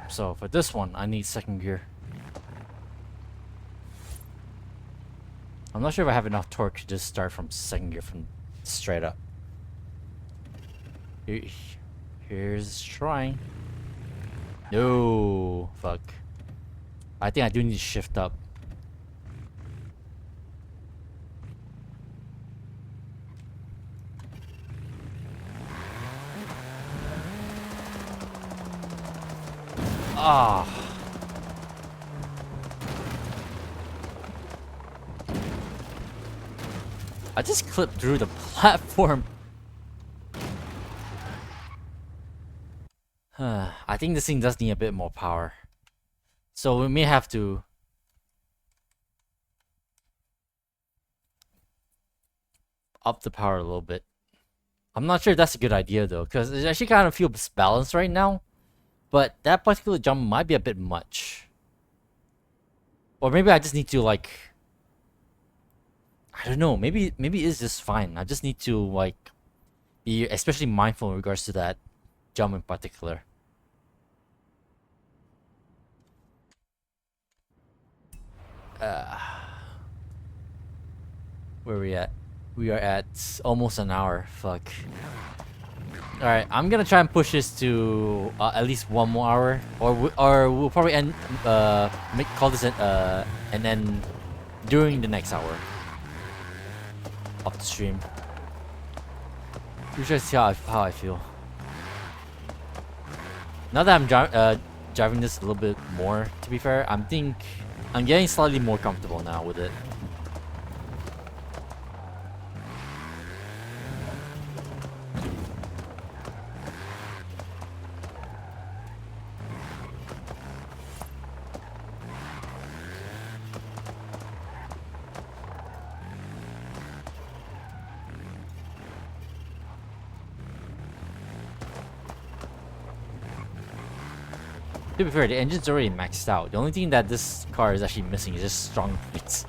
So for this one, I need second gear. I'm not sure if I have enough torque to just start from second gear from straight up. Here's trying. No, fuck. I think I do need to shift up. Ah. I just clipped through the platform. I think this thing does need a bit more power. So we may have to up the power a little bit. I'm not sure if that's a good idea though, because it actually kind of feels balanced right now. But that particular jump might be a bit much. Or maybe I just need to like, I don't know, maybe it's just fine. I just need to like be especially mindful in regards to that jump in particular. Where are we at? We are at almost an hour. Fuck. Alright, I'm gonna try and push this to at least 1 more hour, or we'll probably end call this and then during the next hour of the stream. We should see how I feel. Now that I'm driving this a little bit more, to be fair, I'm getting slightly more comfortable now with it. To be fair, the engine's already maxed out. The only thing that this car is actually missing is just strong points.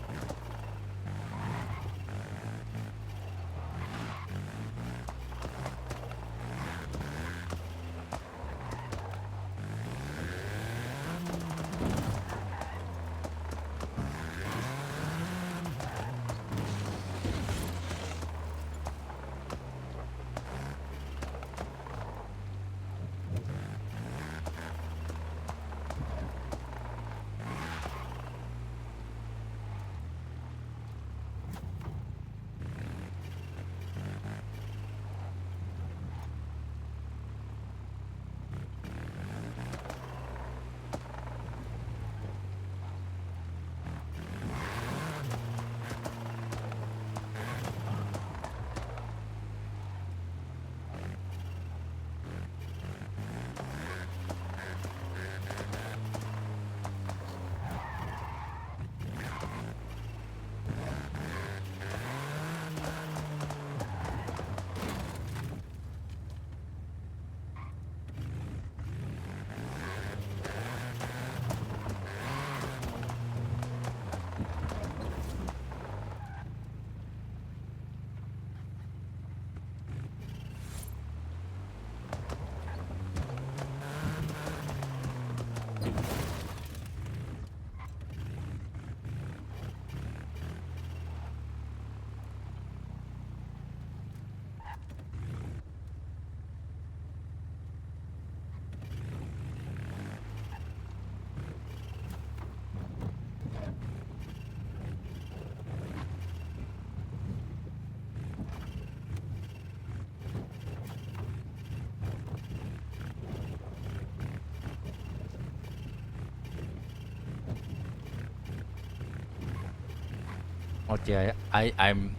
Okay, I'm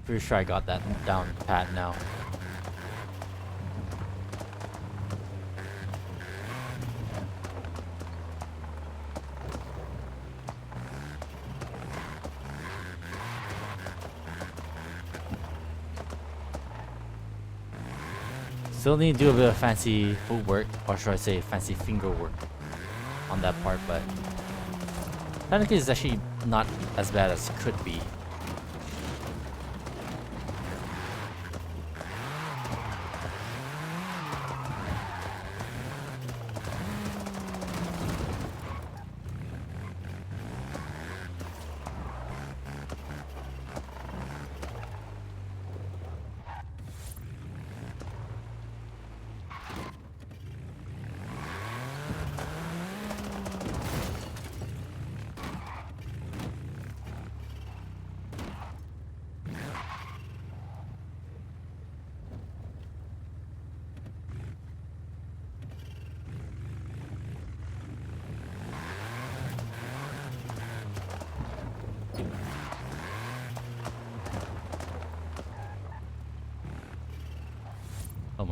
pretty sure I got that down pat now. Still need to do a bit of fancy footwork, or should I say fancy finger work on that part, but technically it's actually not as bad as it could be.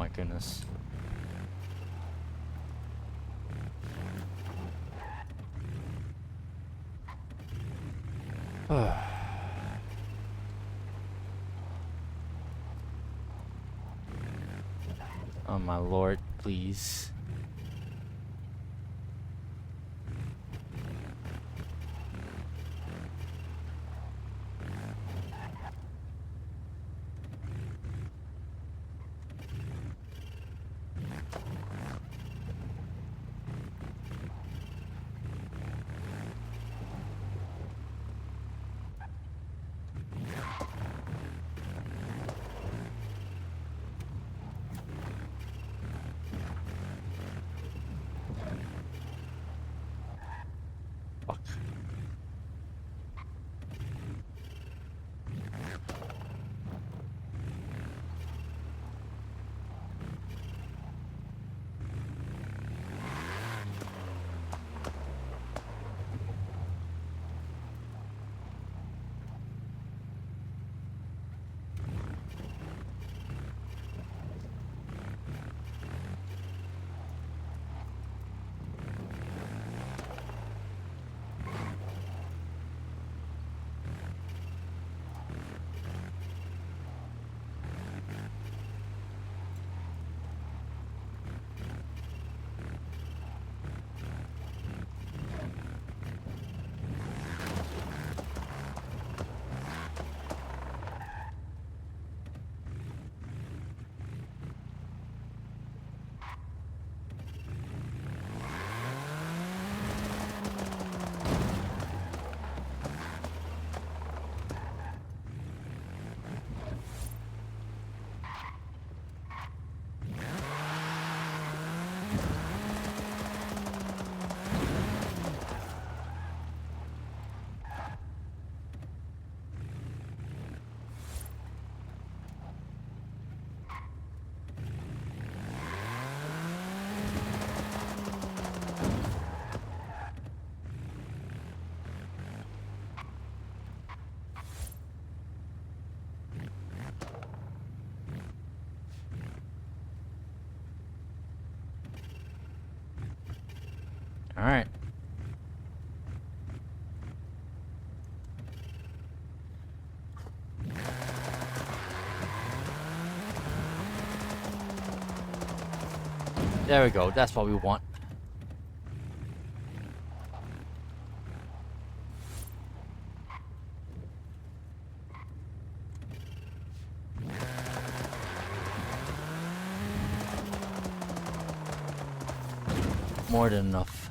my goodness. Oh my lord, please. Fuck. Alright. There we go, that's what we want. More than enough.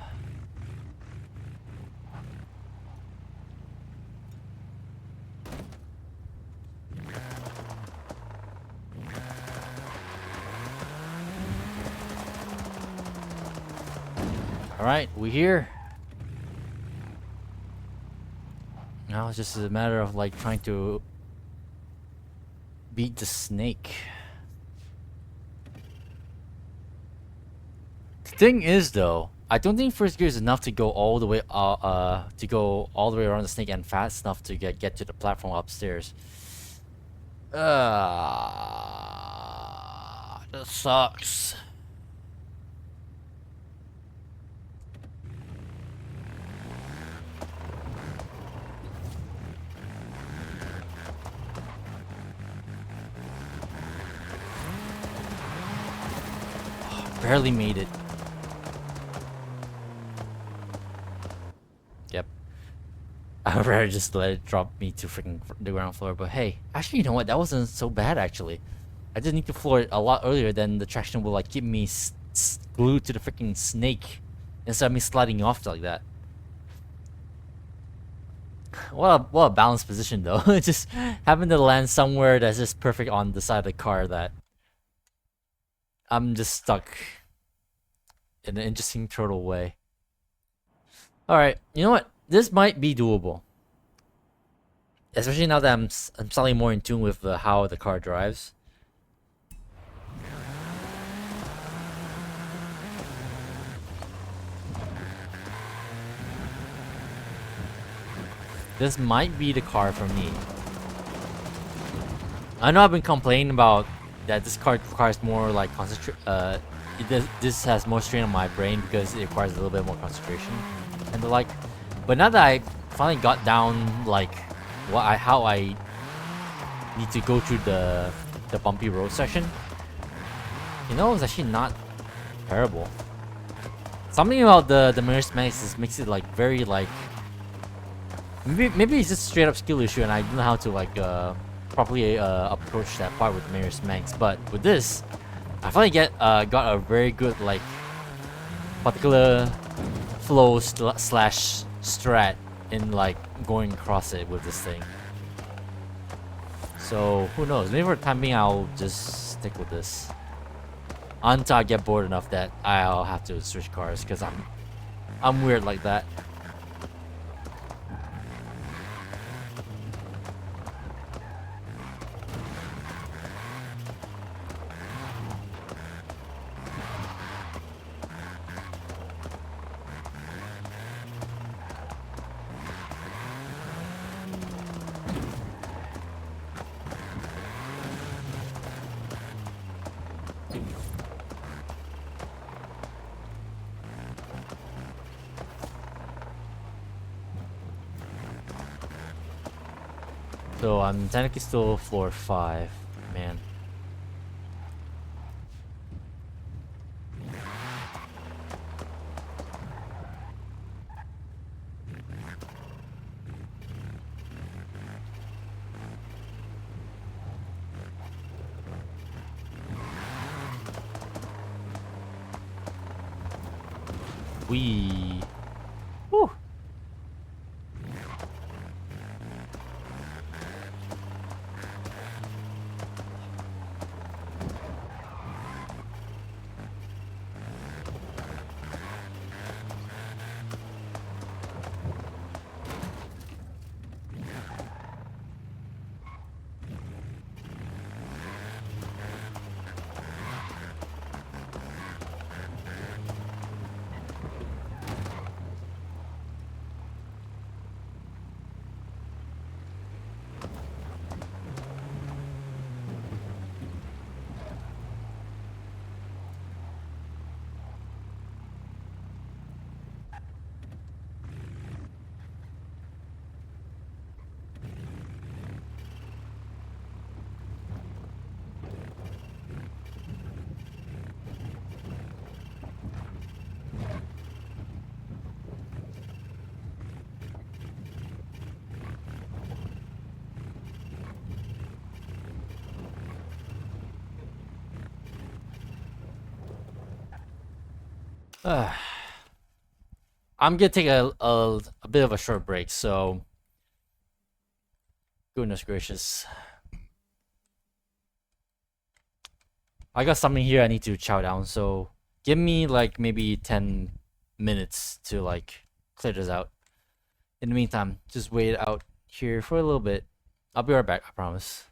Alright, we here. Now it's just a matter of like trying to beat the snake. The thing is though, I don't think first gear is enough to go all the way around the snake and fast enough to get to the platform upstairs. That sucks. Barely made it. Yep. I would rather just let it drop me to freaking the ground floor. But hey, actually, you know what? That wasn't so bad actually. I did need to floor it a lot earlier than the traction will like keep me glued to the freaking snake instead of me sliding off like that. What a balanced position though. Just having to land somewhere that's just perfect on the side of the car that I'm just stuck in an interesting turtle way. Alright, you know what? This might be doable. Especially now that I'm slightly more in tune with how the car drives. This might be the car for me. I know I've been complaining about that this card requires more like this has more strain on my brain because it requires a little bit more concentration and the like. But now that I finally got down like how I need to go through the bumpy road section, you know, it's actually not terrible. Something about the Mirror's Max makes it like very like maybe it's just straight up skill issue and I don't know how to like properly approach that part with the Mirror's Max. But with this, I finally got a very good like particular flow slash strat in like going across it with this thing. So who knows? Maybe for the time being, I'll just stick with this until I get bored enough that I'll have to switch cars because I'm weird like that. So I'm technically still floor 5, man. Wee. Whew. I'm gonna take a bit of a short break, so goodness gracious. I got something here I need to chow down, so give me like maybe 10 minutes to like clear this out. In the meantime, just wait out here for a little bit. I'll be right back, I promise.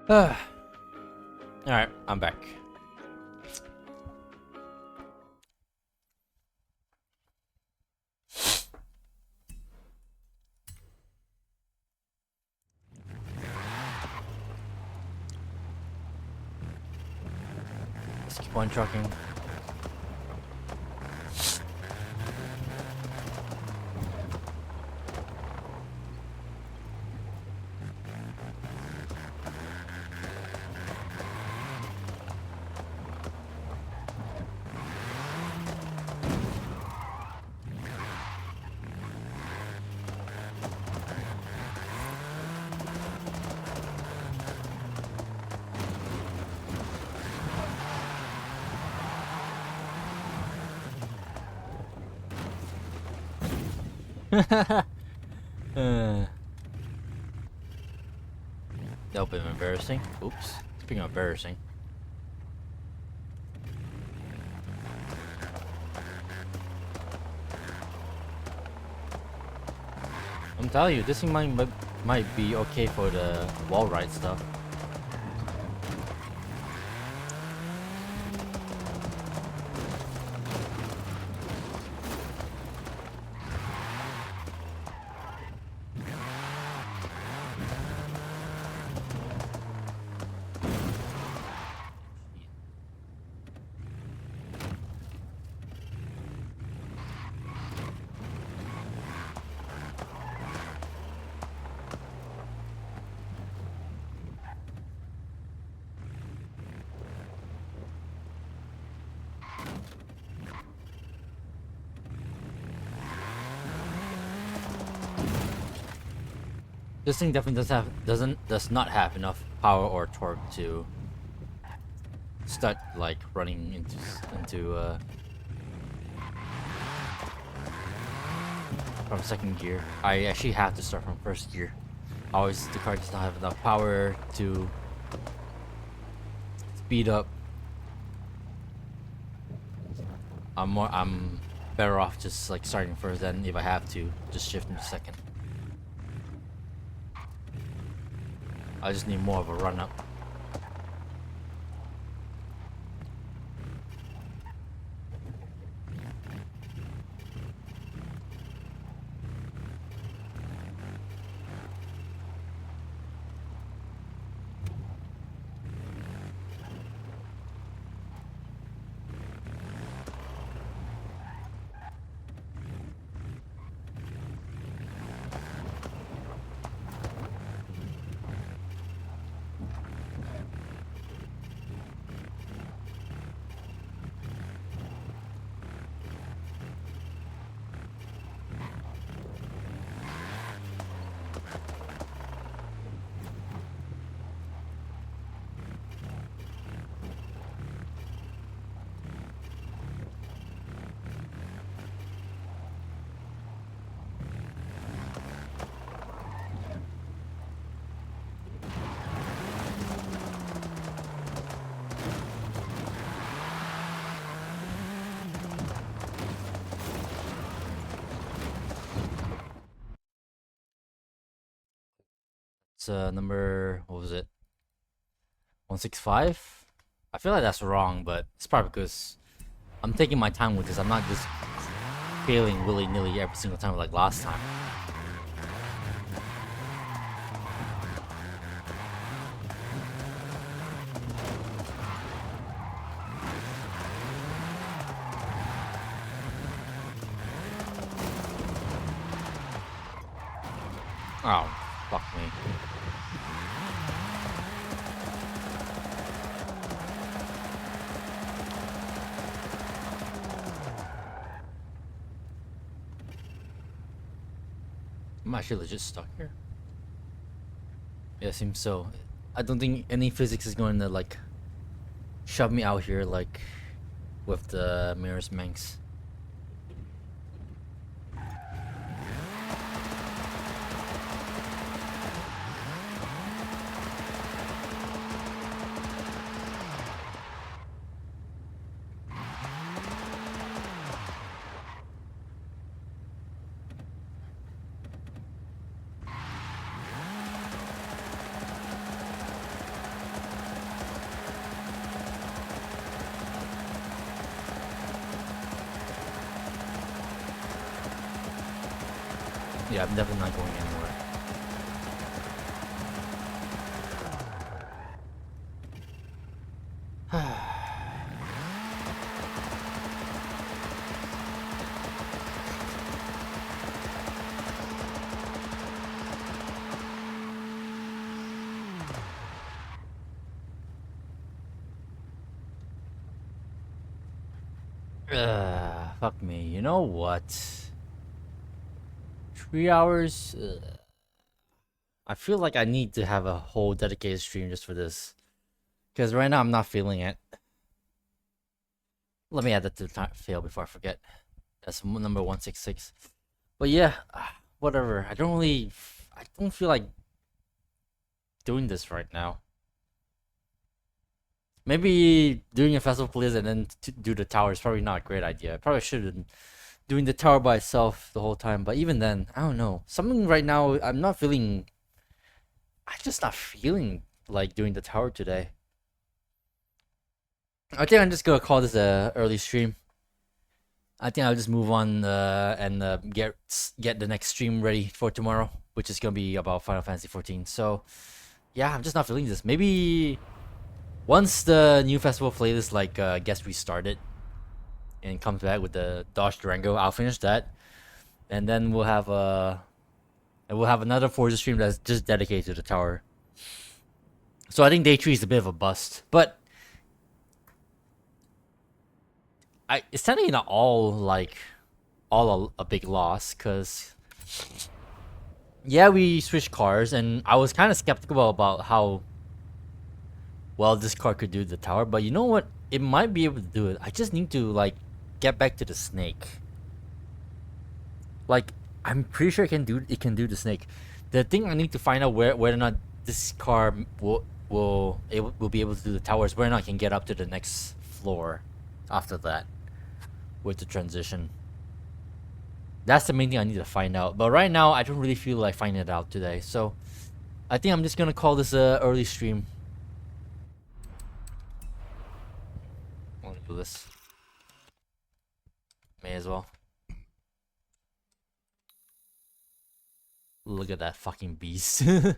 Alright, I'm back. Let's keep on trucking. That would be embarrassing. Oops. Speaking of embarrassing. I'm telling you, this thing might be okay for the wall ride stuff. This thing definitely does not have enough power or torque to start like running into from second gear. I actually have to start from first gear. Always the car does not have enough power to speed up. I'm better off just like starting first, then if I have to just shift into second. I just need more of a run up. It's number, what was it? 165? I feel like that's wrong, but it's probably because I'm taking my time with this. I'm not just failing willy-nilly every single time like last time. Oh, fuck me. I'm actually legit stuck here. Yeah, seems so. I don't think any physics is going to like shove me out here like with the mirrors Manx. Yeah, I'm definitely not going anywhere. Fuck me. You know what? 3 hours? I feel like I need to have a whole dedicated stream just for this. Because right now I'm not feeling it. Let me add that to the fail before I forget. That's number 166. But yeah, whatever. I don't feel like doing this right now. Maybe doing a festival playlist and then to do the tower is probably not a great idea. I probably should have been doing the tower by itself the whole time. But even then, I don't know. Something right now, I'm just not feeling like doing the tower today. I think I'm just gonna call this a early stream. I think I'll just move on and get the next stream ready for tomorrow, which is gonna be about Final Fantasy 14. So yeah, I'm just not feeling this. Maybe once the new festival playlist gets restarted and comes back with the Dodge Durango, I'll finish that, and then we'll have another Forza stream that's just dedicated to the tower. So I think day 3 is a bit of a bust, but it's technically not all a big loss, because yeah, we switched cars, and I was kind of skeptical about how well this car could do the tower, but you know what? It might be able to do it. I just need to get back to the snake. Like, I'm pretty sure it can do the snake. The thing I need to find out whether or not this car will be able to do the tower is whether or not I can get up to the next floor after that with the transition. That's the main thing I need to find out. But right now, I don't really feel like finding it out today. So I think I'm just gonna call this a early stream. I want to do this. May as well. Look at that fucking beast. Look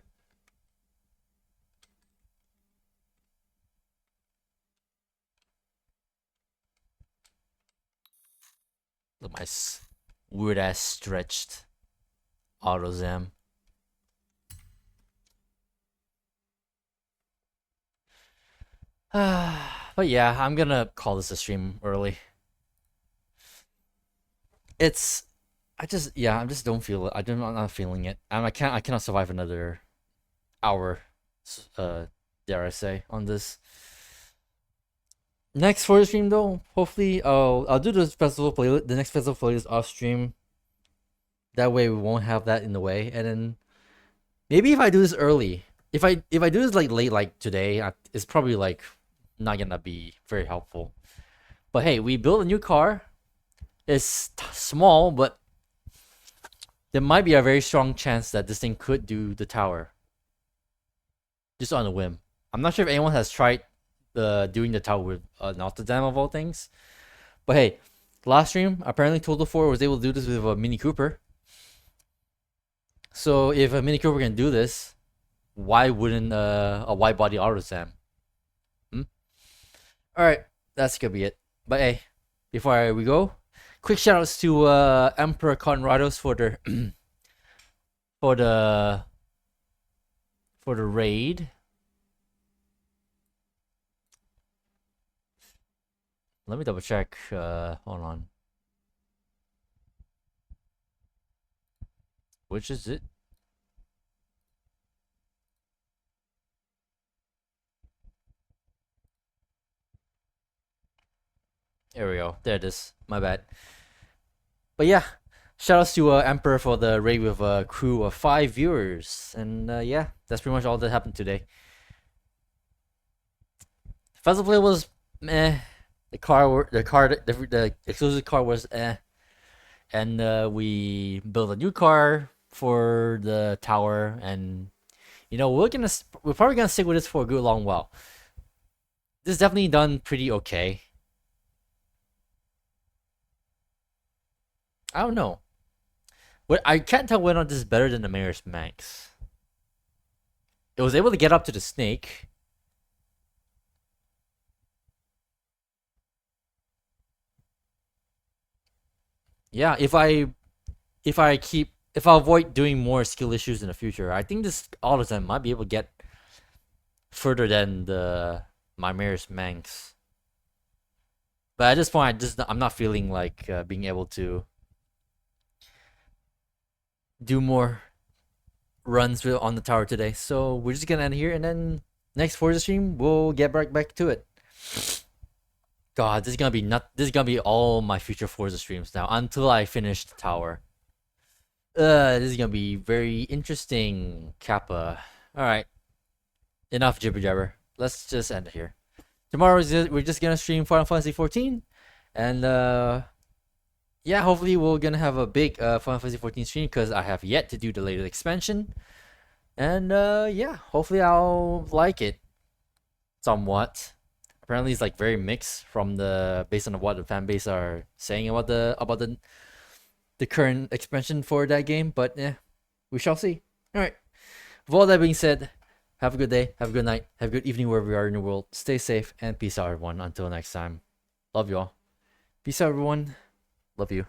at my weird ass stretched AutoZam. But yeah, I'm gonna call this a stream early. I just don't feel it. I'm not feeling it. I cannot survive another hour, dare I say, on this. Next for the stream though, hopefully I'll do the next festival playlist off stream. That way we won't have that in the way, and then maybe if I do this early, if I do this late today, it's probably not gonna be very helpful. But hey, we built a new car. It's small, but there might be a very strong chance that this thing could do the tower. Just on a whim. I'm not sure if anyone has tried doing the tower with Notre Dame of all things. But hey, last stream, apparently Total 4 was able to do this with a Mini Cooper. So if a Mini Cooper can do this, why wouldn't a wide body AutoSam? Alright, that's gonna be it. But hey, before we go, quick shoutouts to Emperor Conrados for the for the raid. Let me double check. Hold on. Which is it? There we go. There it is. My bad. But yeah, shoutouts to Emperor for the raid with a crew of 5 viewers. And yeah, that's pretty much all that happened today. Festival play was meh. The exclusive car was eh. And we built a new car for the tower, and we're probably gonna stick with this for a good long while. This is definitely done pretty okay. I don't know. I can't tell whether or not this is better than the Mayor's Manx. It was able to get up to the snake. Yeah, if I avoid doing more skill issues in the future, I think this all of them might be able to get further than the my Mayor's Manx. But at this point, I'm not feeling like being able to do more runs on the tower today. So we're just gonna end here, and then next Forza stream we'll get back to it. God, this is gonna be This is gonna be all my future Forza streams now until I finish the tower. This is gonna be very interesting, Kappa. All right, enough jibber jabber. Let's just end it here. Tomorrow we're just gonna stream Final Fantasy 14, and yeah, hopefully we're gonna have a big Final Fantasy 14 stream because I have yet to do the latest expansion, and yeah, hopefully I'll like it somewhat. Apparently, it's like very mixed from based on what the fan base are saying about the current expansion for that game. But yeah, we shall see. All right. With all that being said, have a good day, have a good night, have a good evening wherever you are in the world. Stay safe and peace out, everyone. Until next time, love you all. Peace out, everyone. Love you.